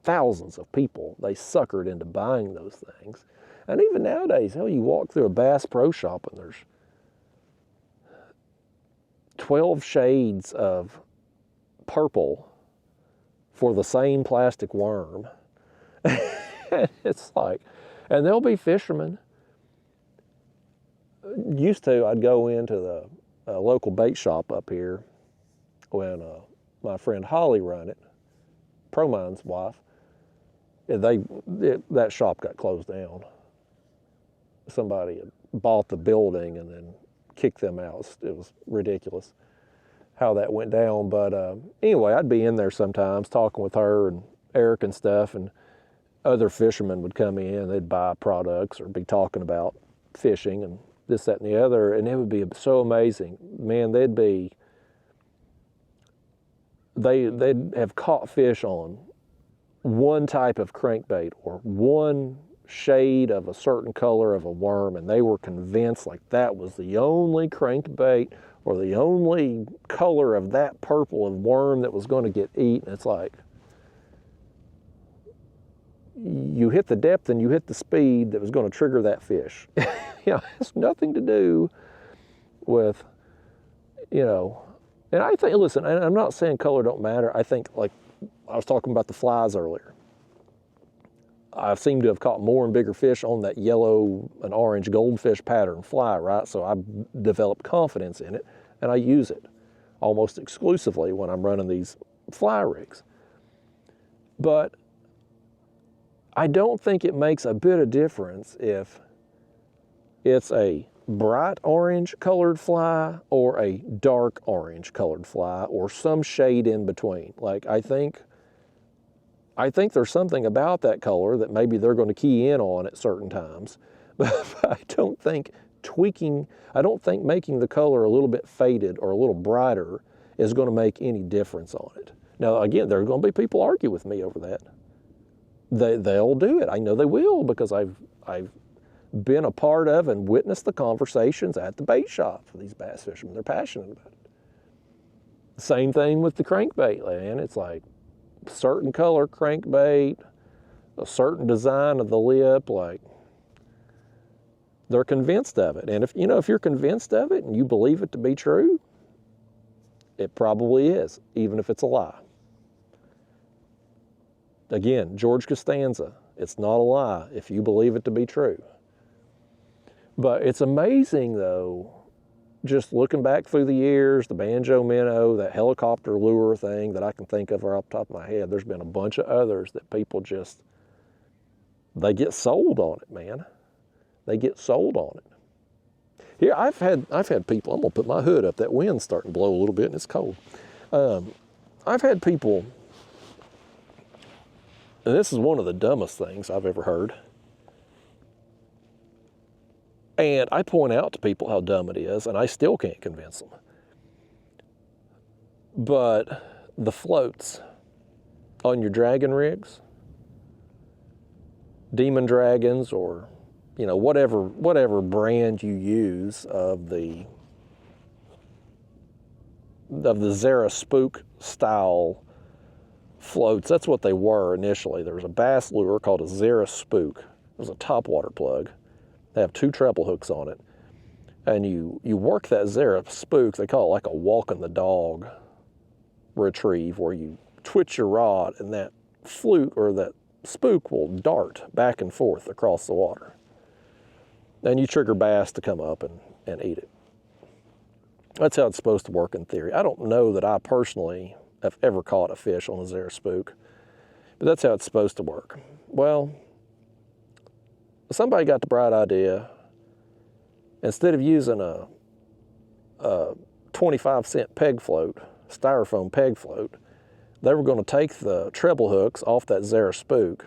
thousands of people they suckered into buying those things. And even nowadays, hell, you walk through a Bass Pro Shop and there's 12 shades of purple for the same plastic worm. It's like, and there'll be fishermen. Used to, I'd go into the local bait shop up here when my friend Holly run it, ProMine's wife. That shop got closed down. Somebody had bought the building and then kicked them out. It was ridiculous how that went down. But anyway, I'd be in there sometimes talking with her and Eric and stuff, and other fishermen would come in, they'd buy products or be talking about fishing and this, that, and the other, and it would be so amazing. Man, they'd have caught fish on one type of crankbait or one shade of a certain color of a worm, and they were convinced like that was the only crankbait or the only color of that purple of worm that was going to get eaten. It's like, you hit the depth and you hit the speed that was going to trigger that fish. It has nothing to do with, and I think, listen, I'm not saying color don't matter. I think, like I was talking about the flies earlier, I seem to have caught more and bigger fish on that yellow and orange goldfish pattern fly, right? So I've developed confidence in it, and I use it almost exclusively when I'm running these fly rigs. But I don't think it makes a bit of difference if it's a bright orange colored fly or a dark orange colored fly or some shade in between. Like, I think I think there's something about that color that maybe they're going to key in on at certain times. But I don't think making the color a little bit faded or a little brighter is going to make any difference on it. Now, again, there are going to be people argue with me over that. They'll do it. I know they will, because I've been a part of and witnessed the conversations at the bait shop for these bass fishermen. They're passionate about it. Same thing with the crankbait, man. It's like certain color crankbait, a certain design of the lip, like they're convinced of it. And if you're convinced of it and you believe it to be true, it probably is, even if it's a lie. Again, George Costanza, it's not a lie if you believe it to be true. But it's amazing, though, just looking back through the years, the banjo minnow, that helicopter lure thing that I can think of right off the top of my head, there's been a bunch of others that people just, they get sold on it, man. They get sold on it. Here, I've had people, I'm gonna put my hood up, that wind's starting to blow a little bit and it's cold. I've had people, and this is one of the dumbest things I've ever heard, and I point out to people how dumb it is, and I still can't convince them. But the floats on your dragon rigs, Demon Dragons, or whatever brand you use of the Zara Spook style floats, that's what they were initially. There was a bass lure called a Zara Spook. It was a topwater plug. They have 2 treble hooks on it. And you work that Zara Spook, they call it like a walking the dog retrieve, where you twitch your rod and that fluke or that spook will dart back and forth across the water. And you trigger bass to come up and eat it. That's how it's supposed to work in theory. I don't know that I personally have ever caught a fish on a Zara Spook, but that's how it's supposed to work. Well, somebody got the bright idea, instead of using a 25-cent peg float, styrofoam peg float, they were going to take the treble hooks off that Zara Spook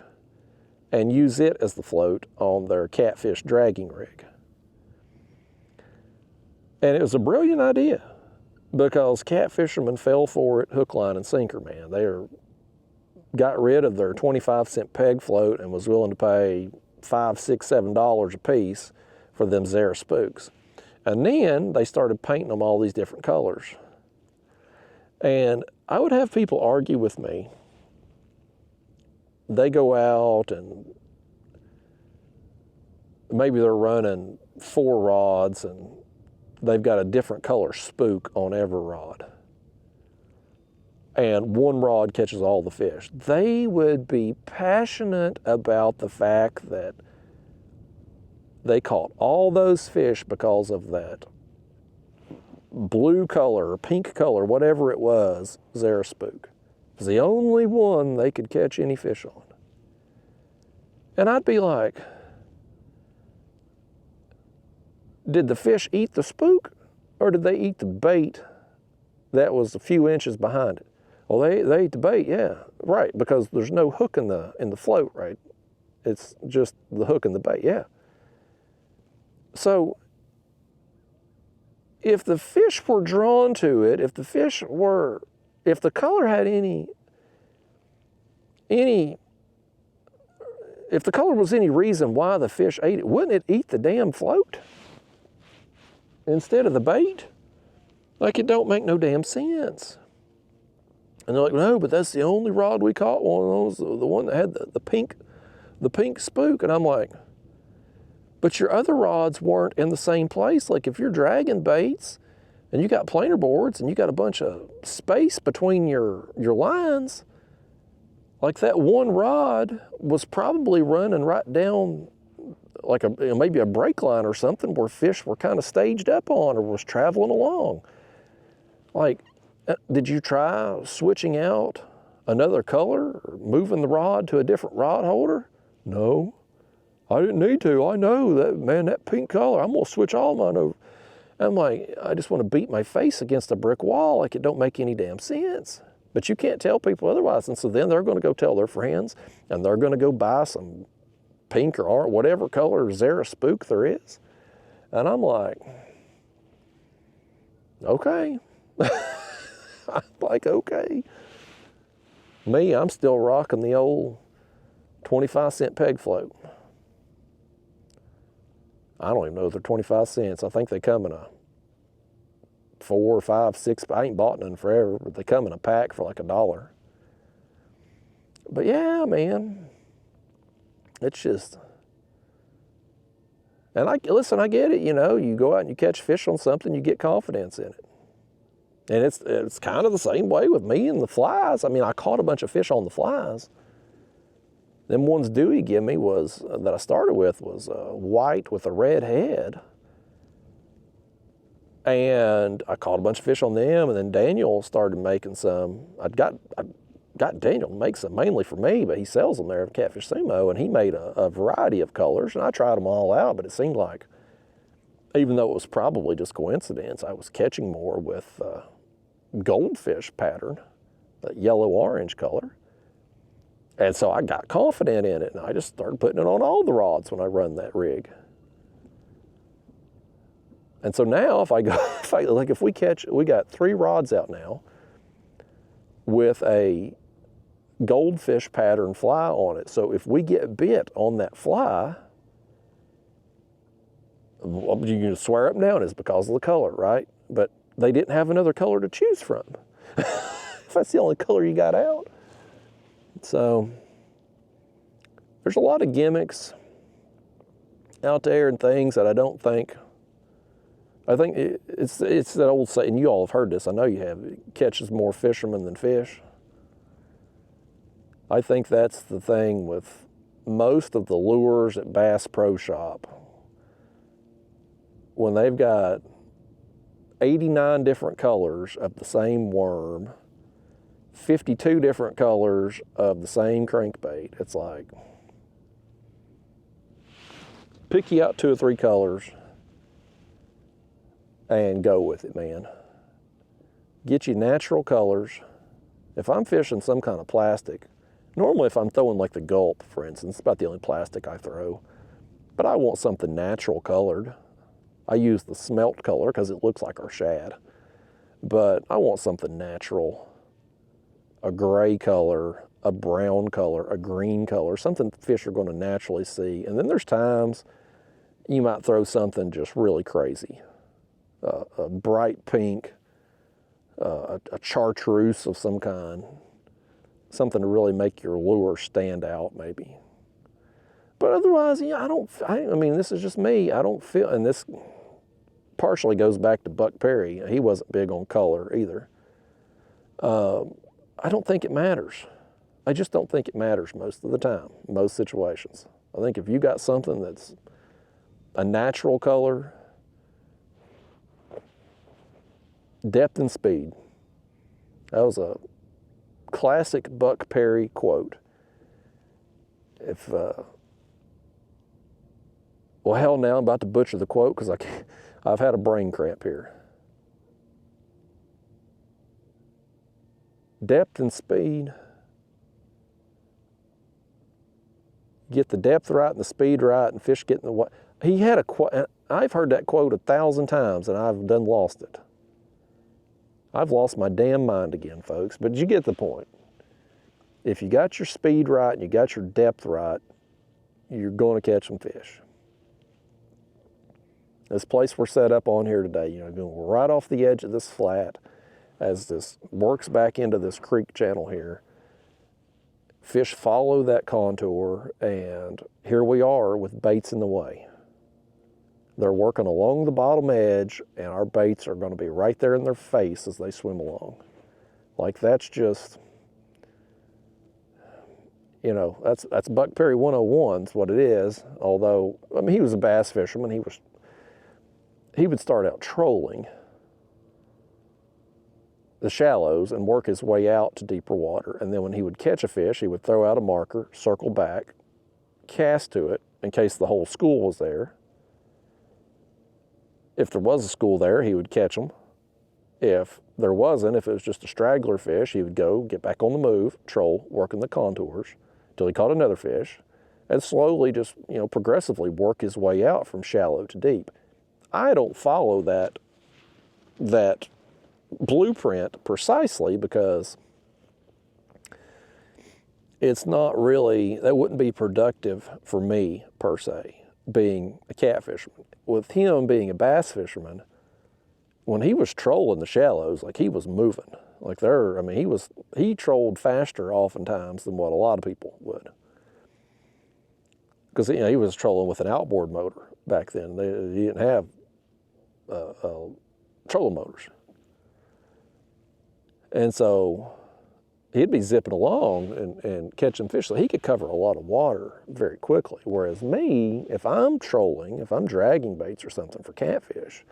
and use it as the float on their catfish dragging rig. And it was a brilliant idea, because catfishermen fell for it hook, line, and sinker, man. They got rid of their 25-cent peg float and was willing to pay $5, $6, $7 a piece for them Zara Spooks. And then they started painting them all these different colors. And I would have people argue with me. They go out and maybe they're running 4 rods and they've got a different color spook on every rod. And one rod catches all the fish. They would be passionate about the fact that they caught all those fish because of that blue color or pink color, whatever it was, Zara Spook. It was the only one they could catch any fish on. And I'd be like, did the fish eat the spook, or did they eat the bait that was a few inches behind it? Well, they ate the bait, yeah, right, because there's no hook in the float, right? It's just the hook and the bait, yeah. So if the fish were drawn to it, if the color had if the color was any reason why the fish ate it, wouldn't it eat the damn float instead of the bait? Like, it don't make no damn sense. And they're like, no, but that's the only rod we caught, one of those, the one that had the pink spook. And I'm like, but your other rods weren't in the same place. Like, if you're dragging baits and you got planer boards and you got a bunch of space between your lines, like, that one rod was probably running right down like maybe a brake line or something where fish were kind of staged up on or was traveling along. Like, did you try switching out another color or moving the rod to a different rod holder? No, I didn't need to. I know that, man, that pink color, I'm gonna switch all mine over. I'm like, I just want to beat my face against a brick wall. Like, it don't make any damn sense. But you can't tell people otherwise. And so then they're going to go tell their friends, and they're going to go buy some pink or orange, whatever color Zara spook there is. And I'm like, okay. I'm like, okay. Me, I'm still rocking the old 25-cent peg float. I don't even know if they're 25 cents. I think they come in a 4 or 5, 6, I ain't bought none forever, but they come in a pack for like $1. But yeah, man, it's just, and listen, I get it, you know, you go out and you catch fish on something, you get confidence in it. And it's kind of the same way with me and the flies. I mean, I caught a bunch of fish on the flies. Them ones Dewey gave me that I started with was white with a red head. And I caught a bunch of fish on them, and then Daniel started making some. I got Daniel to make some mainly for me, but he sells them there at Catfish Sumo, and he made a variety of colors, and I tried them all out, but it seemed like, even though it was probably just coincidence, I was catching more with goldfish pattern, that yellow-orange color. And so I got confident in it, and I just started putting it on all the rods when I run that rig. And so now if we got 3 rods out now with a goldfish pattern fly on it. So if we get bit on that fly, you can swear up and down it's because of the color, right? But they didn't have another color to choose from. If that's the only color you got out. So there's a lot of gimmicks out there and things that I think it's that old saying, you all have heard this, I know you have, it catches more fishermen than fish. I think that's the thing with most of the lures at Bass Pro Shop. When they've got 89 different colors of the same worm, 52 different colors of the same crankbait, it's like, pick you out 2 or 3 colors and go with it, man. Get you natural colors. If I'm fishing some kind of plastic, normally if I'm throwing like the gulp, for instance, it's about the only plastic I throw, but I want something natural colored. I use the smelt color because it looks like our shad, but I want something natural, a gray color, a brown color, a green color, something fish are going to naturally see. And then there's times you might throw something just really crazy. A bright pink, a chartreuse of some kind, something to really make your lure stand out maybe. But otherwise, yeah, I mean, this is just me. I don't feel, and this partially goes back to Buck Perry. He wasn't big on color either. I don't think it matters. I just don't think it matters most of the time, most situations. I think if you got something that's a natural color, depth and speed. That was a classic Buck Perry quote. Well, hell, now I'm about to butcher the quote because I've had a brain cramp here. Depth and speed. Get the depth right and the speed right, and fish get in the way. He had a quote. I've heard that quote 1,000 times, and I've done lost it. I've lost my damn mind again, folks, but you get the point. If you got your speed right and you got your depth right, you're going to catch some fish. This place we're set up on here today, you know, going right off the edge of this flat as this works back into this creek channel here. Fish follow that contour, and here we are with baits in the way. They're working along the bottom edge, and our baits are going to be right there in their face as they swim along. Like, that's just, you know, that's Buck Perry 101 is what it is. Although, I mean, he was a bass fisherman. He would start out trolling the shallows and work his way out to deeper water. And then when he would catch a fish, he would throw out a marker, circle back, cast to it in case the whole school was there. If there was a school there, he would catch them. If there wasn't, if it was just a straggler fish, he would go, get back on the move, troll, working the contours, till he caught another fish, and slowly just, progressively work his way out from shallow to deep. I don't follow that blueprint precisely because it's not really, that wouldn't be productive for me per se, being a catfisherman. With him being a bass fisherman, when he was trolling the shallows, like he was moving. Like he trolled faster oftentimes than what a lot of people would. Because he was trolling with an outboard motor back then. He didn't have trolling motors. And so he'd be zipping along and catching fish. So he could cover a lot of water very quickly. Whereas me, if I'm trolling, if I'm dragging baits or something for catfish,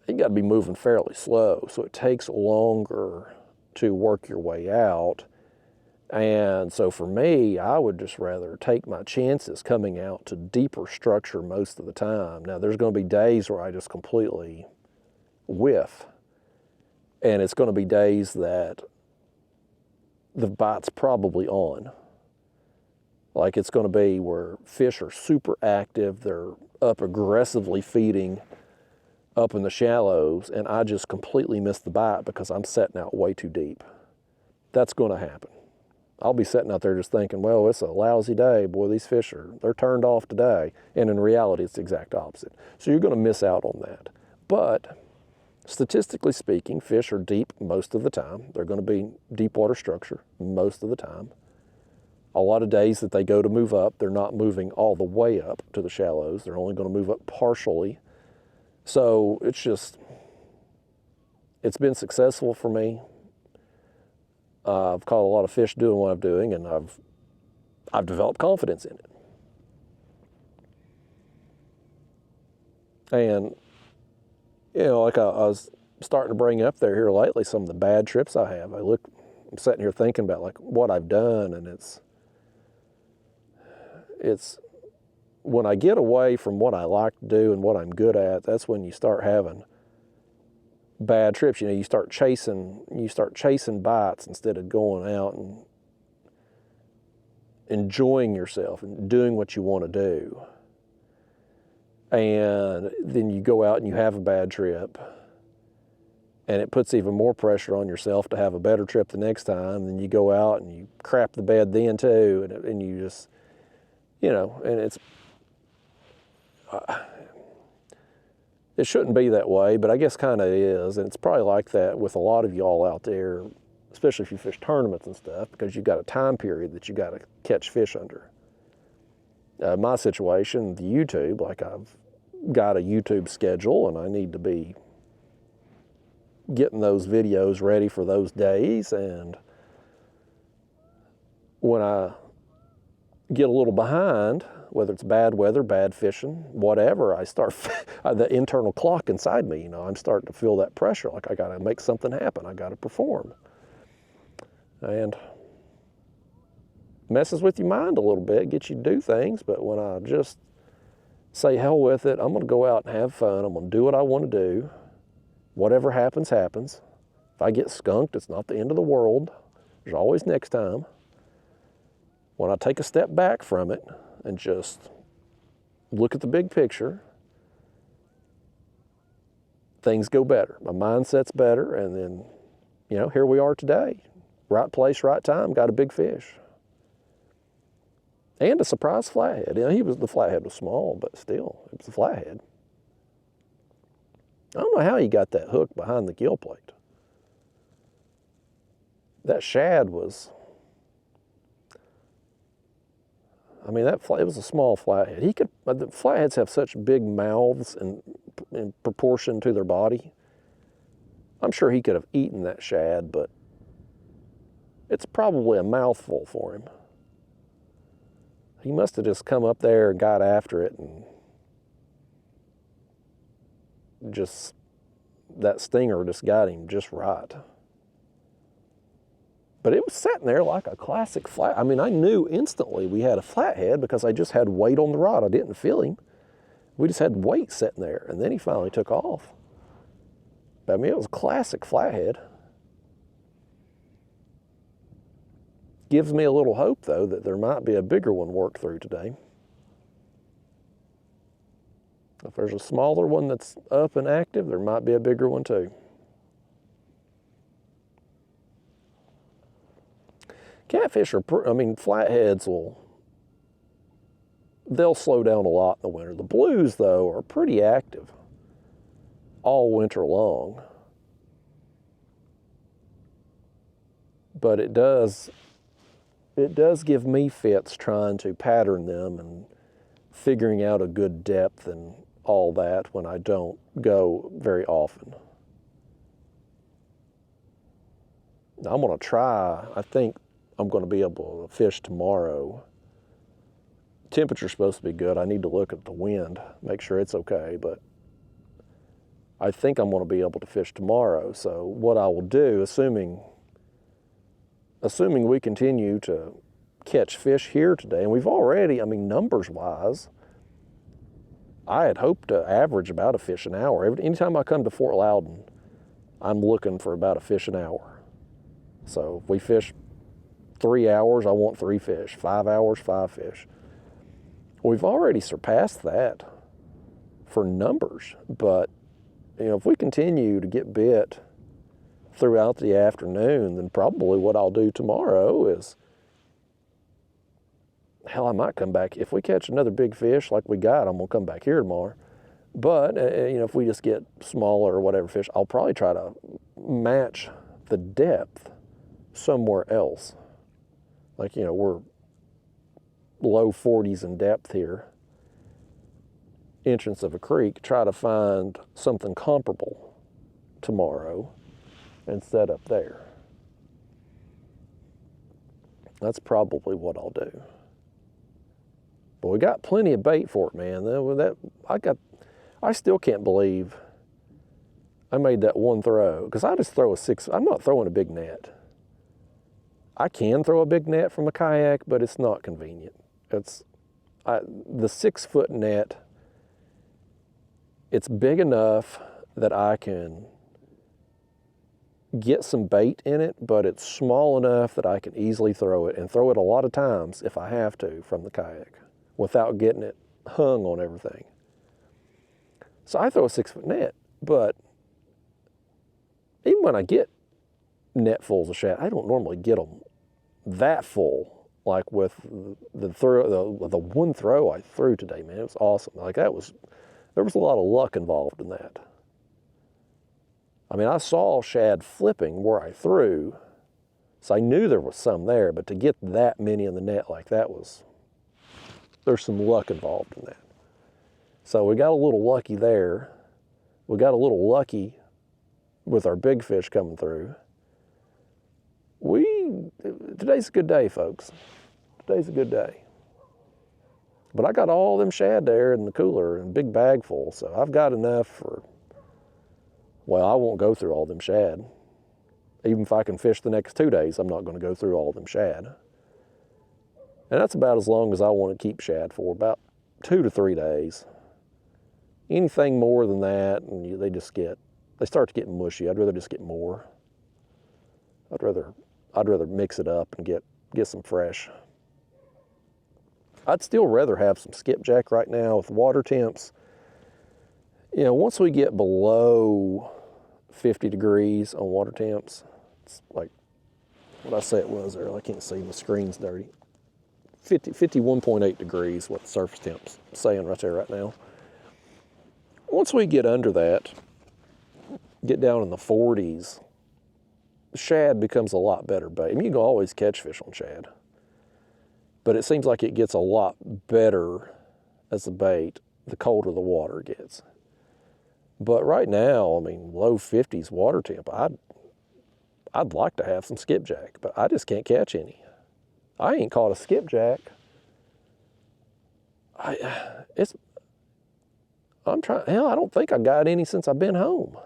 you got to be moving fairly slow. So it takes longer to work your way out. And so for me, I would just rather take my chances coming out to deeper structure most of the time. Now, there's going to be days where I just completely whiff. And it's going to be days that the bite's probably on. Like it's going to be where fish are super active, they're up aggressively feeding up in the shallows, and I just completely miss the bite because I'm setting out way too deep. That's going to happen. I'll be sitting out there just thinking, well, it's a lousy day. Boy, these fish they're turned off today. And in reality, it's the exact opposite. So you're going to miss out on that. But statistically speaking, fish are deep most of the time. They're going to be deep water structure most of the time. A lot of days that they go to move up, they're not moving all the way up to the shallows. They're only going to move up partially. So it's been successful for me. I've caught a lot of fish doing what I'm doing, and I've developed confidence in it. And, like I was starting to bring up there here lately, some of the bad trips I have. I'm sitting here thinking about like what I've done, and it's when I get away from what I like to do and what I'm good at, that's when you start having bad trips. You start chasing bites instead of going out and enjoying yourself and doing what you want to do. And then you go out and you have a bad trip, and it puts even more pressure on yourself to have a better trip the next time. Then you go out and you crap the bed then too, and you just, and it's, it shouldn't be that way, but I guess kind of is. And it's probably like that with a lot of y'all out there, especially if you fish tournaments and stuff, because you've got a time period that you got to catch fish under. My situation, the YouTube, like I've got a YouTube schedule and I need to be getting those videos ready for those days. And when I get a little behind, whether it's bad weather, bad fishing, whatever, I start, the internal clock inside me, I'm starting to feel that pressure, like I got to make something happen, I got to perform. And messes with your mind a little bit, gets you to do things, but when I just say hell with it, I'm going to go out and have fun, I'm going to do what I want to do, whatever happens, happens. If I get skunked, it's not the end of the world, there's always next time. When I take a step back from it and just look at the big picture, things go better. My mindset's better, and then, here we are today. Right place, right time, got a big fish. And a surprise flathead. The flathead was small, but still, it was a flathead. I don't know how he got that hook behind the gill plate. That shad was, it was a small flathead. The flatheads have such big mouths in proportion to their body. I'm sure he could have eaten that shad, but it's probably a mouthful for him. He must have just come up there and got after it, and just, that stinger just got him just right. But it was sitting there like a classic flat. I knew instantly we had a flathead because I just had weight on the rod. I didn't feel him. We just had weight sitting there, and then he finally took off. I mean, it was a classic flathead. Gives me a little hope, though, that there might be a bigger one worked through today. If there's a smaller one that's up and active, there might be a bigger one too. Catfish are, flatheads they'll slow down a lot in the winter. The blues, though, are pretty active all winter long. But it does give me fits trying to pattern them and figuring out a good depth and all that when I don't go very often. Now, I'm going to try. I think I'm going to be able to fish tomorrow. Temperature's supposed to be good. I need to look at the wind, make sure it's okay, but I think I'm going to be able to fish tomorrow. So what I will do, assuming we continue to catch fish here today, and we've already, numbers-wise, I had hoped to average about a fish an hour. Anytime I come to Fort Loudon, I'm looking for about a fish an hour. So if we fish 3 hours, I want 3 fish. 5 hours, 5 fish. We've already surpassed that for numbers, but if we continue to get bit throughout the afternoon, then probably what I'll do tomorrow is, hell, I might come back. If we catch another big fish like we got, I'm going to come back here tomorrow. But, if we just get smaller or whatever fish, I'll probably try to match the depth somewhere else. Like, we're low 40s in depth here, entrance of a creek. Try to find something comparable tomorrow and set up there. That's probably what I'll do. But we got plenty of bait for it, man. I still can't believe I made that one throw, because I just throw I'm not throwing a big net. I can throw a big net from a kayak, but it's not convenient. The 6-foot net, it's big enough that I can get some bait in it, but it's small enough that I can easily throw it, and throw it a lot of times if I have to from the kayak without getting it hung on everything. So I throw a 6-foot net, but even when I get netfuls of shad, I don't normally get them that full. Like with the one throw I threw today, man, it was awesome. There was a lot of luck involved in that. I saw shad flipping where I threw, so I knew there was some there, but to get that many in the net like that there's some luck involved in that. So we got a little lucky there. We got a little lucky with our big fish coming through. Today's a good day, folks. Today's a good day. But I got all them shad there in the cooler and big bag full, so I've got enough for, I won't go through all them shad. Even if I can fish the next 2 days, I'm not going to go through all them shad. And that's about as long as I want to keep shad for, about 2 to 3 days. Anything more than that, and they start to get mushy. I'd rather just get more. I'd rather mix it up and get some fresh. I'd still rather have some skipjack right now with water temps. Once we get below 50 degrees on water temps, it's like what I say it was there. I can't see, the screen's dirty. 51.8 degrees, what the surface temp's saying right there right now. Once we get under that, get down in the 40s, shad becomes a lot better bait. You can always catch fish on shad, but it seems like it gets a lot better as a bait the colder the water gets. But right now, low 50s water temp, I'd like to have some skipjack, but I just can't catch any. I ain't caught a skipjack. I don't think I got any since I've been home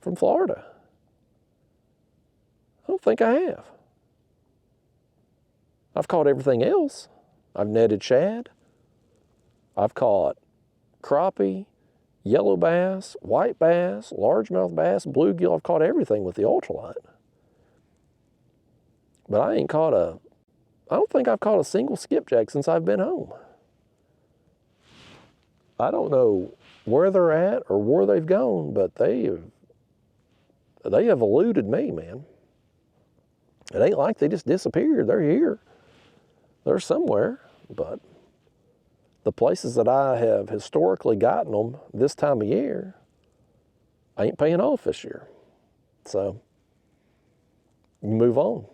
from Florida. I don't think I have. I've caught everything else. I've netted shad. I've caught crappie, yellow bass, white bass, largemouth bass, bluegill. I've caught everything with the ultralight. But I don't think I've caught a single skipjack since I've been home. I don't know where they're at or where they've gone, but they have eluded me, man. It ain't like they just disappeared. They're here. They're somewhere, but the places that I have historically gotten them this time of year ain't paying off this year. So you move on.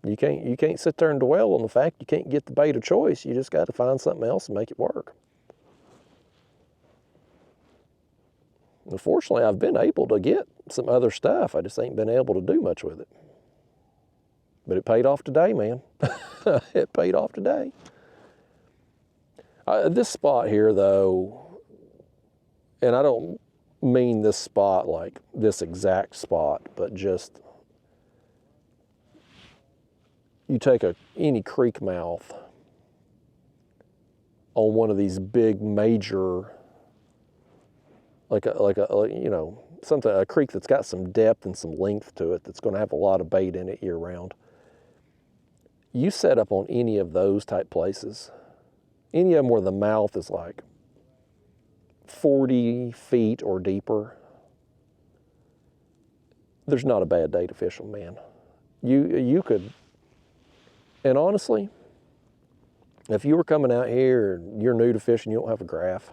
You can't sit there and dwell on the fact you can't get the bait of choice. You just got to find something else and make it work. Unfortunately, I've been able to get some other stuff. I just ain't been able to do much with it. But it paid off today, man. It paid off today. This spot here, though, and I don't mean this spot like this exact spot, but just you take any creek mouth on one of these big major, like a creek that's got some depth and some length to it, that's going to have a lot of bait in it year round. You set up on any of those type places, any of them where the mouth is like 40 feet or deeper, there's not a bad day to fish them, man. You could, and honestly, if you were coming out here and you're new to fishing, you don't have a graph,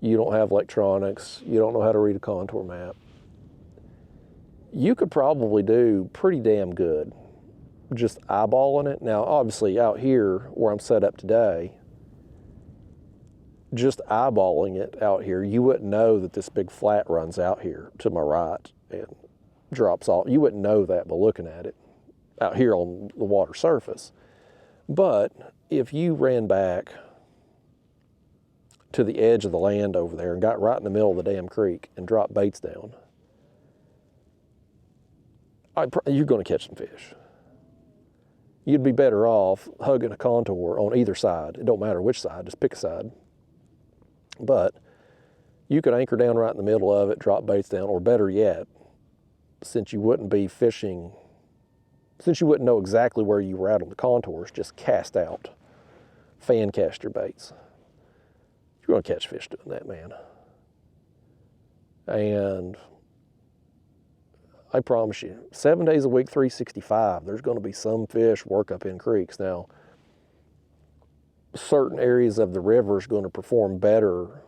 you don't have electronics, you don't know how to read a contour map, you could probably do pretty damn good just eyeballing it. Now, obviously, out here where I'm set up today, just eyeballing it out here, you wouldn't know that this big flat runs out here to my right and drops off. You wouldn't know that by looking at it out here on the water surface. But if you ran back to the edge of the land over there and got right in the middle of the damn creek and dropped baits down, you're going to catch some fish. You'd be better off hugging a contour on either side. It don't matter which side, just pick a side. But you could anchor down right in the middle of it, drop baits down, or better yet, since you wouldn't be fishing, since you wouldn't know exactly where you were at on the contours, just cast out, fan cast your baits. You're going to catch fish doing that, man. And I promise you, 7 days a week, 365, there's going to be some fish work up in creeks. Now, certain areas of the river is going to perform better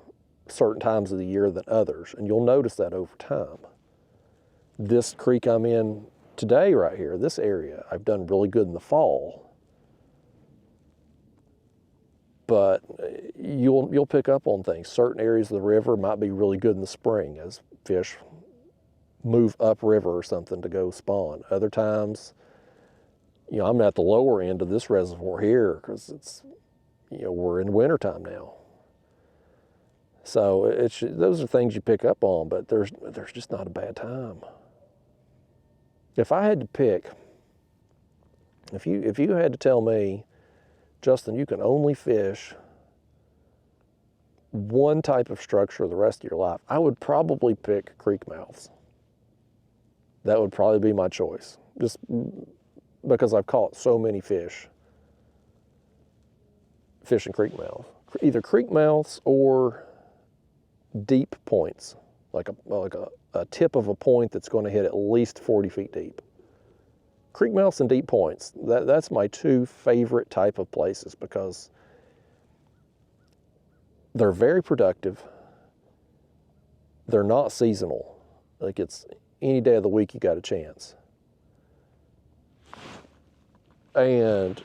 certain times of the year than others, and you'll notice that over time. This creek I'm in today right here, this area, I've done really good in the fall. But you'll pick up on things. Certain areas of the river might be really good in the spring as fish move upriver or something to go spawn. Other times, I'm at the lower end of this reservoir here because it's, we're in wintertime now. So those are things you pick up on, but there's just not a bad time. If I had to pick, if you had to tell me, Justin, you can only fish one type of structure the rest of your life, I would probably pick creek mouths. That would probably be my choice, just because I've caught so many fish fishing creek mouth. Either creek mouths or deep points, like a tip of a point that's going to hit at least 40 feet deep. Creek mouths and deep points, that's my two favorite type of places because they're very productive. They're not seasonal. Like it's any day of the week you got a chance. And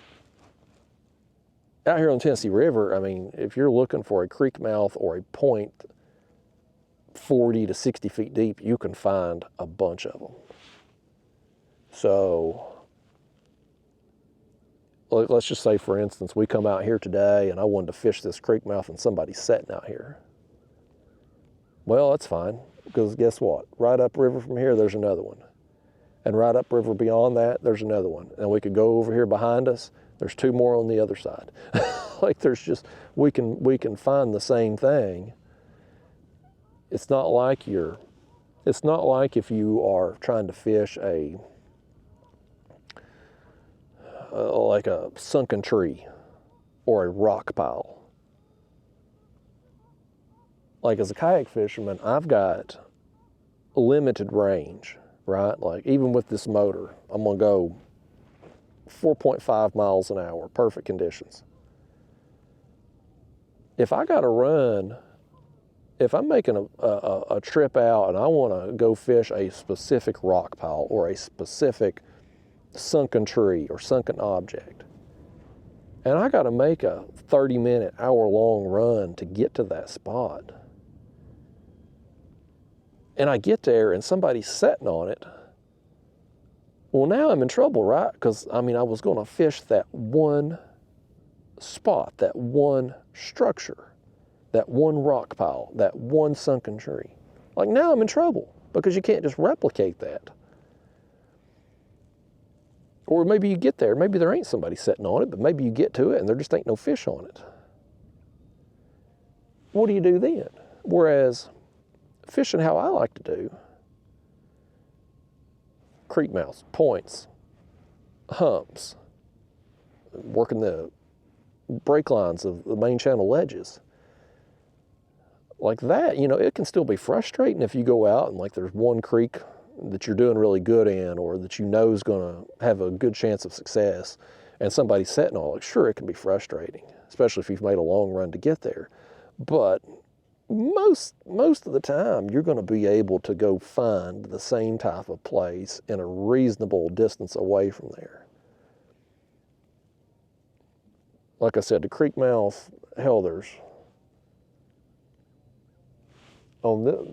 out here on the Tennessee River, I mean, if you're looking for a creek mouth or a point 40 to 60 feet deep, you can find a bunch of them. So let's just say, for instance, we come out here today and I wanted to fish this creek mouth and somebody's setting out here. Well, that's fine, because guess what? Right upriver from here, there's another one. And right upriver beyond that, there's another one. And we could go over here behind us, there's two more on the other side. like there's just, we can find the same thing. It's not like if you are trying to fish like a sunken tree or a rock pile. Like as a kayak fisherman, I've got limited range, right? Like even with this motor, I'm gonna go 4.5 miles an hour, perfect conditions. If I got to run, if I'm making a trip out and I want to go fish a specific rock pile or a specific sunken tree or sunken object, and I got to make a 30-minute, hour-long run to get to that spot, and I get there and somebody's sitting on it, well, now I'm in trouble, right? Because, I mean, I was going to fish that one spot, that one structure, that one rock pile, that one sunken tree. Like, now I'm in trouble because you can't just replicate that. Or maybe you get there, maybe there ain't somebody sitting on it, but maybe you get to it and there just ain't no fish on it. What do you do then? Whereas fishing how I like to do, creek mouths, points, humps, working the break lines of the main channel ledges. Like that, you know, it can still be frustrating if you go out and like there's one creek that you're doing really good in or that you know is going to have a good chance of success and somebody's sitting on it. Sure, it can be frustrating, especially if you've made a long run to get there. But most of the time, you're going to be able to go find the same type of place in a reasonable distance away from there. Like I said, the creek mouth, hell, there's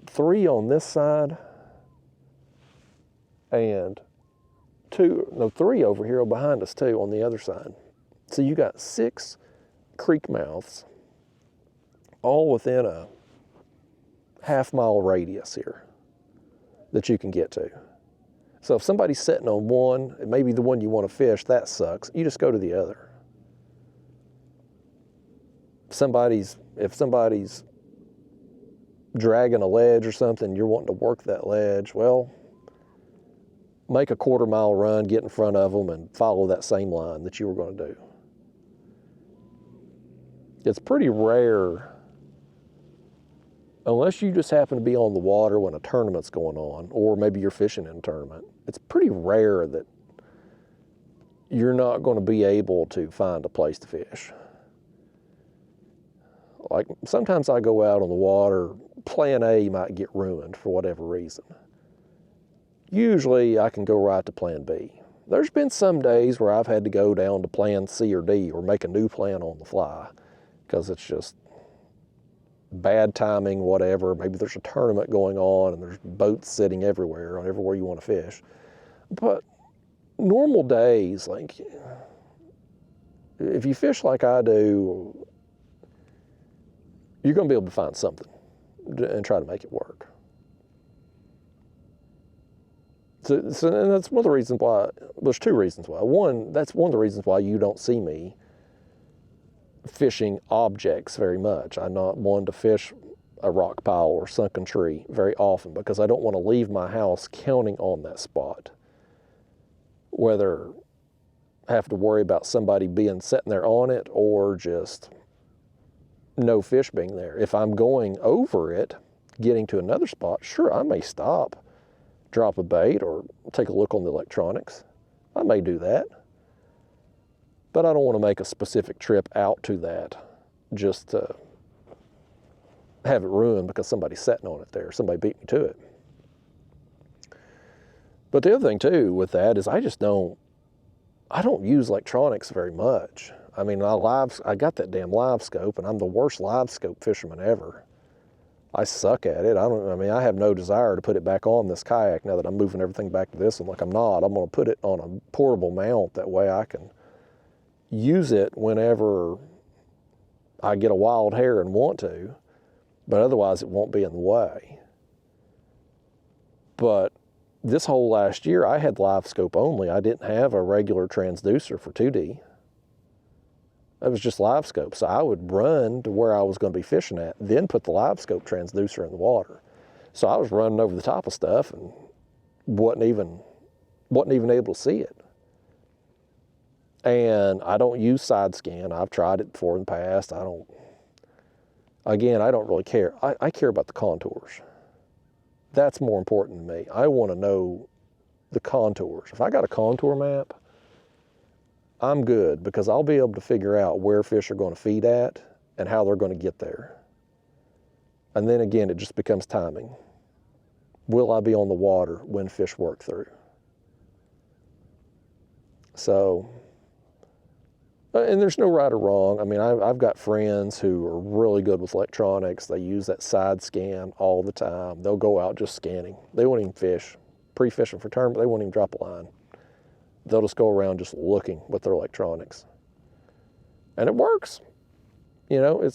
three on this side and three over here behind us too on the other side. So you got 6 creek mouths all within a half-mile radius here that you can get to. So if somebody's sitting on one, it may be the one you want to fish, that sucks. You just go to the other. If somebody's dragging a ledge or something, you're wanting to work that ledge, well, make a quarter-mile run, get in front of them, and follow that same line that you were going to do. It's pretty rare, unless you just happen to be on the water when a tournament's going on, or maybe you're fishing in a tournament, it's pretty rare that you're not going to be able to find a place to fish. Like, sometimes I go out on the water, plan A might get ruined for whatever reason. Usually I can go right to plan B. There's been some days where I've had to go down to plan C or D or make a new plan on the fly because it's just bad timing, whatever. Maybe there's a tournament going on and there's boats sitting everywhere you want to fish. But normal days, like if you fish like I do, you're going to be able to find something and try to make it work. So and that's one of the reasons why, there's 2 reasons why. One, that's one of the reasons why you don't see me fishing objects very much. I'm not one to fish a rock pile or sunken tree very often because I don't want to leave my house counting on that spot. Whether I have to worry about somebody sitting there on it or just no fish being there. If I'm going over it, getting to another spot, sure, I may stop, drop a bait, or take a look on the electronics. I may do that. But I don't want to make a specific trip out to that just to have it ruined because somebody's sitting on it there. Somebody beat me to it. But the other thing too with that is I don't use electronics very much. I mean, I got that damn live scope and I'm the worst live scope fisherman ever. I suck at it. I have no desire to put it back on this kayak now that I'm moving everything back to this one. Like I'm not. I'm going to put it on a portable mount. That way I can use it whenever I get a wild hair and want to, but otherwise it won't be in the way. But this whole last year, I had live scope only. I didn't have a regular transducer for 2D. It was just live scope. So I would run to where I was going to be fishing at, then put the live scope transducer in the water. So I was running over the top of stuff and wasn't even able to see it. And I don't use side scan. I've tried it before in the past. I don't really care. I care about the contours. That's more important to me. I want to know the contours. If I got a contour map, I'm good, because I'll be able to figure out where fish are going to feed at and how they're going to get there. And then again, it just becomes timing. Will I be on the water when fish work through? So, and there's no right or wrong. I mean, I've got friends who are really good with electronics. They use that side scan all the time. They'll go out just scanning. They won't even fish, pre-fishing for tournament, they won't even drop a line. They'll just go around just looking with their electronics. And it works. You know,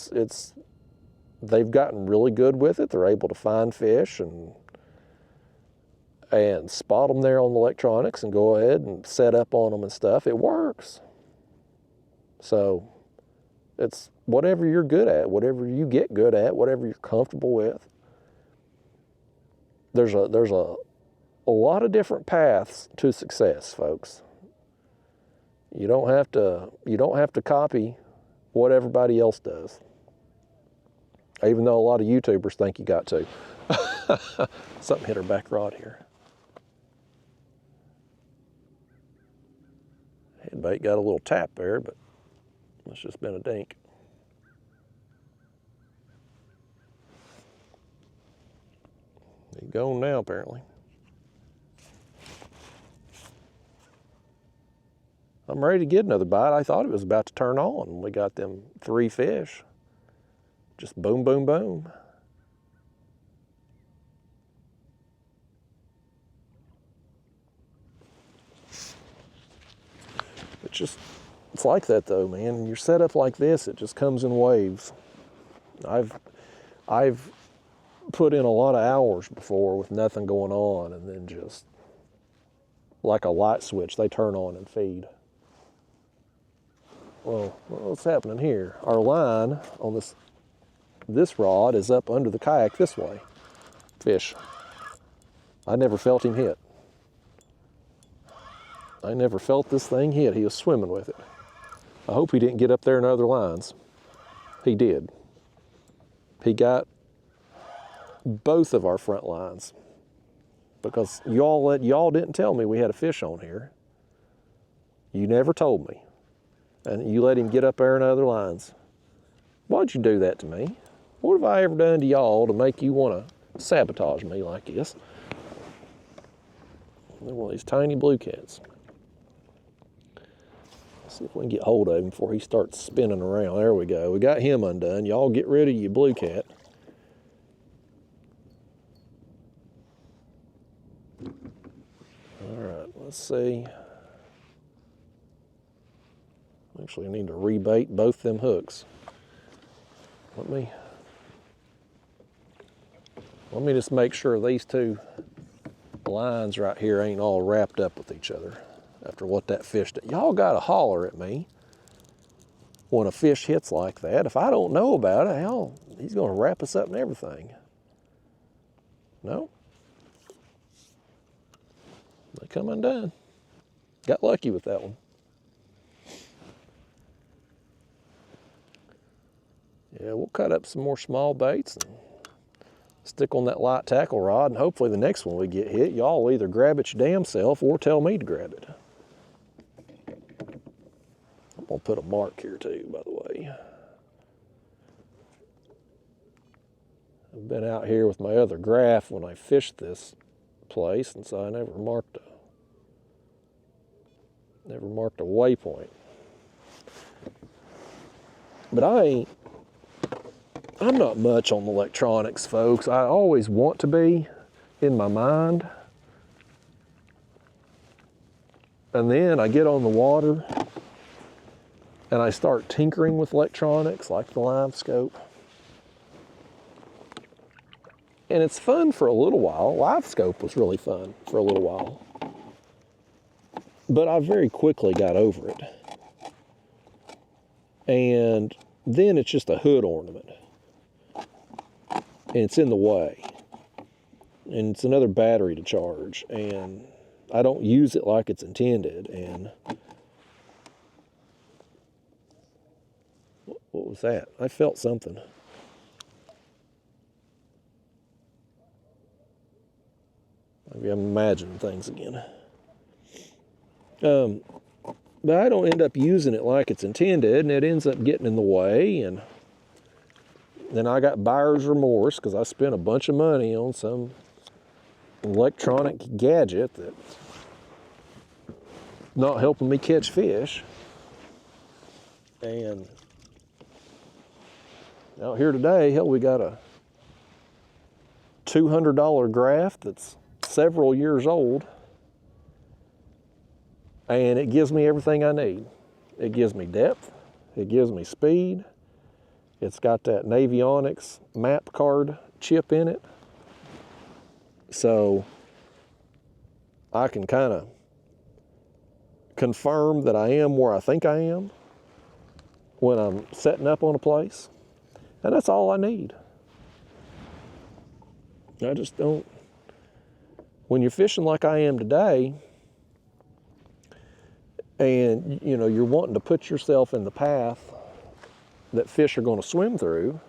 they've gotten really good with it. They're able to find fish and spot them there on the electronics and go ahead and set up on them and stuff. It works. So it's whatever you're good at, whatever you get good at, whatever you're comfortable with. There's a lot of different paths to success, folks. You don't have to copy what everybody else does. Even though a lot of YouTubers think you got to. Something hit our back rod here. Headbait got a little tap there, but it's just been a dink. He's gone now, apparently. I'm ready to get another bite. I thought it was about to turn on. We got them 3 fish. Just boom, boom, boom. It's like that though, man. When you're set up like this, it just comes in waves. I've put in a lot of hours before with nothing going on, and then just like a light switch, they turn on and feed. Well, what's happening here? Our line on this rod is up under the kayak this way. Fish. I never felt him hit. I never felt this thing hit. He was swimming with it. I hope he didn't get up there in other lines. He did. He got both of our front lines, because y'all didn't tell me we had a fish on here. You never told me. And you let him get up there in other lines. Why'd you do that to me? What have I ever done to y'all to make you want to sabotage me like this? They're one of these tiny blue cats. Let's see if we can get hold of him before he starts spinning around. There we go. We got him undone. Y'all get rid of your blue cat. All right, let's see. Actually, I need to rebait both them hooks. Let me just make sure these 2 lines right here ain't all wrapped up with each other after what that fish did. Y'all gotta holler at me when a fish hits like that. If I don't know about it, hell, he's gonna wrap us up and everything. No? They come undone. Got lucky with that one. Yeah, we'll cut up some more small baits and stick on that light tackle rod, and hopefully the next one we get hit, y'all will either grab it your damn self or tell me to grab it. I'm gonna put a mark here too, by the way. I've been out here with my other graph when I fished this place, and so I never marked a waypoint. But I'm not much on the electronics, folks. I always want to be in my mind. And then I get on the water and I start tinkering with electronics like the live scope. And it's fun for a little while. Live scope was really fun for a little while. But I very quickly got over it. And then it's just a hood ornament. And it's in the way. And it's another battery to charge. And I don't use it like it's intended. And what was that? I felt something. Maybe I'm imagining things again. But I don't end up using it like it's intended, and it ends up getting in the way, and then I got buyer's remorse because I spent a bunch of money on some electronic gadget that's not helping me catch fish. And out here today, hell, we got a $200 graph that's several years old, and it gives me everything I need. It gives me depth, it gives me speed, it's got that Navionics map card chip in it, so I can kind of confirm that I am where I think I am when I'm setting up on a place, and that's all I need. I just don't, when you're fishing like I am today, and you know, you're wanting to put yourself in the path that fish are going to swim through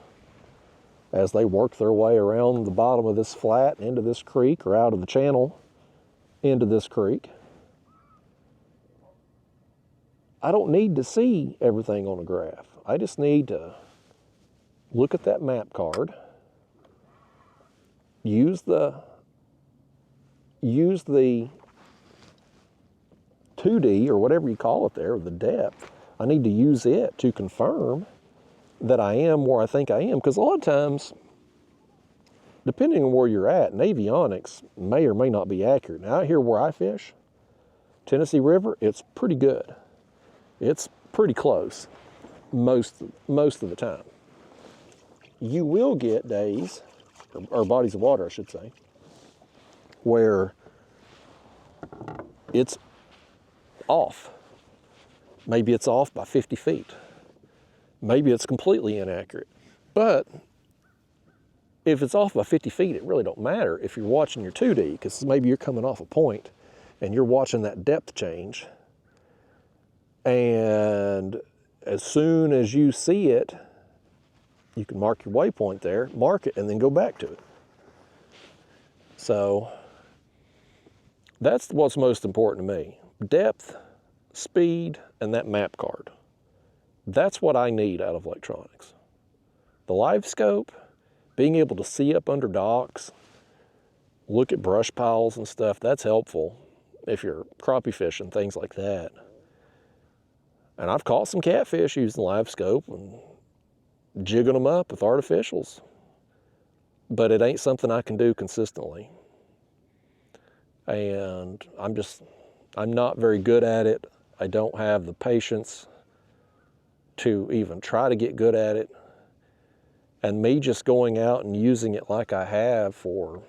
as they work their way around the bottom of this flat and into this creek, or out of the channel into this creek, I don't need to see everything on a graph. I just need to look at that map card, use the 2D or whatever you call it there, the depth. I need to use it to confirm that I am where I think I am, because a lot of times, depending on where you're at, Navionics may or may not be accurate. Now, out here where I fish, Tennessee River, it's pretty good. It's pretty close most of the time. You will get days, or bodies of water, I should say, where it's off. Maybe it's off by 50 feet. Maybe it's completely inaccurate. But if it's off by 50 feet, it really don't matter if you're watching your 2D, because maybe you're coming off a point and you're watching that depth change. And as soon as you see it, you can mark your waypoint there, mark it, and then go back to it. So that's what's most important to me. Depth, speed, and that map card. That's what I need out of electronics. The live scope, being able to see up under docks, look at brush piles and stuff, that's helpful if you're crappie fishing, things like that. And I've caught some catfish using the live scope and jigging them up with artificials. But it ain't something I can do consistently. And I'm not very good at it. I don't have the patience to even try to get good at it. And me just going out and using it like I have for,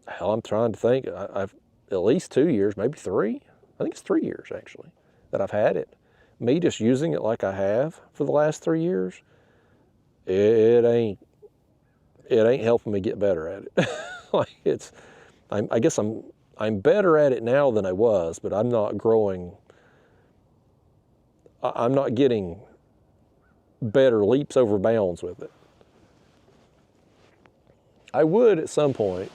hell, I'm trying to think, I've at least 2 years, maybe 3. I think it's 3 years actually that I've had it. Me just using it like I have for the last 3 years, it ain't helping me get better at it. Like I guess I'm better at it now than I was, but I'm not growing. I'm not getting better leaps over bounds with it. I would at some point,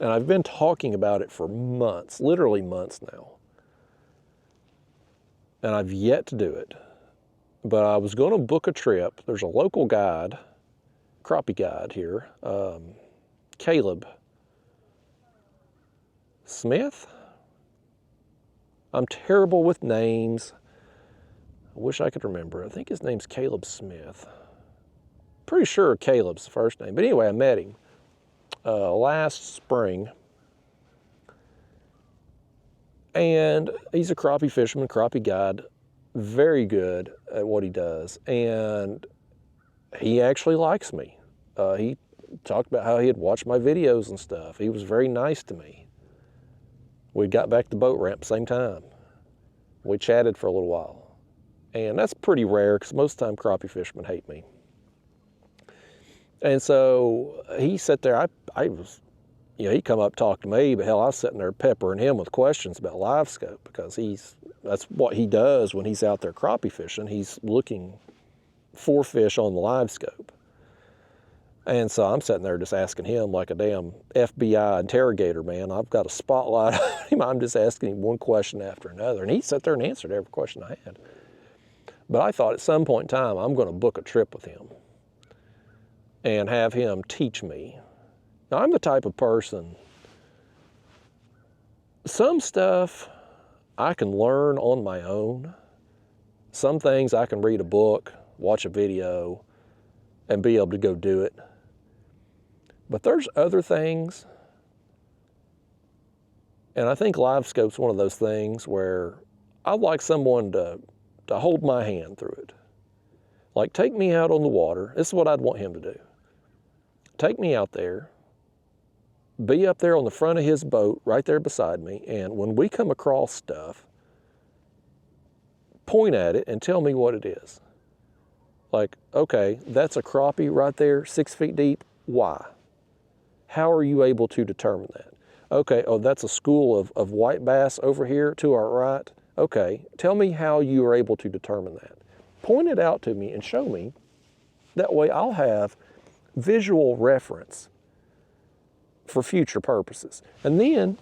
and I've been talking about it for months, literally months now, and I've yet to do it. But I was going to book a trip. There's a local guide, crappie guide here, Caleb Smith. I'm terrible with names. I wish I could remember. I think his name's Caleb Smith. Pretty sure Caleb's the first name. But anyway, I met him last spring. And he's a crappie fisherman, crappie guide. Very good at what he does. And he actually likes me. He talked about how he had watched my videos and stuff. He was very nice to me. We got back to boat ramp same time. We chatted for a little while. And that's pretty rare because most of the time crappie fishermen hate me. And so he sat there, I was, you know, he'd come up talk to me, but hell, I was sitting there peppering him with questions about live scope because that's what he does when he's out there crappie fishing. He's looking for fish on the live scope. And so I'm sitting there just asking him like a damn FBI interrogator, man. I've got a spotlight on him. I'm just asking him one question after another. And he sat there and answered every question I had. But I thought at some point in time, I'm going to book a trip with him and have him teach me. Now, I'm the type of person, some stuff I can learn on my own. Some things I can read a book, watch a video, and be able to go do it. But there's other things, and I think live scope's one of those things where I'd like someone to hold my hand through it. Like, take me out on the water. This is what I'd want him to do. Take me out there, be up there on the front of his boat right there beside me, and when we come across stuff, point at it and tell me what it is. Like, okay, that's a crappie right there, 6 feet deep. Why? How are you able to determine that? Okay, oh, that's a school of white bass over here to our right. Okay, tell me how you are able to determine that. Point it out to me and show me. That way I'll have visual reference for future purposes. And then,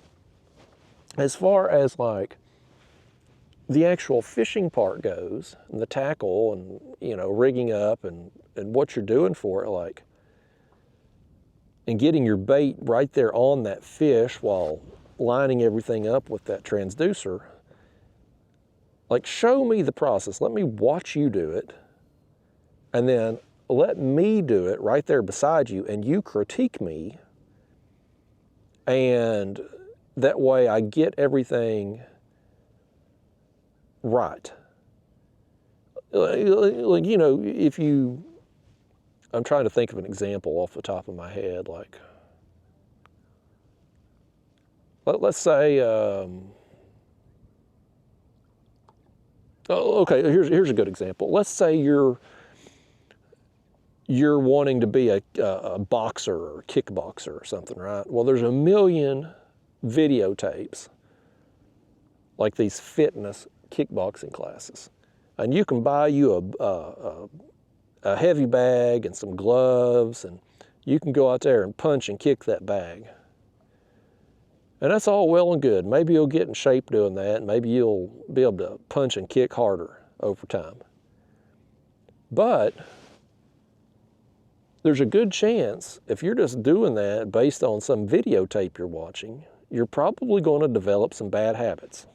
as far as like the actual fishing part goes, and the tackle and, you know, rigging up and what you're doing for it, like, and getting your bait right there on that fish while lining everything up with that transducer, like, show me the process. Let me watch you do it, and then let me do it right there beside you, and you critique me, and that way I get everything right. Like, you know, if you, I'm trying to think of an example off the top of my head, like, let's say, okay, here's a good example. Let's say you're wanting to be a boxer or kickboxer or something, right? Well, there's a million videotapes, like these fitness kickboxing classes. And you can buy you a heavy bag and some gloves, and you can go out there and punch and kick that bag. And that's all well and good. Maybe you'll get in shape doing that, and maybe you'll be able to punch and kick harder over time. But there's a good chance if you're just doing that based on some videotape you're watching, you're probably going to develop some bad habits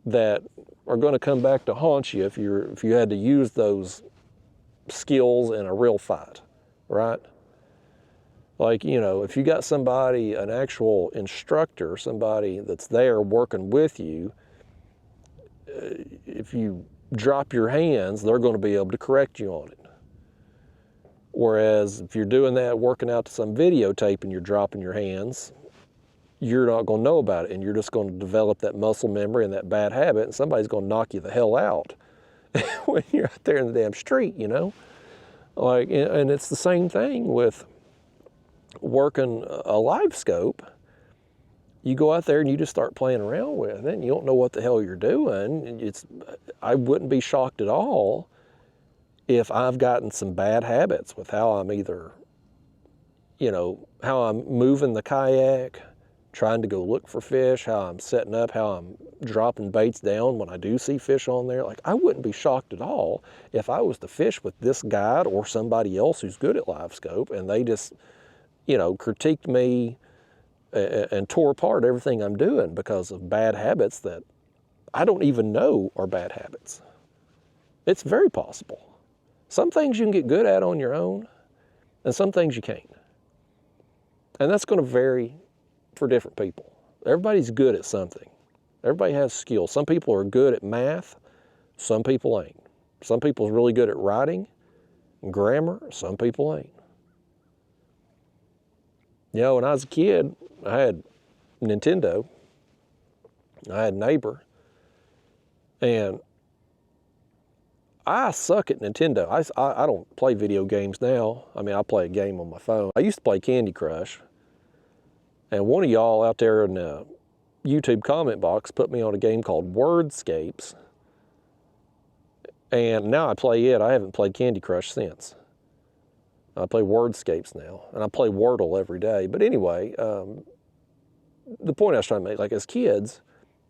that are going to come back to haunt you if you had to use those skills in a real fight, right? Like, you know, if you got somebody, an actual instructor, somebody that's there working with you, if you drop your hands, they're going to be able to correct you on it. Whereas if you're doing that, working out to some videotape and you're dropping your hands, you're not going to know about it, and you're just going to develop that muscle memory and that bad habit, and somebody's going to knock you the hell out when you're out there in the damn street, you know? Like, and it's the same thing with working a live scope. You go out there and you just start playing around with it, and you don't know what the hell you're doing. I wouldn't be shocked at all if I've gotten some bad habits with how I'm either, you know, how I'm moving the kayak, trying to go look for fish, how I'm setting up, how I'm dropping baits down when I do see fish on there. Like, I wouldn't be shocked at all if I was to fish with this guide or somebody else who's good at live scope, and they just, you know, critiqued me and tore apart everything I'm doing because of bad habits that I don't even know are bad habits. It's very possible. Some things you can get good at on your own, and some things you can't. And that's going to vary for different people. Everybody's good at something. Everybody has skills. Some people are good at math, some people ain't. Some people are really good at writing and grammar, some people ain't. You know, when I was a kid, I had Nintendo. I had a neighbor, and I suck at Nintendo. I don't play video games now. I mean, I play a game on my phone. I used to play Candy Crush. And one of y'all out there in the YouTube comment box put me on a game called Wordscapes. And now I play it. I haven't played Candy Crush since. I play Wordscapes now. And I play Wordle every day. But anyway, the point I was trying to make, like as kids,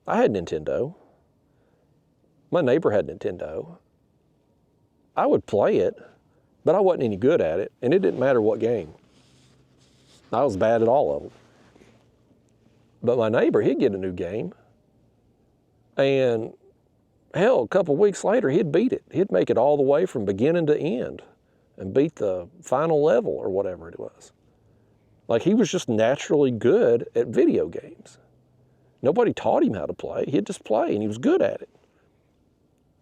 I had Nintendo. My neighbor had Nintendo. I would play it, but I wasn't any good at it, and it didn't matter what game. I was bad at all of them. But my neighbor, he'd get a new game, and hell, a couple weeks later, he'd beat it. He'd make it all the way from beginning to end and beat the final level or whatever it was. Like, he was just naturally good at video games. Nobody taught him how to play. He'd just play, and he was good at it.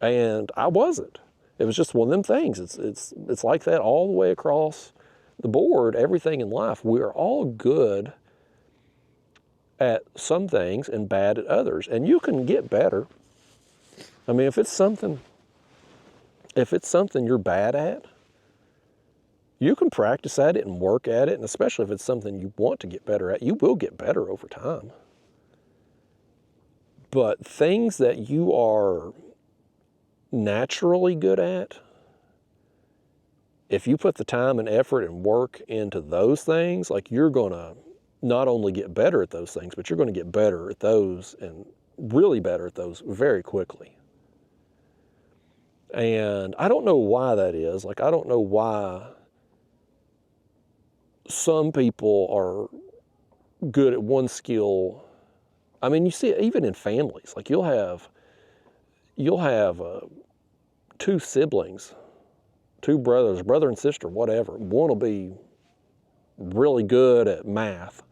And I wasn't. It was just one of them things. It's like that all the way across the board, everything in life. We're all good at some things and bad at others. And you can get better. I mean, if it's something you're bad at, you can practice at it and work at it. And especially if it's something you want to get better at, you will get better over time. But things that you are naturally good at, if you put the time and effort and work into those things, like you're going to not only get better at those things, but you're going to get better at those and really better at those very quickly. And I don't know why that is. Like, I don't know why some people are good at one skill. I mean, you see it even in families. Like, you'll have two siblings, two brothers, brother and sister, whatever. One will be really good at math,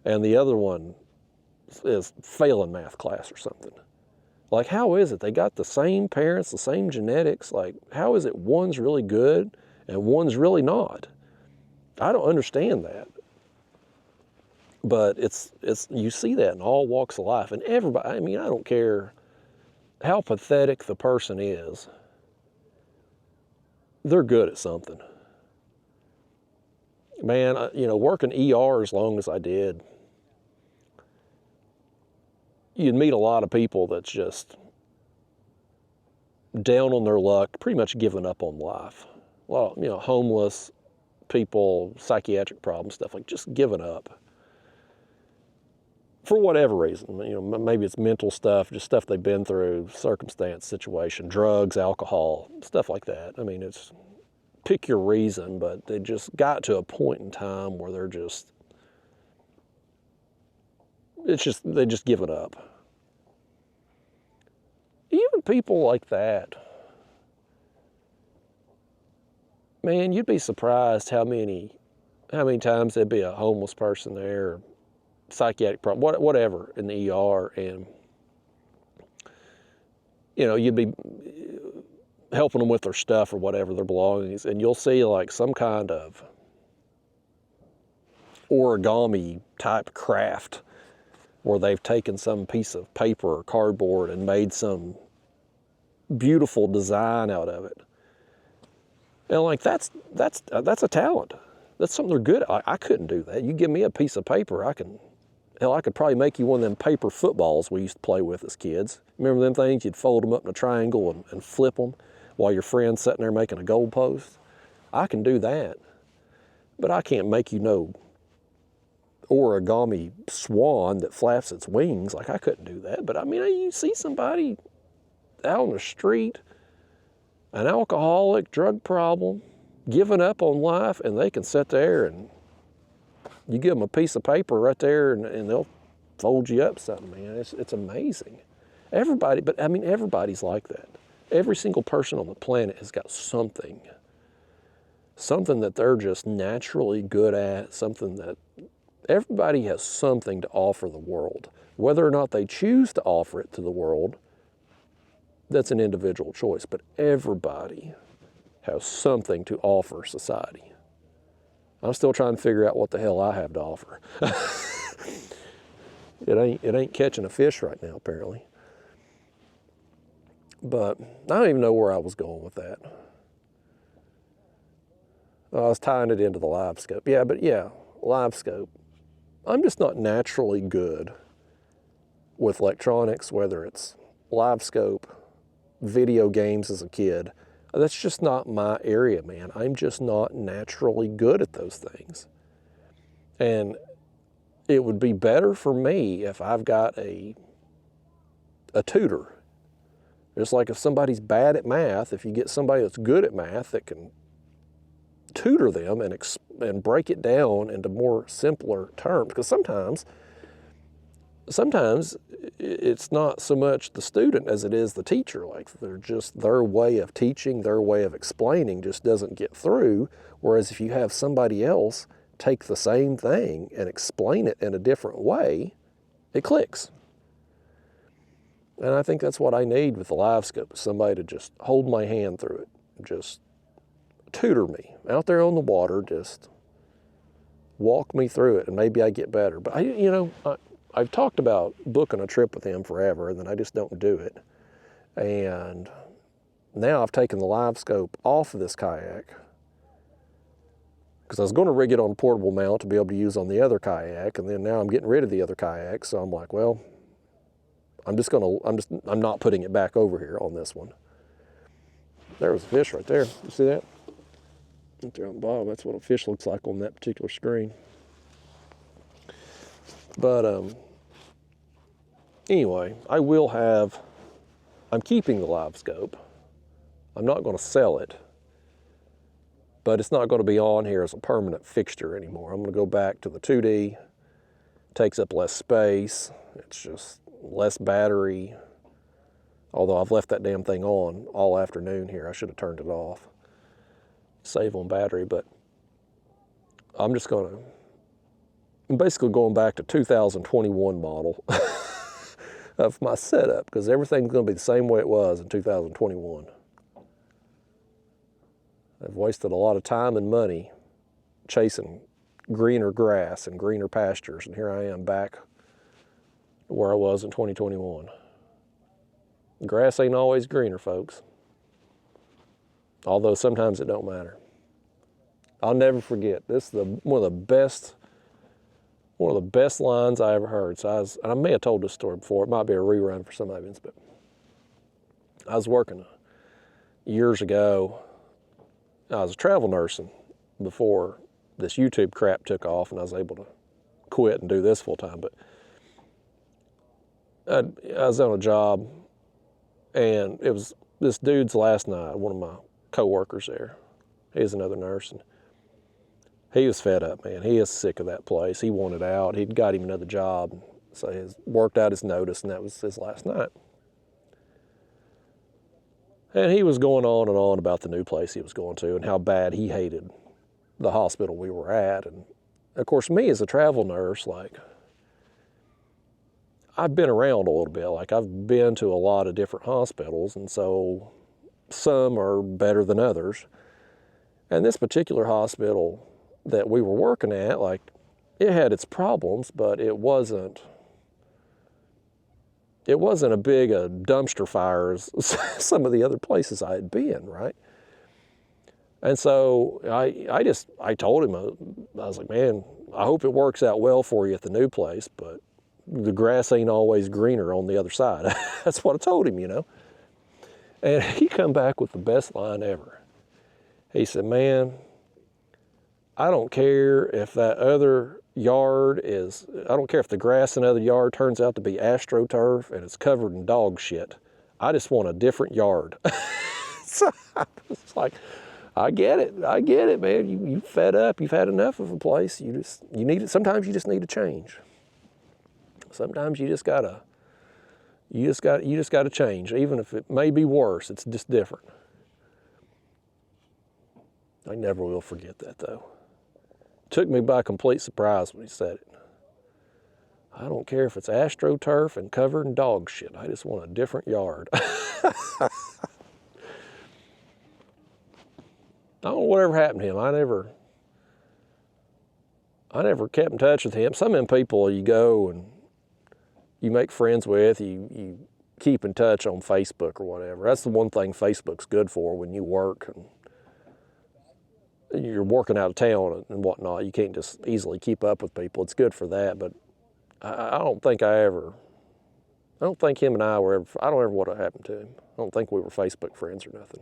and the other one is failing math class or something. Like, how is it? They got the same parents, the same genetics. Like, how is it one's really good and one's really not? I don't understand that. But it's you see that in all walks of life. And everybody, I mean, I don't care how pathetic the person is, they're good at something. Man, working ER as long as I did, you'd meet a lot of people that's just down on their luck, pretty much giving up on life. A lot of, homeless people, psychiatric problems, stuff like just giving up. For whatever reason, maybe it's mental stuff, just stuff they've been through, circumstance, situation, drugs, alcohol, stuff like that. I mean, it's pick your reason, but they just got to a point in time where they just give it up. Even people like that, man, you'd be surprised how many times there'd be a homeless person there, or psychiatric problem, whatever, in the ER, and you'd be helping them with their stuff or whatever, their belongings, and you'll see like some kind of origami type craft where they've taken some piece of paper or cardboard and made some beautiful design out of it. And like that's a talent. That's something they're good at. I couldn't do that. You give me a piece of paper, I could probably make you one of them paper footballs we used to play with as kids. Remember them things? You'd fold them up in a triangle and flip them while your friend's sitting there making a goal post. I can do that, but I can't make no origami swan that flaps its wings. Like, I couldn't do that. But I mean, you see somebody out on the street, an alcoholic, drug problem, giving up on life, and they can sit there and you give them a piece of paper right there and they'll fold you up something, man. It's amazing. Everybody's like that. Every single person on the planet has got something that they're just naturally good at, something that everybody has something to offer the world. Whether or not they choose to offer it to the world, that's an individual choice, but everybody has something to offer society. I'm still trying to figure out what the hell I have to offer. It ain't catching a fish right now, apparently. But I don't even know where I was going with that. I was tying it into the live scope. Yeah, but yeah, live scope. I'm just not naturally good with electronics, whether it's live scope, video games as a kid. That's just not my area, man. I'm just not naturally good at those things. And it would be better for me if I've got a tutor. Just like if somebody's bad at math, if you get somebody that's good at math that can tutor them and break it down into more simpler terms. Because sometimes it's not so much the student as it is the teacher. Like their way of teaching, their way of explaining just doesn't get through. Whereas if you have somebody else take the same thing and explain it in a different way, it clicks. And I think that's what I need with the live scope, somebody to just hold my hand through it, just tutor me out there on the water, just walk me through it, and maybe I get better. But I've talked about booking a trip with him forever, and then I just don't do it. And now I've taken the live scope off of this kayak because I was going to rig it on a portable mount to be able to use on the other kayak, and then now I'm getting rid of the other kayak, so I'm like, well, I'm not putting it back over here on this one. There was a fish right there. You see that? Right there on the bottom. That's what a fish looks like on that particular screen. But anyway, I'm keeping the live scope. I'm not going to sell it, but it's not going to be on here as a permanent fixture anymore. I'm going to go back to the 2D. Takes up less space. It's just less battery. Although I've left that damn thing on all afternoon here. I should have turned it off. Save on battery, but I'm basically going back to 2021 model of my setup, because everything's going to be the same way it was in 2021. I've wasted a lot of time and money chasing greener grass and greener pastures, and here I am back where I was in 2021. Grass ain't always greener, folks. Although sometimes it don't matter. I'll never forget. This is one of the best lines I ever heard. So I may have told this story before. It might be a rerun for some audience, but I was working years ago. I was travel nursing before this YouTube crap took off, and I was able to quit and do this full time. But I was on a job, and it was this dude's last night. One of my co-workers there, he's another nurse, and he was fed up, man. He is sick of that place. He wanted out. He'd got him another job, so he worked out his notice, and that was his last night. And he was going on and on about the new place he was going to and how bad he hated the hospital we were at. And of course, me as a travel nurse, like, I've been around a little bit. Like, I've been to a lot of different hospitals, and so some are better than others. And this particular hospital that we were working at, like, it had its problems, but it wasn't a big dumpster fire as some of the other places I had been, right? And so I told him, I was like, man, I hope it works out well for you at the new place, but the grass ain't always greener on the other side. That's what I told him, you know. And he come back with the best line ever. He said, man, I don't care if that other yard is, I don't care if the grass in the other yard turns out to be AstroTurf and it's covered in dog shit. I just want a different yard. So I was like, I get it, man. You fed up, you've had enough of a place. Sometimes you just need to change. Sometimes you just gotta change, even if it may be worse. It's just different. I never will forget that, though. Took me by complete surprise when he said it. I don't care if it's AstroTurf and covered in dog shit. I just want a different yard. I don't know whatever happened to him. I never kept in touch with him. Some of them people you go and you make friends with, you keep in touch on Facebook or whatever. That's the one thing Facebook's good for when you work and you're working out of town and whatnot. You can't just easily keep up with people. It's good for that, but I don't think him and I were ever, I don't ever what happened to him. I don't think we were Facebook friends or nothing.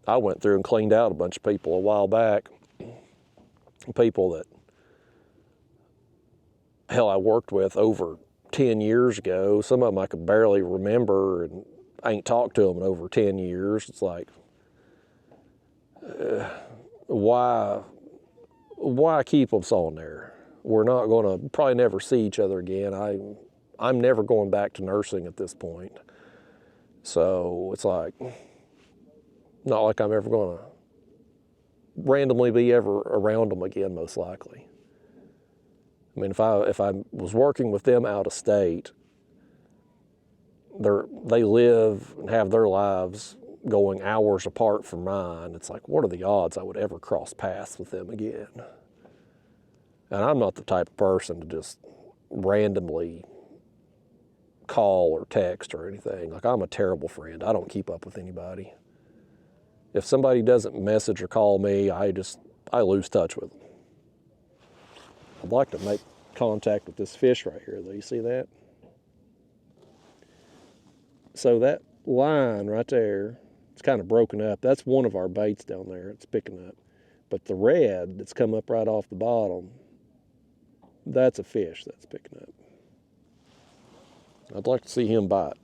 I went through and cleaned out a bunch of people a while back. People that, hell, I worked with over 10 years ago. Some of them I could barely remember, and I ain't talked to them in over 10 years. It's like, why keep them on there? We're not going to probably never see each other again. I'm never going back to nursing at this point. So it's like, not like I'm ever going to randomly be ever around them again, most likely. I mean, if I was working with them out of state, they live and have their lives going hours apart from mine. It's like, what are the odds I would ever cross paths with them again? And I'm not the type of person to just randomly call or text or anything. Like, I'm a terrible friend. I don't keep up with anybody. If somebody doesn't message or call me, I lose touch with them. I'd like to make contact with this fish right here, though. You see that? So that line right there, it's kind of broken up. That's one of our baits down there. It's picking up. But the red that's come up right off the bottom, that's a fish that's picking up. I'd like to see him bite.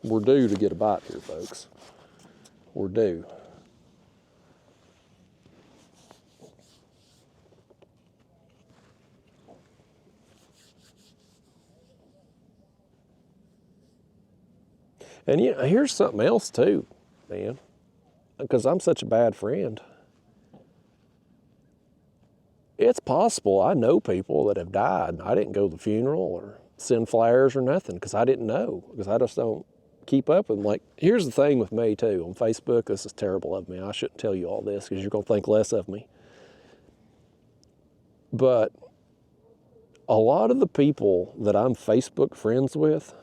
We're due to get a bite here, folks. We're due. And you know, here's something else too, man, because I'm such a bad friend. It's possible I know people that have died. I didn't go to the funeral or send flyers or nothing because I didn't know, because I just don't keep up with them. Like, here's the thing with me too, on Facebook, this is terrible of me. I shouldn't tell you all this because you're going to think less of me. But a lot of the people that I'm Facebook friends with,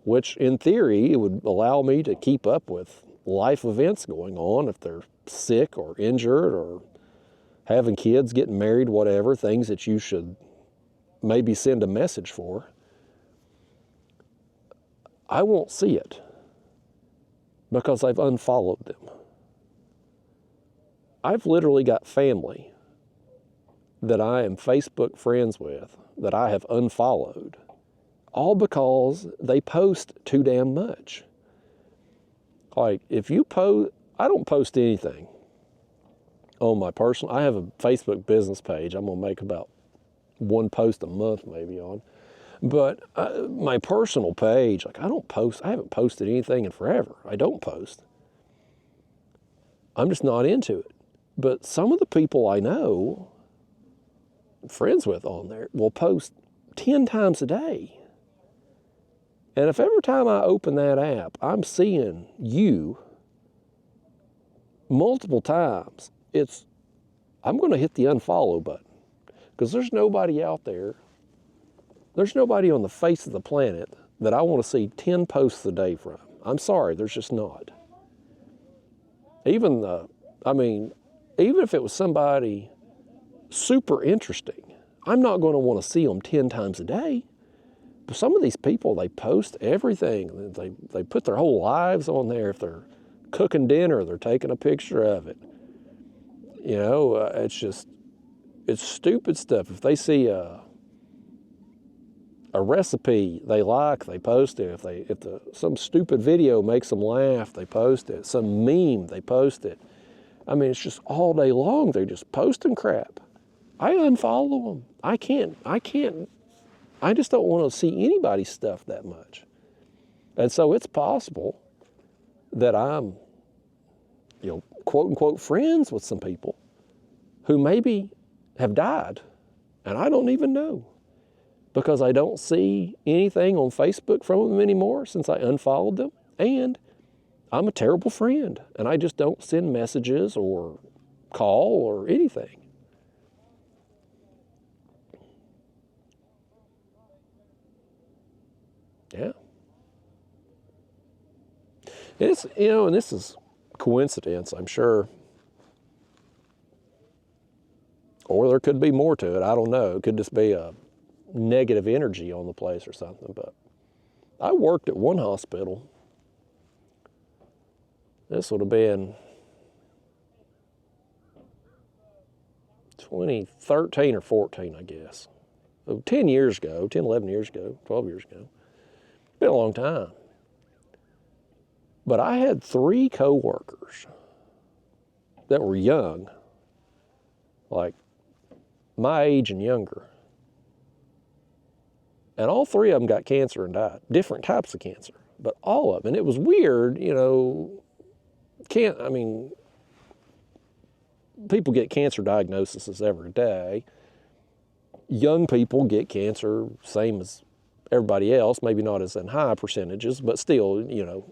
which in theory it would allow me to keep up with life events going on if they're sick or injured or having kids, getting married, whatever, things that you should maybe send a message for, I won't see it because I've unfollowed them. I've literally got family that I am Facebook friends with that I have unfollowed, all because they post too damn much. Like, if you post, I don't post anything on my personal, I have a Facebook business page I'm gonna make about one post a month maybe on. But my personal page, like, I haven't posted anything in forever. I don't post. I'm just not into it. But some of the people I know, friends with on there, will post 10 times a day. And if every time I open that app, I'm seeing you multiple times, I'm going to hit the unfollow button. Because there's nobody out there, there's nobody on the face of the planet that I want to see 10 posts a day from. I'm sorry, there's just not. Even if it was somebody super interesting, I'm not going to want to see them 10 times a day. But some of these people, they post everything. They put their whole lives on there. If they're cooking dinner, they're taking a picture of it. You know, it's stupid stuff. If they see a recipe they like, they post it. If some stupid video makes them laugh, they post it. Some meme, they post it. I mean, it's just all day long. They're just posting crap. I unfollow them. I just don't want to see anybody's stuff that much. And so it's possible that I'm, quote unquote, friends with some people who maybe have died, and I don't even know, because I don't see anything on Facebook from them anymore since I unfollowed them, and I'm a terrible friend, and I just don't send messages or call or anything. It's, you know, and this is coincidence, I'm sure. Or there could be more to it. I don't know. It could just be a negative energy on the place or something. But I worked at one hospital. This would have been 2013 or 14, I guess. 10 years ago, 10, 11 years ago, 12 years ago. Been a long time. But I had 3 coworkers that were young, like my age and younger. And all 3 of them got cancer and died. Different types of cancer, but all of them. And it was weird, you know, people get cancer diagnoses every day. Young people get cancer, same as everybody else, maybe not as in high percentages, but still, you know,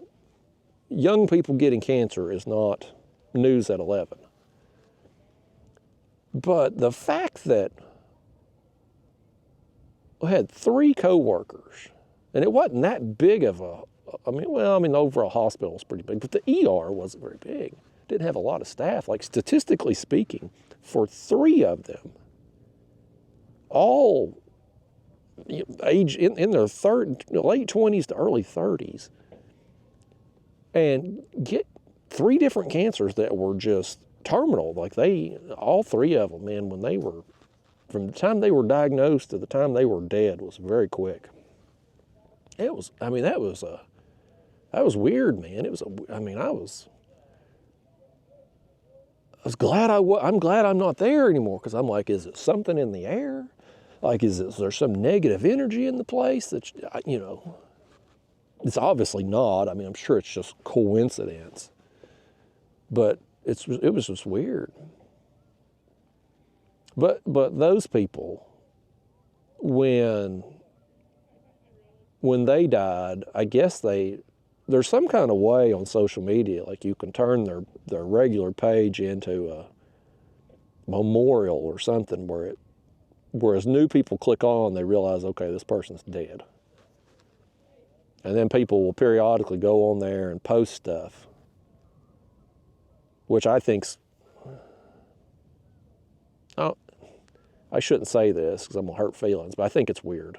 young people getting cancer is not news at 11. But the fact that I had 3 coworkers, and it wasn't that big of a, overall hospital was pretty big, but the ER wasn't very big. Didn't have a lot of staff. Like, statistically speaking, for 3 of them, all age in their late 20s to early 30s, and get 3 different cancers that were just terminal. Like, all 3 of them, man, when they were, from the time they were diagnosed to the time they were dead, was very quick. It was, that was weird, man. I'm glad I'm not there anymore, because I'm like, is it something in the air? Like, is there some negative energy in the place that, you know, it's obviously not. I mean, I'm sure it's just coincidence, but it was just weird. But those people, when they died, I guess there's some kind of way on social media, like you can turn their regular page into a memorial or something where as new people click on, they realize, okay, this person's dead. And then people will periodically go on there and post stuff, which I think's, I shouldn't say this because I'm gonna hurt feelings, but I think it's weird.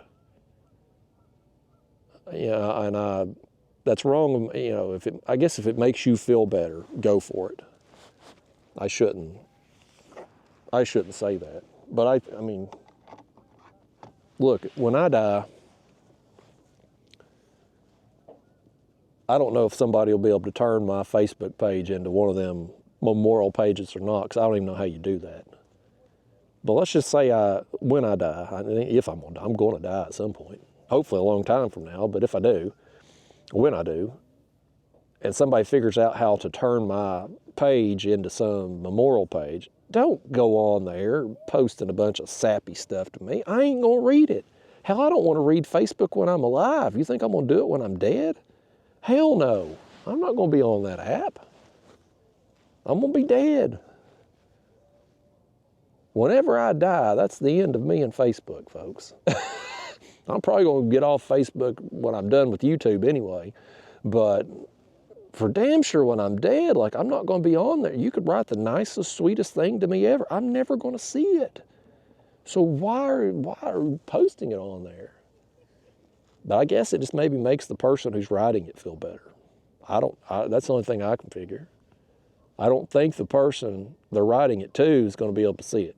Yeah, and that's wrong. You know, I guess if it makes you feel better, go for it. I shouldn't say that, but I mean, look, when I die, I don't know if somebody will be able to turn my Facebook page into one of them memorial pages or not, because I don't even know how you do that. But let's just say when I die, if I'm going to die at some point, hopefully a long time from now, but if I do, when I do, and somebody figures out how to turn my page into some memorial page, don't go on there posting a bunch of sappy stuff to me. I ain't going to read it. Hell, I don't want to read Facebook when I'm alive. You think I'm going to do it when I'm dead? Hell no. I'm not going to be on that app. I'm going to be dead. Whenever I die, that's the end of me and Facebook, folks. I'm probably going to get off Facebook when I'm done with YouTube anyway. But for damn sure when I'm dead, like, I'm not going to be on there. You could write the nicest, sweetest thing to me ever. I'm never going to see it. So why are you posting it on there? But I guess it just maybe makes the person who's writing it feel better. That's the only thing I can figure. I don't think the person they're writing it to is going to be able to see it.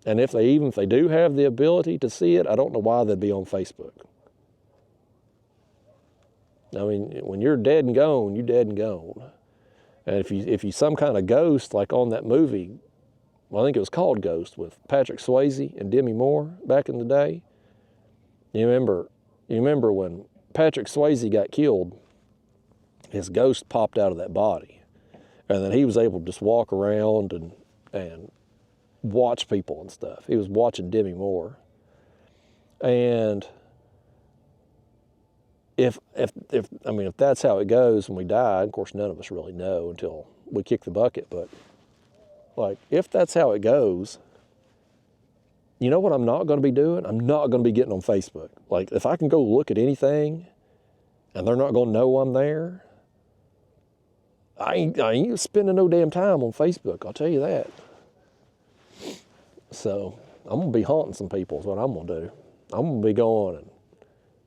And if they do have the ability to see it, I don't know why they'd be on Facebook. I mean, when you're dead and gone, you're dead and gone. And if you some kind of ghost, like on that movie, well, I think it was called Ghost, with Patrick Swayze and Demi Moore back in the day. You remember when Patrick Swayze got killed, his ghost popped out of that body. And then he was able to just walk around and watch people and stuff. He was watching Demi Moore. And if that's how it goes when we die, of course none of us really know until we kick the bucket, but like, if that's how it goes, you know what I'm not going to be doing? I'm not going to be getting on Facebook. Like, if I can go look at anything, and they're not going to know I'm there. I ain't spending no damn time on Facebook, I'll tell you that. So I'm going to be haunting some people is what I'm going to do. I'm going to be going and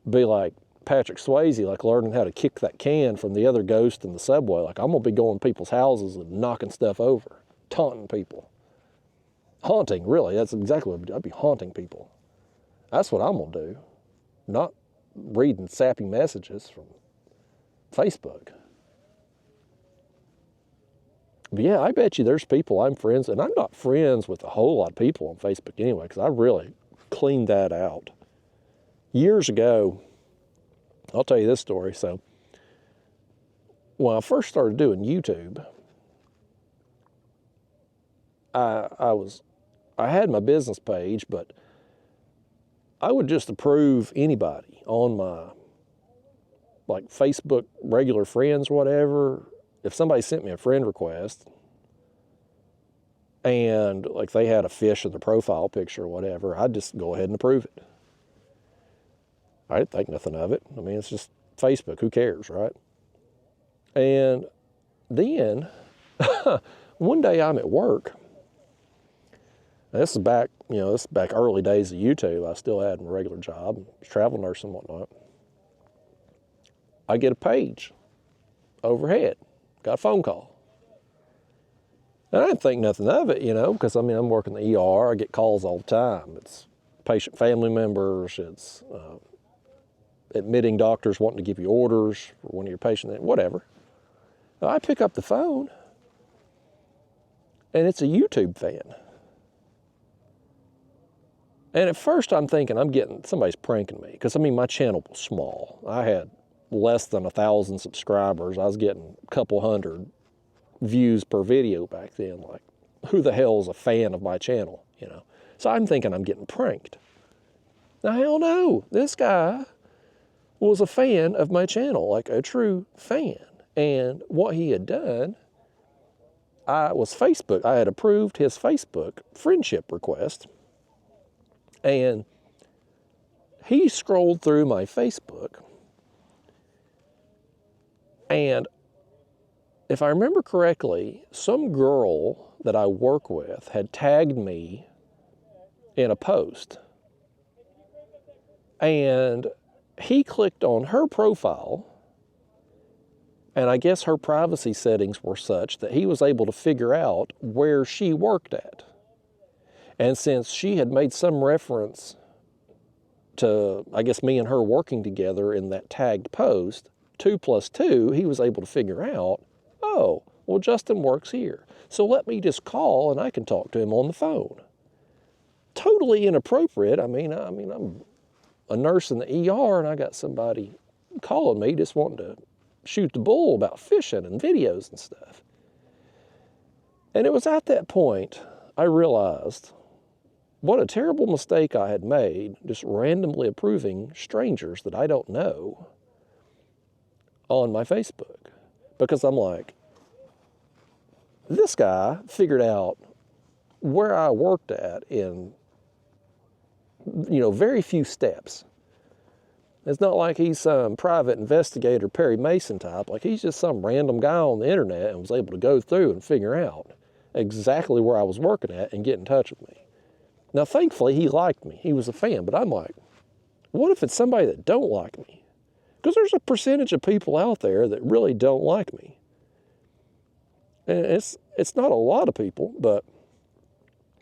be like Patrick Swayze, like learning how to kick that can from the other ghost in the subway. Like I'm going to be going to people's houses and knocking stuff over, taunting people. Haunting, really, that's exactly what I'd be haunting people. That's what I'm going to do, not reading sappy messages from Facebook. But yeah, I bet you there's people I'm friends, and I'm not friends with a whole lot of people on Facebook anyway, because I really cleaned that out. Years ago, I'll tell you this story. So when I first started doing YouTube, I had my business page, but I would just approve anybody on my like Facebook regular friends or whatever. If somebody sent me a friend request and like they had a fish in their profile picture or whatever, I'd just go ahead and approve it. I didn't think nothing of it. I mean, it's just Facebook, who cares, right? And then one day I'm at work. Now, this is back, this is back early days of YouTube. I still had my regular job, travel nurse and whatnot. I get a page overhead. Got a phone call. And I didn't think nothing of it, because I mean, I'm working the ER. I get calls all the time. It's patient family members. It's admitting doctors wanting to give you orders for one of your patients, whatever. I pick up the phone, and it's a YouTube fan. And at first I'm thinking somebody's pranking me, because I mean, my channel was small. I had less than 1,000 subscribers. I was getting a couple hundred views per video back then. Like, who the hell is a fan of my channel, So I'm thinking I'm getting pranked. Now, hell no. This guy was a fan of my channel, like a true fan. And what he had done, I had approved his Facebook friendship request. And he scrolled through my Facebook, and if I remember correctly, some girl that I work with had tagged me in a post. And he clicked on her profile, and I guess her privacy settings were such that he was able to figure out where she worked at. And since she had made some reference to, I guess, me and her working together in that tagged post, 2 + 2, he was able to figure out, oh, well, Justin works here. So let me just call and I can talk to him on the phone. Totally inappropriate. I mean, I'm a nurse in the ER and I got somebody calling me just wanting to shoot the bull about fishing and videos and stuff. And it was at that point I realized what a terrible mistake I had made, just randomly approving strangers that I don't know on my Facebook. Because I'm like, this guy figured out where I worked at in, very few steps. It's not like he's some private investigator, Perry Mason type. Like, he's just some random guy on the internet and was able to go through and figure out exactly where I was working at and get in touch with me. Now, thankfully, he liked me. He was a fan, but I'm like, what if it's somebody that don't like me? Because there's a percentage of people out there that really don't like me. And it's not a lot of people, but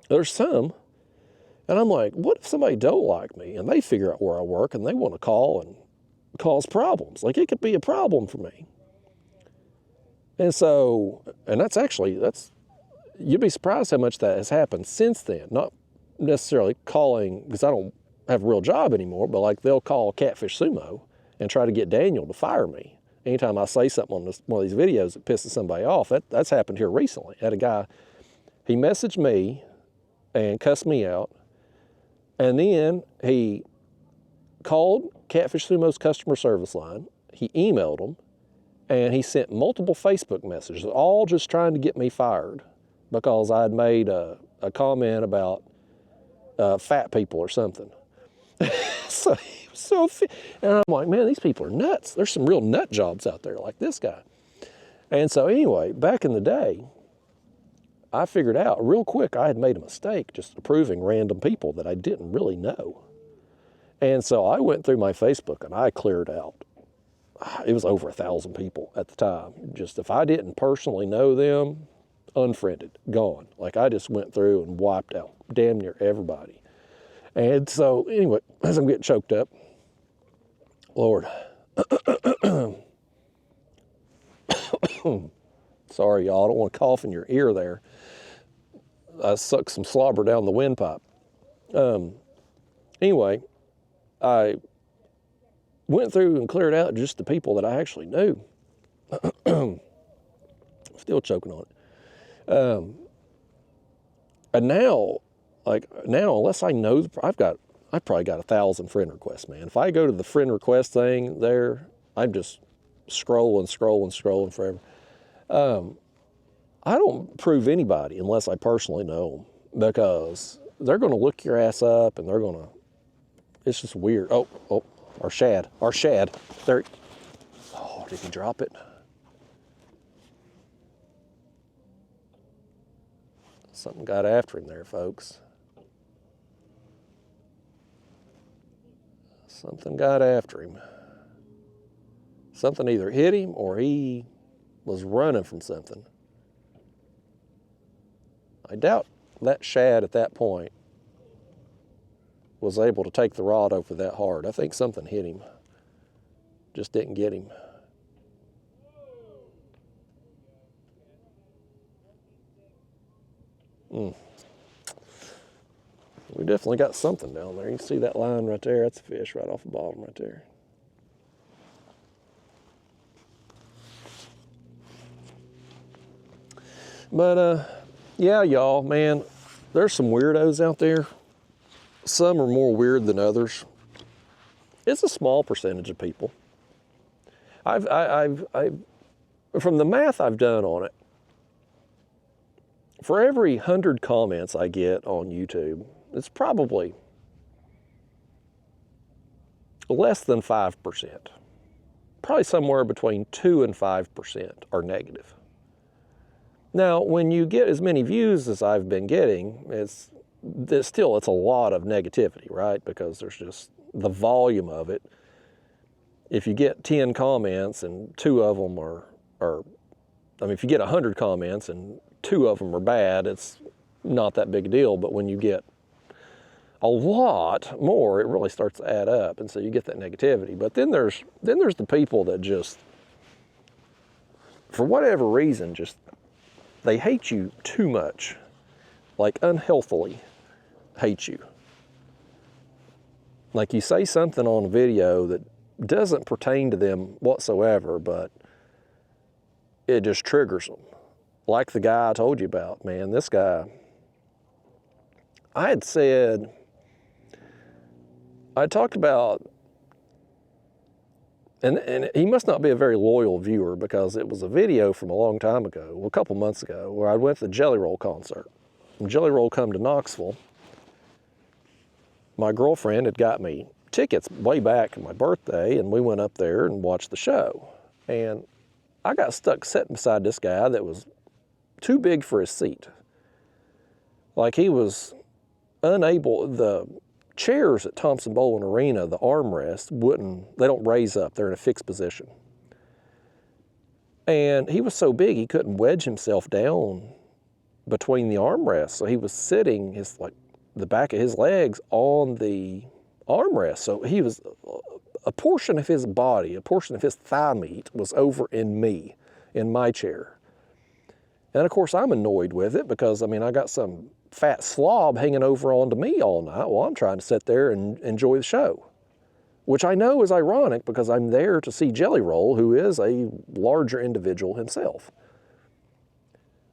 there's some. And I'm like, what if somebody don't like me and they figure out where I work and they want to call and cause problems? Like, it could be a problem for me. And so, and you'd be surprised how much that has happened since then. Not necessarily calling, because I don't have a real job anymore, but like they'll call Catfish Sumo and try to get Daniel to fire me. Anytime I say something on one of these videos that pisses somebody off, that's happened here recently. I had a guy, he messaged me and cussed me out, and then he called Catfish Sumo's customer service line, he emailed them, and he sent multiple Facebook messages, all just trying to get me fired because I had made a comment about fat people or something. So he And I'm like, man, these people are nuts. There's some real nut jobs out there like this guy. And so anyway, back in the day, I figured out real quick I had made a mistake just approving random people that I didn't really know. And so I went through my Facebook and I cleared out. It was over 1,000 people at the time. Just if I didn't personally know them, unfriended, gone. Like I just went through and wiped out damn near everybody. And so anyway, as I'm getting choked up, Lord, sorry y'all, I don't want to cough in your ear there. I sucked some slobber down the windpipe. Anyway, I went through and cleared out just the people that I actually knew. Still choking on it. And now, unless I know, I've probably got 1,000 friend requests, man. If I go to the friend request thing there, I'm just scrolling forever. I don't approve anybody unless I personally know them, because they're going to look your ass up and it's just weird. Oh, our shad. There. Oh, did he drop it? Something got after him there, folks. Something got after him. Something either hit him or he was running from something. I doubt that shad at that point was able to take the rod over that hard. I think something hit him. Just didn't get him. We definitely got something down there. You can see that line right there. That's a fish right off the bottom right there. But yeah, y'all, man, there's some weirdos out there. Some are more weird than others. It's a small percentage of people. I've from the math I've done on it, for every 100 comments I get on YouTube, it's probably less than 5%. Probably somewhere between 2 and 5% are negative. Now, when you get as many views as I've been getting, it's a lot of negativity, right? Because there's just the volume of it. If you get 10 comments and 2 of them if you get 100 comments and 2 of them are bad, it's not that big a deal. But when you get a lot more, it really starts to add up, and so you get that negativity. But then there's the people that just, for whatever reason, just they hate you too much, like unhealthily hate you. Like you say something on a video that doesn't pertain to them whatsoever, but it just triggers them. Like the guy I told you about, man, this guy, I talked about, and he must not be a very loyal viewer, because it was a video from a long time ago, well, a couple months ago, where I went to the Jelly Roll concert. When Jelly Roll come to Knoxville, my girlfriend had got me tickets way back on my birthday, and we went up there and watched the show. And I got stuck sitting beside this guy that was too big for his seat. Like he was unable, the chairs at Thompson Bowling Arena, the armrests they don't raise up, they're in a fixed position. And he was so big he couldn't wedge himself down between the armrests. So he was sitting, the back of his legs on the armrest. So he was, a portion of his body, a portion of his thigh meat was over in me, in my chair. And of course I'm annoyed with it because, I got some fat slob hanging over onto me all night while I'm trying to sit there and enjoy the show. Which I know is ironic because I'm there to see Jelly Roll, who is a larger individual himself.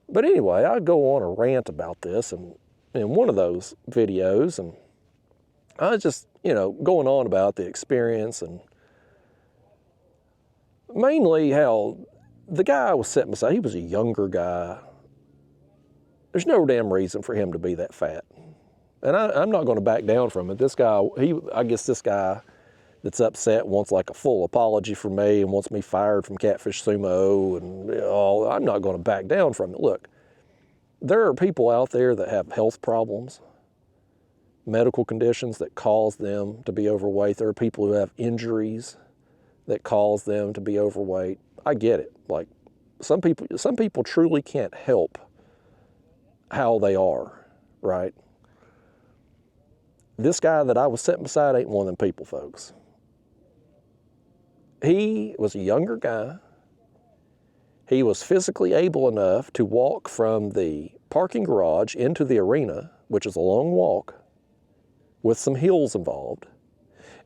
But anyway, I go on a rant about this in one of those videos, and I was just, going on about the experience, and mainly how the guy I was sitting beside, he was a younger guy. There's no damn reason for him to be that fat. And I'm not going to back down from it. This guy, I guess this guy that's upset, wants like a full apology from me and wants me fired from Catfish Sumo, and I'm not going to back down from it. Look, there are people out there that have health problems, medical conditions that cause them to be overweight. There are people who have injuries that cause them to be overweight. I get it. Like some people truly can't help how they are, right? This guy that I was sitting beside ain't one of them people, folks. He was a younger guy. He was physically able enough to walk from the parking garage into the arena, which is a long walk, with some hills involved.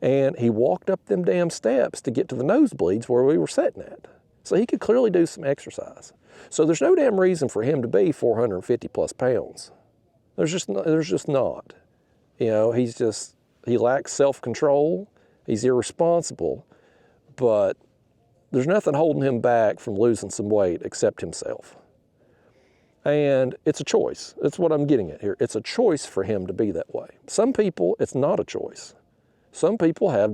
And he walked up them damn steps to get to the nosebleeds where we were sitting at. So he could clearly do some exercise. So there's no damn reason for him to be 450 plus pounds. There's just not. You know, he lacks self-control. He's irresponsible. But there's nothing holding him back from losing some weight except himself. And it's a choice. That's what I'm getting at here. It's a choice for him to be that way. Some people, it's not a choice. Some people have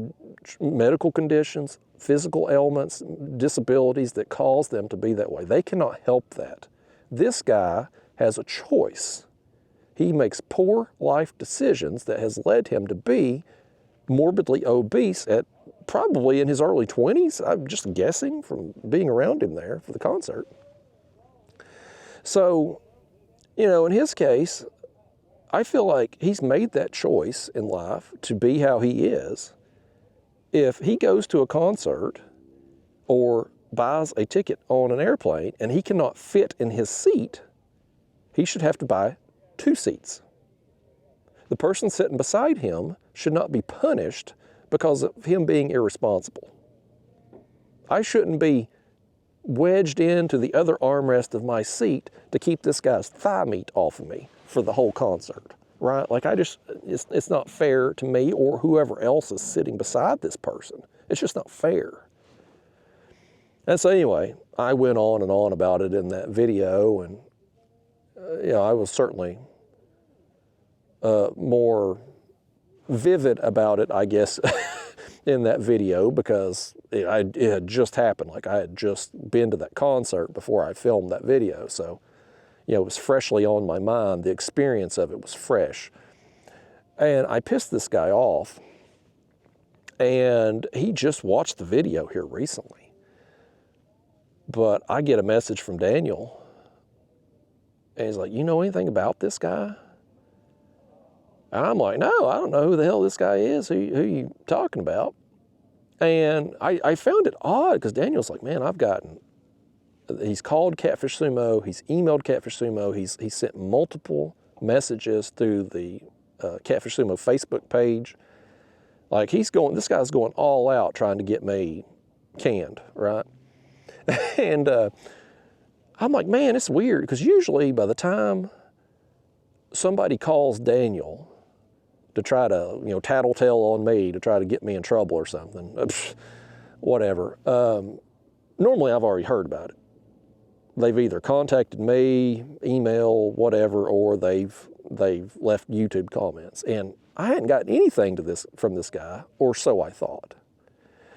medical conditions, physical ailments, disabilities that cause them to be that way. They cannot help that. This guy has a choice. He makes poor life decisions that has led him to be morbidly obese at probably in his early 20s. I'm just guessing from being around him there for the concert. So, you know, in his case, I feel like he's made that choice in life to be how he is. If he goes to a concert or buys a ticket on an airplane and he cannot fit in his seat, he should have to buy 2 seats. The person sitting beside him should not be punished because of him being irresponsible. I shouldn't be wedged into the other armrest of my seat to keep this guy's thigh meat off of me for the whole concert, right? Like it's not fair to me or whoever else is sitting beside this person. It's just not fair. And so anyway, I went on and on about it in that video, and you know, I was certainly more vivid about it, I guess, in that video because it had just happened. Like I had just been to that concert before I filmed that video. So, you know, it was freshly on my mind. The experience of it was fresh. And I pissed this guy off. And he just watched the video here recently. But I get a message from Daniel. And he's like, you know anything about this guy? And I'm like, no, I don't know who the hell this guy is, who you talking about? And I found it odd because Daniel's like, man, he's called Catfish Sumo, he's emailed Catfish Sumo, he's sent multiple messages through the Catfish Sumo Facebook page. Like this guy's going all out trying to get me canned, right? And I'm like, man, it's weird because usually by the time somebody calls Daniel to try to, you know, tattletale on me to try to get me in trouble or something, whatever. Normally I've already heard about it. They've either contacted me, email, whatever, or they've left YouTube comments. And I hadn't gotten anything from this guy, or so I thought.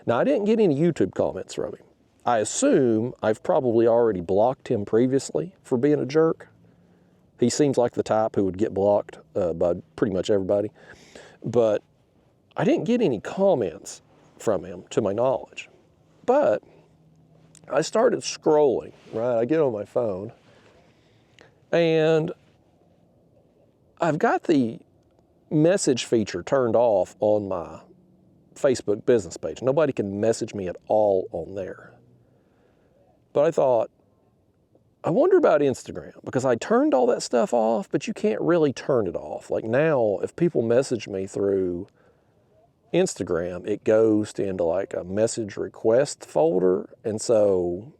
Now, I didn't get any YouTube comments from him. I assume I've probably already blocked him previously for being a jerk. He seems like the type who would get blocked by pretty much everybody. But I didn't get any comments from him, to my knowledge. But I started scrolling, right? I get on my phone, and I've got the message feature turned off on my Facebook business page. Nobody can message me at all on there. But I thought, I wonder about Instagram, because I turned all that stuff off, but you can't really turn it off. Like now, if people message me through Instagram, it goes into like a message request folder. And so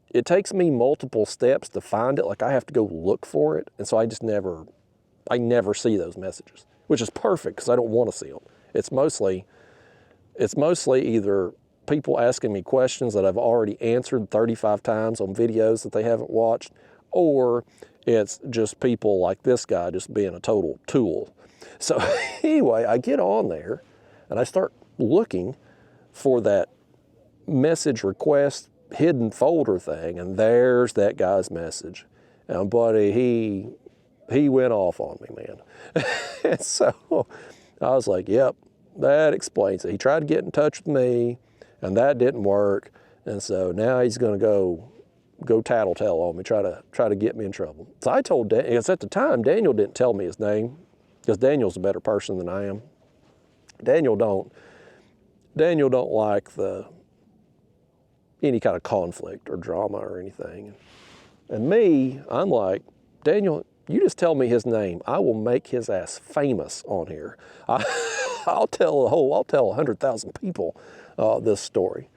it takes me multiple steps to find it. Like I have to go look for it. And so I never see those messages, which is perfect because I don't want to see them. It's mostly either people asking me questions that I've already answered 35 times on videos that they haven't watched, or it's just people like this guy just being a total tool. So anyway, I get on there and I start looking for that message request hidden folder thing, and there's that guy's message. And buddy, he went off on me, man. And so I was like, yep, that explains it. He tried to get in touch with me, and that didn't work. And so now he's going to go tattletale on me, try to get me in trouble. So I told Daniel, because at the time Daniel didn't tell me his name, because Daniel's a better person than I am. Daniel don't like any kind of conflict or drama or anything. And me, I'm like, Daniel, you just tell me his name. I will make his ass famous on here. I'll tell 100,000 people this story.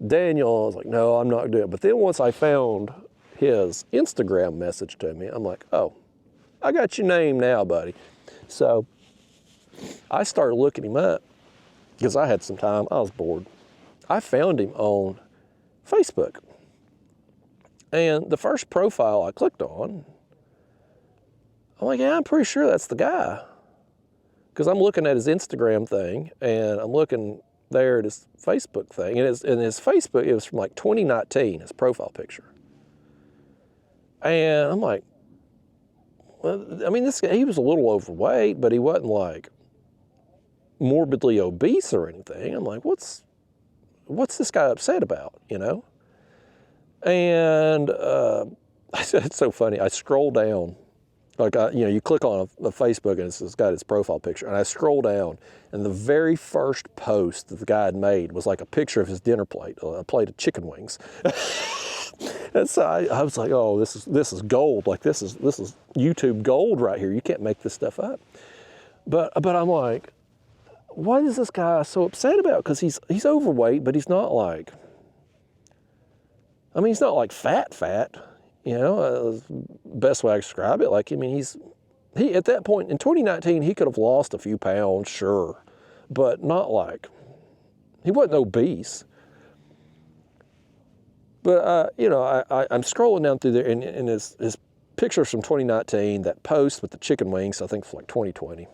Daniel was like, no, I'm not doing it. But then once I found his Instagram message to me, I'm like, oh, I got your name now, buddy. So I started looking him up because I had some time. I was bored. I found him on Facebook. And the first profile I clicked on, I'm like, yeah, I'm pretty sure that's the guy. Because I'm looking at his Instagram thing, and I'm looking there at his Facebook thing. And his Facebook, it was from like 2019, his profile picture. And I'm like, well, I mean, this guy, he was a little overweight, but he wasn't like morbidly obese or anything. I'm like, what's this guy upset about, you know? And it's so funny. I scroll down, like you click on a Facebook and it's got his profile picture, and I scroll down, and the very first post that the guy had made was like a picture of his dinner plate, a plate of chicken wings. And so I was like, oh, this is gold. Like this is YouTube gold right here. You can't make this stuff up. But I'm like, what is this guy so upset about? Because he's overweight, but he's not like, I mean, he's not like fat, you know, best way I describe it. Like, I mean, he at that point in 2019, he could have lost a few pounds, sure, but not like, he wasn't obese. But, you know, I'm scrolling down through there, and his pictures from 2019, that post with the chicken wings, I think for like 2020.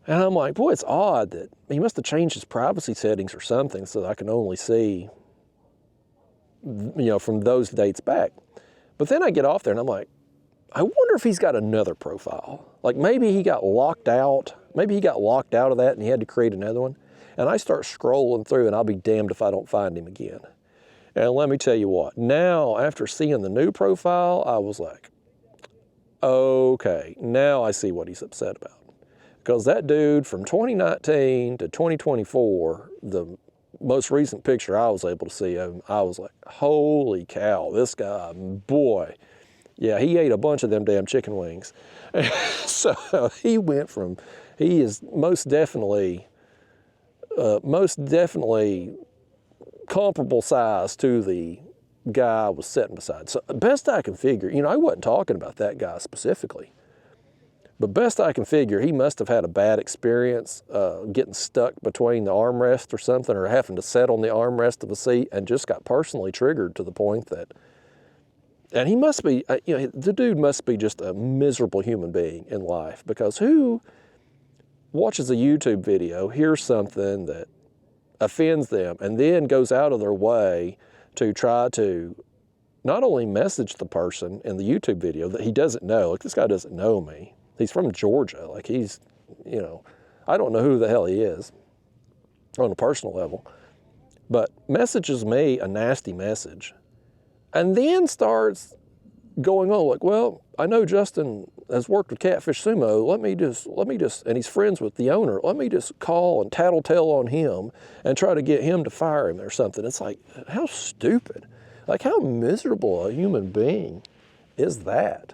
And I'm like, boy, it's odd that he must have changed his privacy settings or something so that I can only see, you know, from those dates back. But then I get off there and I'm like, I wonder if he's got another profile. Like maybe he got locked out. Maybe he got locked out of that and he had to create another one. And I start scrolling through, and I'll be damned if I don't find him again. And let me tell you what, now after seeing the new profile, I was like, okay, now I see what he's upset about. Because that dude from 2019 to 2024, the most recent picture I was able to see of him, I was like, holy cow, this guy, boy. Yeah, he ate a bunch of them damn chicken wings. So he is most definitely comparable size to the guy I was sitting beside. So best I can figure, you know, I wasn't talking about that guy specifically. But best I can figure, he must have had a bad experience getting stuck between the armrest or something, or having to sit on the armrest of a seat, and just got personally triggered to the point that, and he must be, you know, the dude must be just a miserable human being in life, because who watches a YouTube video, hears something that offends them, and then goes out of their way to try to not only message the person in the YouTube video that he doesn't know, like this guy doesn't know me. He's from Georgia. Like he's, you know, I don't know who the hell he is on a personal level, but messages me a nasty message and then starts going on like, well, I know Justin has worked with Catfish Sumo. Let me just, and he's friends with the owner. Let me just call and tattletale on him and try to get him to fire him or something. It's like, how stupid. Like how miserable a human being is that?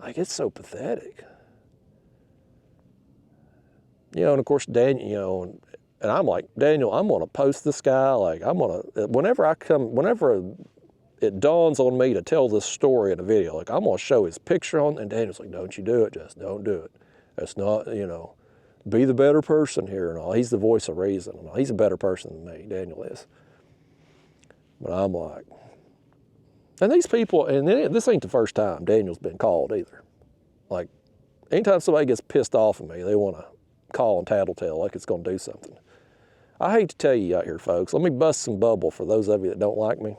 Like, it's so pathetic. You know, and of course, Daniel, you know, and I'm like, Daniel, I'm going to post this guy. Like, I'm going to, whenever it dawns on me to tell this story in a video, like, I'm going to show his picture on, and Daniel's like, don't you do it, just don't do it. That's not, you know, be the better person here and all. He's the voice of reason and all. He's a better person than me, Daniel is. But I'm like, and these people, and this ain't the first time Daniel's been called either. Like, anytime somebody gets pissed off at me, they want to call and tattletale like it's going to do something. I hate to tell you out here, folks. Let me bust some bubble for those of you that don't like me.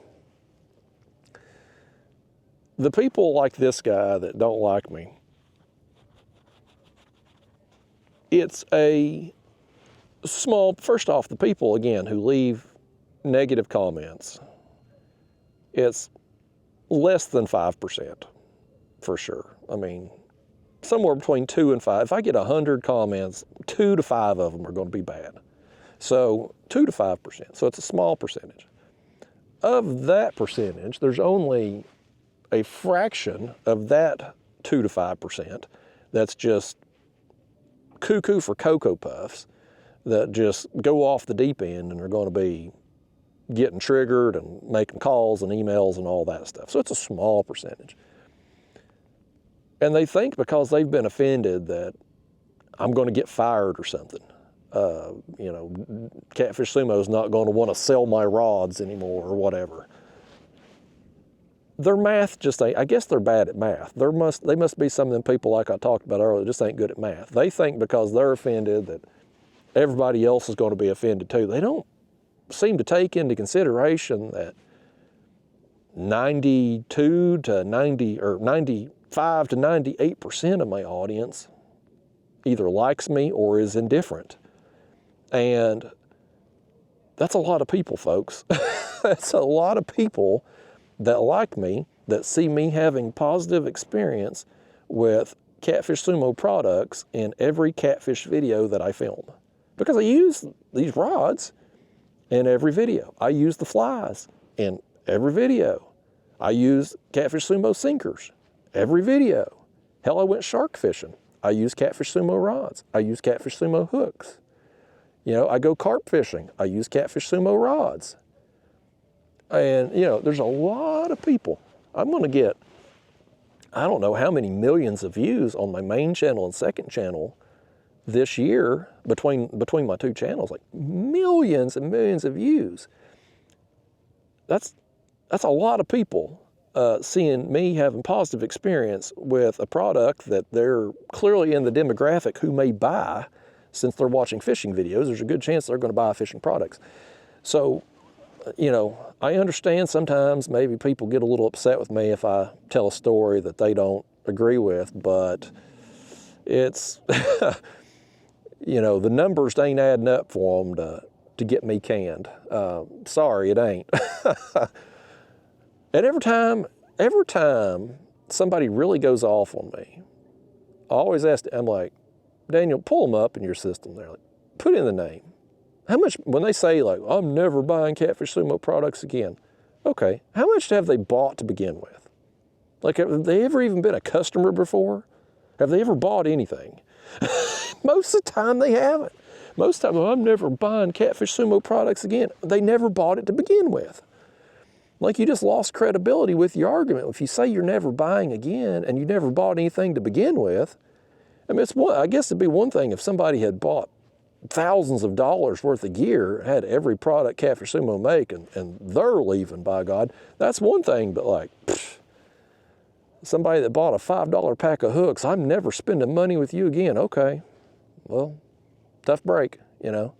The people like this guy that don't like me, it's a small, first off, the people, again, who leave negative comments, it's less than 5%, for sure. I mean, somewhere between 2 and 5. If I get 100 comments, 2 to 5 of them are going to be bad. So 2 to 5%. So it's a small percentage. Of that percentage, there's only a fraction of that 2 to 5% that's just cuckoo for Cocoa Puffs that just go off the deep end and are going to be getting triggered and making calls and emails and all that stuff. So it's a small percentage. And they think because they've been offended that I'm going to get fired or something. You know, Catfish Sumo is not going to want to sell my rods anymore or whatever. Their math just ain't, I guess they're bad at math. They must be some of them people like I talked about earlier, just ain't good at math. They think because they're offended that everybody else is going to be offended too. They don't seem to take into consideration that 92 to 90 or 95 to 98% of my audience either likes me or is indifferent. And that's a lot of people, folks. That's a lot of people that like me, that see me having positive experience with Catfish Sumo products in every catfish video that I film. Because I use these rods in every video. I use the flies in every video. I use Catfish Sumo sinkers every video. Hell, I went shark fishing. I use Catfish Sumo rods. I use Catfish Sumo hooks. You know, I go carp fishing. I use Catfish Sumo rods. And, you know, there's a lot of people. I'm going to get, I don't know how many millions of views on my main channel and second channel this year between my two channels, like millions and millions of views. That's a lot of people seeing me having positive experience with a product that they're clearly in the demographic who may buy. Since they're watching fishing videos, there's a good chance they're going to buy fishing products. So, you know, I understand sometimes maybe people get a little upset with me if I tell a story that they don't agree with, but it's, you know, the numbers ain't adding up for them to get me canned. Sorry, it ain't. And every time somebody really goes off on me, I always ask, I'm like, Daniel, pull them up in your system there. Like, put in the name. How much, when they say like, I'm never buying Catfish Sumo products again. Okay, how much have they bought to begin with? Like, have they ever even been a customer before? Have they ever bought anything? Most of the time they haven't. Most of the time, I'm never buying Catfish Sumo products again. They never bought it to begin with. Like, you just lost credibility with your argument. If you say you're never buying again and you never bought anything to begin with, I mean, I guess it'd be one thing if somebody had bought thousands of dollars worth of gear, had every product Catfish Sumo make, and they're leaving, by God. That's one thing, but like, somebody that bought a $5 pack of hooks, I'm never spending money with you again. Okay, well, tough break, you know.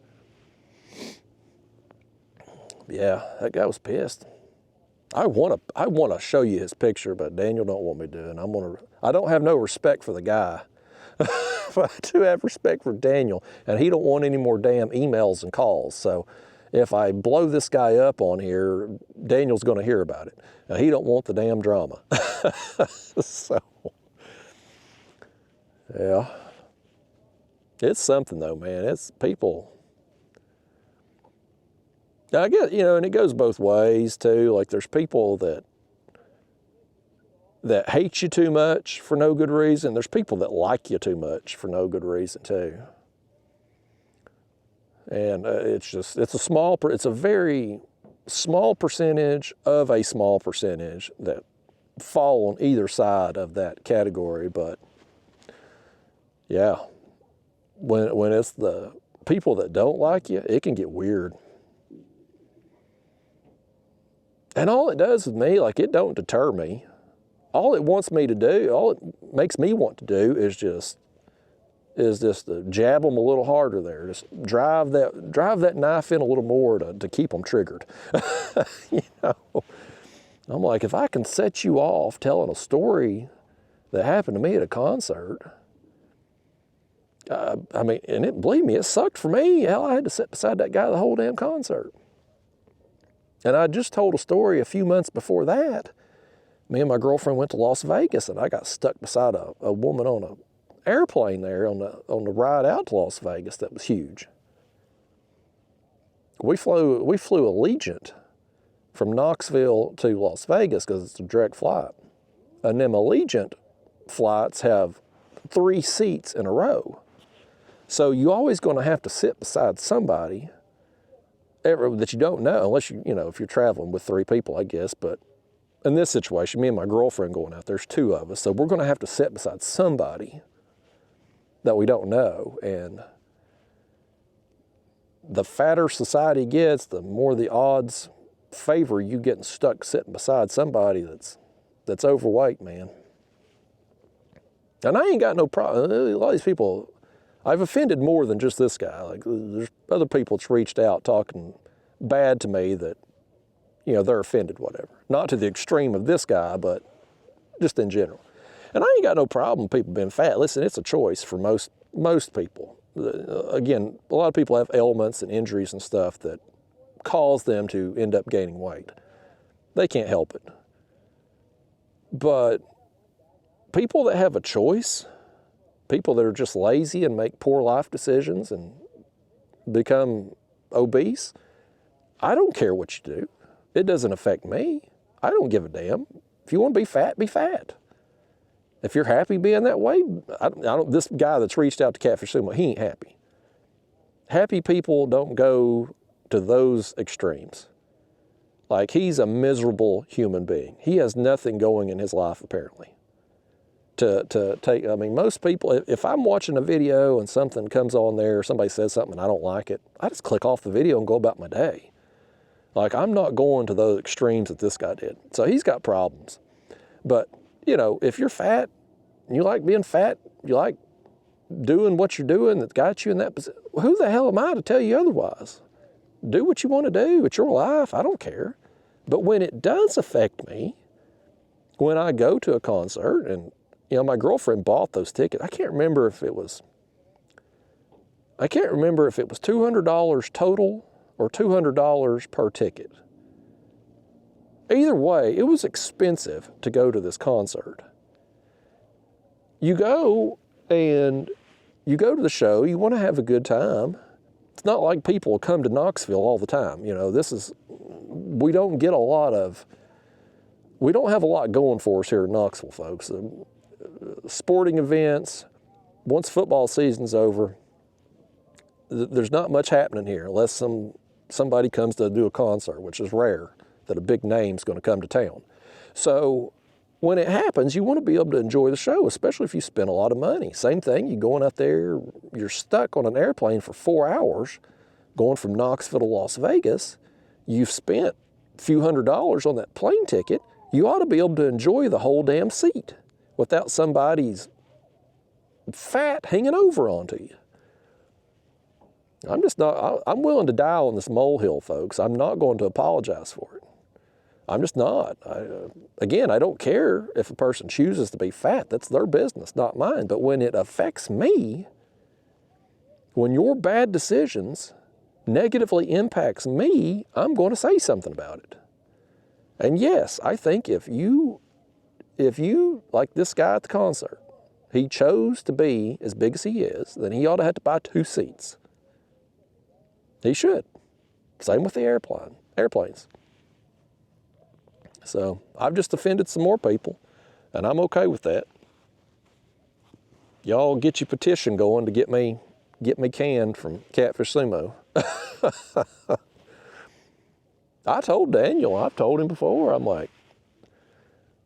Yeah, that guy was pissed. I want to show you his picture, but Daniel don't want me to, and I don't have no respect for the guy. But I do have respect for Daniel, and he don't want any more damn emails and calls. So if I blow this guy up on here, Daniel's going to hear about it. Now, he don't want the damn drama. So, yeah. It's something though, man. It's people. I guess, you know, and it goes both ways too. Like, there's people that hate you too much for no good reason. There's people that like you too much for no good reason too. And it's a very small percentage of a small percentage that fall on either side of that category. But yeah, when it's the people that don't like you, it can get weird. And all it does with me, like, it don't deter me. All it wants me to do, all it makes me want to do is is just to jab them a little harder there. Just drive that knife in a little more to keep them triggered. You know, I'm like, if I can set you off telling a story that happened to me at a concert, I mean, and believe me, it sucked for me. Hell, I had to sit beside that guy the whole damn concert. And I just told a story a few months before that. Me and my girlfriend went to Las Vegas, and I got stuck beside a woman on an airplane there on the ride out to Las Vegas. That was huge. We flew Allegiant from Knoxville to Las Vegas because it's a direct flight. And them Allegiant flights have 3 seats in a row. So you're always going to have to sit beside somebody that you don't know, unless you know, if you're traveling with 3 people, I guess. But in this situation, me and my girlfriend going out, there's 2 of us. So we're going to have to sit beside somebody that we don't know. And the fatter society gets, the more the odds favor you getting stuck sitting beside somebody that's overweight, man. And I ain't got no problem. A lot of these people, I've offended more than just this guy. Like, there's other people that's reached out talking bad to me that, you know, they're offended, whatever. Not to the extreme of this guy, but just in general. And I ain't got no problem with people being fat. Listen, it's a choice for most people. Again, a lot of people have ailments and injuries and stuff that cause them to end up gaining weight. They can't help it. But people that have a choice, people that are just lazy and make poor life decisions and become obese, I don't care what you do. It doesn't affect me. I don't give a damn. If you want to be fat, be fat. If you're happy being that way, this guy that's reached out to Catfish Sumo, he ain't happy. Happy people don't go to those extremes. Like, he's a miserable human being. He has nothing going in his life, apparently. To take, I mean, most people, if I'm watching a video and something comes on there, somebody says something and I don't like it, I just click off the video and go about my day. Like, I'm not going to those extremes that this guy did. So he's got problems. But, you know, if you're fat, and you like being fat, you like doing what you're doing that got you in that position, who the hell am I to tell you otherwise? Do what you want to do. It's your life. I don't care. But when it does affect me, when I go to a concert and, you know, my girlfriend bought those tickets. I can't remember if it was $200 total or $200 per ticket. Either way, it was expensive to go to this concert. You go to the show, you want to have a good time. It's not like people come to Knoxville all the time. You know, we don't have a lot going for us here in Knoxville, folks. Sporting events, once football season's over, there's not much happening here unless somebody comes to do a concert, which is rare that a big name's going to come to town. So when it happens, you want to be able to enjoy the show, especially if you spend a lot of money. Same thing, you're going out there, you're stuck on an airplane for 4 hours, going from Knoxville to Las Vegas. You've spent a few $100s on that plane ticket. You ought to be able to enjoy the whole damn seat without somebody's fat hanging over onto you. I'm willing to die on this molehill, folks. I'm not going to apologize for it. I'm just not. Again, I don't care if a person chooses to be fat. That's their business, not mine. But when it affects me, when your bad decisions negatively impacts me, I'm going to say something about it. And yes, I think if you, like this guy at the concert, he chose to be as big as he is, then he ought to have to buy 2 seats. He should. Same with the airplanes. So I've just offended some more people, and I'm okay with that. Y'all get your petition going to get me canned from Catfish Sumo. I told Daniel, I've told him before, I'm like,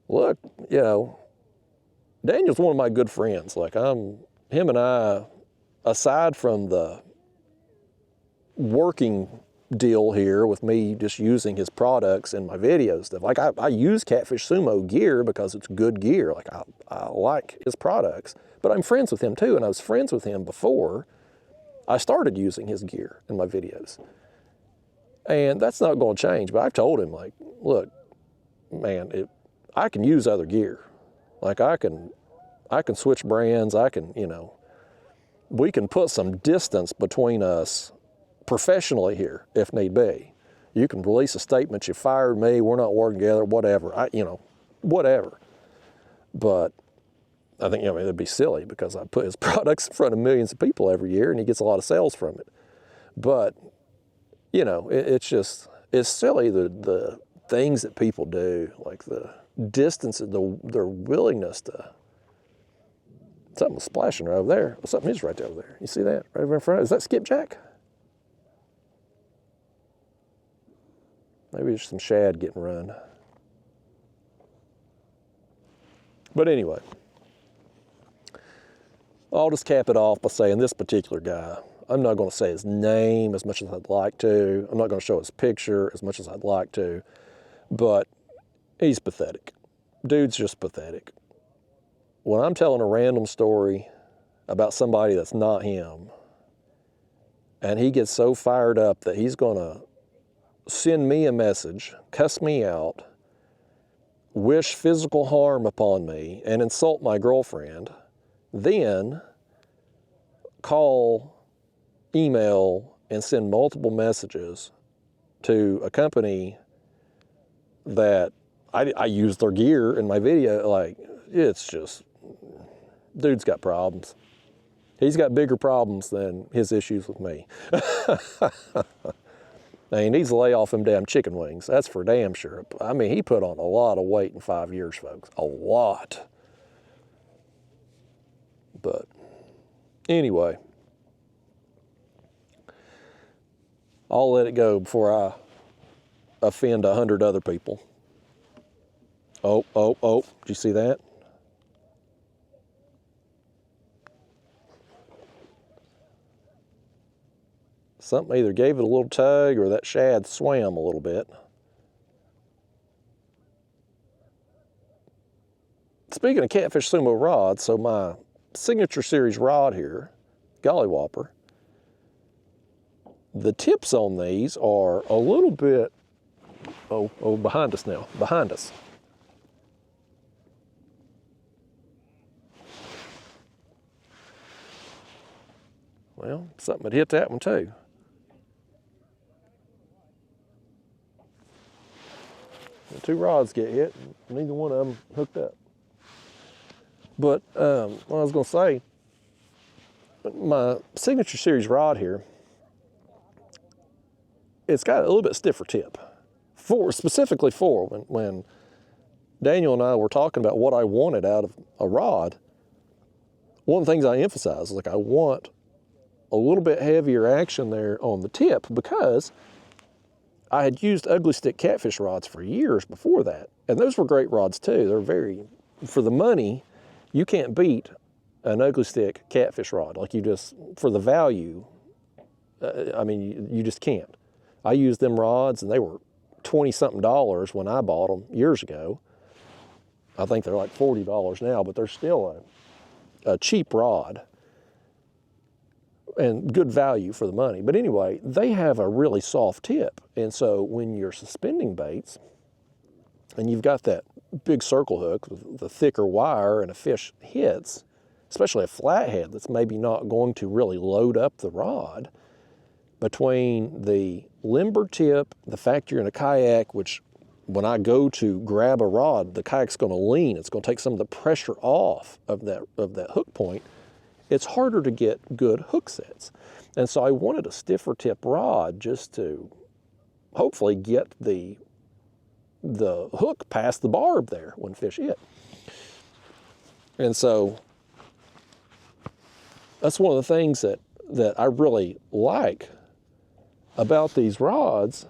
look, you know, Daniel's one of my good friends. Like, him and I, aside from the working deal here with me just using his products in my videos. Stuff like I use Catfish Sumo gear because it's good gear. Like I like his products, but I'm friends with him too, and I was friends with him before I started using his gear in my videos. And that's not going to change. But I've told him, like, look, man, I can use other gear. Like I can switch brands. I can, you know, we can put some distance between us professionally here if need be. You can release a statement, you fired me, we're not working together, whatever. You know, whatever. But I think, you know, it'd be silly because I put his products in front of millions of people every year and he gets a lot of sales from it. But, you know, it's silly the things that people do, like the distance, their willingness to. Something's splashing right over there. Something is right over there. You see that right over in front? Is that skipjack? Maybe there's some shad getting run. But anyway, I'll just cap it off by saying this particular guy, I'm not going to say his name as much as I'd like to. I'm not going to show his picture as much as I'd like to. But he's pathetic. Dude's just pathetic. When I'm telling a random story about somebody that's not him, and he gets so fired up that he's going to send me a message, cuss me out, wish physical harm upon me, and insult my girlfriend, then call, email, and send multiple messages to a company that I use their gear in my video, like, it's just, dude's got problems. He's got bigger problems than his issues with me. Now, he needs to lay off them damn chicken wings. That's for damn sure. I mean, he put on a lot of weight in 5 years, folks. A lot. But anyway, I'll let it go before I offend 100 other people. Oh, did you see that? Something either gave it a little tug or that shad swam a little bit. Speaking of Catfish Sumo rods, so my signature series rod here, Golly Whopper, the tips on these are a little bit, behind us now, behind us. Well, something had hit that one too. The two rods get hit, neither one of them hooked up. But what I was going to say, my signature series rod here, it's got a little bit stiffer tip. Specifically when Daniel and I were talking about what I wanted out of a rod, one of the things I emphasized is like I want a little bit heavier action there on the tip because I had used ugly stick catfish rods for years before that. And those were great rods too. They're very, for the money, you can't beat an ugly stick catfish rod. Like you just, for the value, I mean, you just can't. I used them rods and they were $20-something when I bought them years ago. I think they're like $40 now, but they're still a cheap rod and good value for the money. But anyway, they have a really soft tip. And so when you're suspending baits and you've got that big circle hook with the thicker wire and a fish hits, especially a flathead that's maybe not going to really load up the rod, between the limber tip, the fact you're in a kayak, which when I go to grab a rod, the kayak's going to lean. It's going to take some of the pressure off of that hook point. It's harder to get good hook sets. And so I wanted a stiffer tip rod just to hopefully get the hook past the barb there when fish hit. And so that's one of the things that I really like about these rods.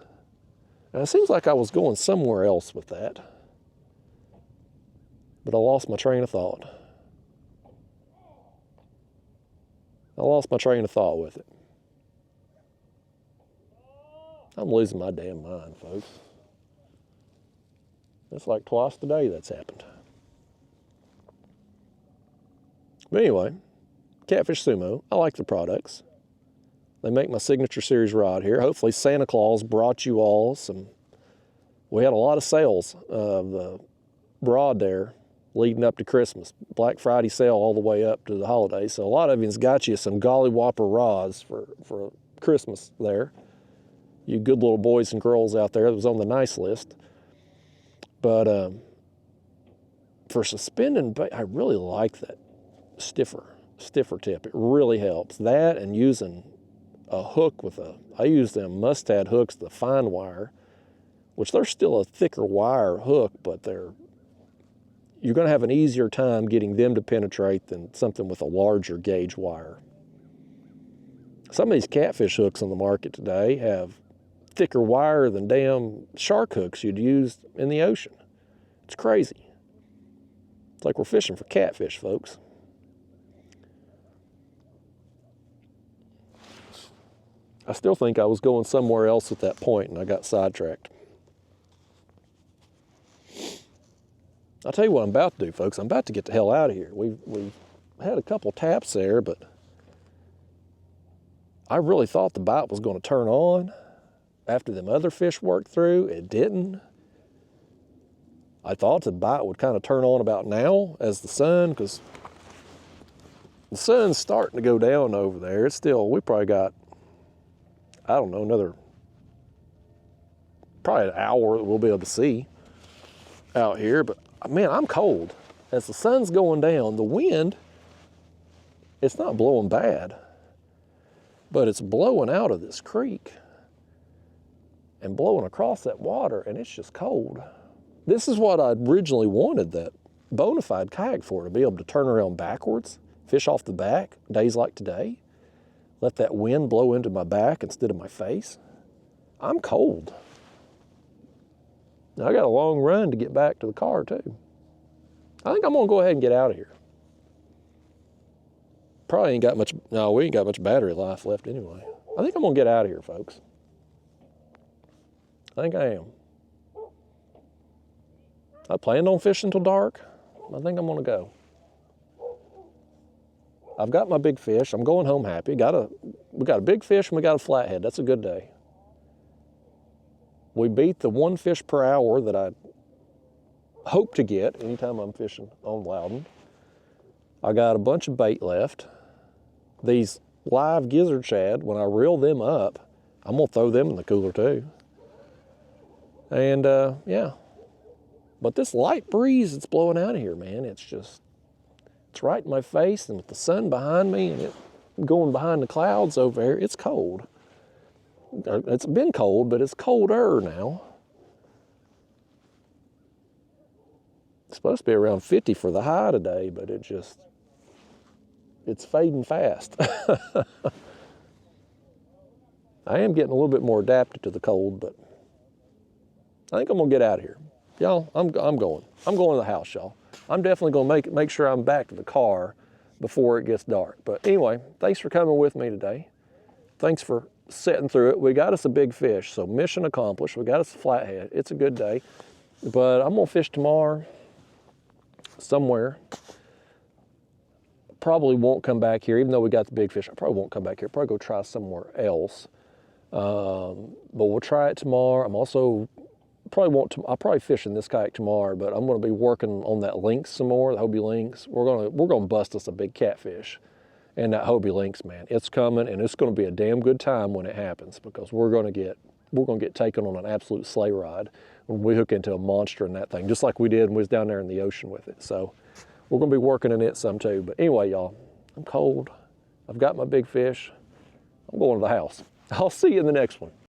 And it seems like I was going somewhere else with that, but I lost my train of thought. I lost my train of thought with it. I'm losing my damn mind, folks. It's like twice today that's happened. But anyway, Catfish Sumo, I like the products. They make my signature series rod here. Hopefully Santa Claus brought you all some. We had a lot of sales of the rod there leading up to Christmas. Black Friday sale all the way up to the holidays. So a lot of you's got you some golly whopper rods for Christmas there. You good little boys and girls out there, that was on the nice list. But for suspending bait, I really like that stiffer tip. It really helps. That and using a hook I use them Mustad hooks, the fine wire, which they're still a thicker wire hook, but you're going to have an easier time getting them to penetrate than something with a larger gauge wire. Some of these catfish hooks on the market today have thicker wire than damn shark hooks you'd use in the ocean. It's crazy. It's like we're fishing for catfish, folks. I still think I was going somewhere else at that point and I got sidetracked. I'll tell you what I'm about to do, folks. I'm about to get the hell out of here. We've had a couple taps there, but I really thought the bite was going to turn on after them other fish worked through. It didn't. I thought the bite would kind of turn on about now as the sun, because the sun's starting to go down over there. It's still, we probably got, I don't know, probably an hour that we'll be able to see out here. But man, I'm cold. As the sun's going down, the wind, it's not blowing bad, but it's blowing out of this creek and blowing across that water, and it's just cold. This is what I originally wanted that bona fide kayak for, to be able to turn around backwards, fish off the back, days like today, let that wind blow into my back instead of my face. I'm cold. Now, I got a long run to get back to the car too. I think I'm gonna go ahead and get out of here. Probably ain't got much, no, we ain't got much battery life left anyway. I think I'm gonna get out of here, folks. I think I am. I planned on fishing till dark. I think I'm gonna go. I've got my big fish. I'm going home happy. We got a big fish and we got a flathead. That's a good day. We beat the 1 fish per hour that I hope to get anytime I'm fishing on Loudon. I got a bunch of bait left. These live gizzard shad, when I reel them up, I'm gonna throw them in the cooler too. And yeah. But this light breeze that's blowing out of here, man, it's right in my face, and with the sun behind me and it going behind the clouds over here, it's cold. It's been cold, but it's colder now. It's supposed to be around 50 for the high today, but it's fading fast. I am getting a little bit more adapted to the cold, but I think I'm gonna get out of here. Y'all, I'm going. I'm going to the house, y'all. I'm definitely gonna make sure I'm back to the car before it gets dark. But anyway, thanks for coming with me today. Thanks for sitting through it. We got us a big fish, so mission accomplished. We got us a flathead. It's a good day. But I'm gonna fish tomorrow somewhere. Probably won't come back here, even though we got the big fish. I probably won't come back here. Probably go try somewhere else. But we'll try it tomorrow. I'm also I'll probably fish in this kayak tomorrow, but I'm going to be working on that lynx some more, the Hobie lynx. We're going to bust us a big catfish, and that Hobie lynx, man, it's coming, and it's going to be a damn good time when it happens, because we're going to get taken on an absolute sleigh ride when we hook into a monster in that thing, just like we did when we was down there in the ocean with it. So we're going to be working in it some too. But anyway, y'all, I'm cold. I've got my big fish. I'm going to the house. I'll see you in the next one.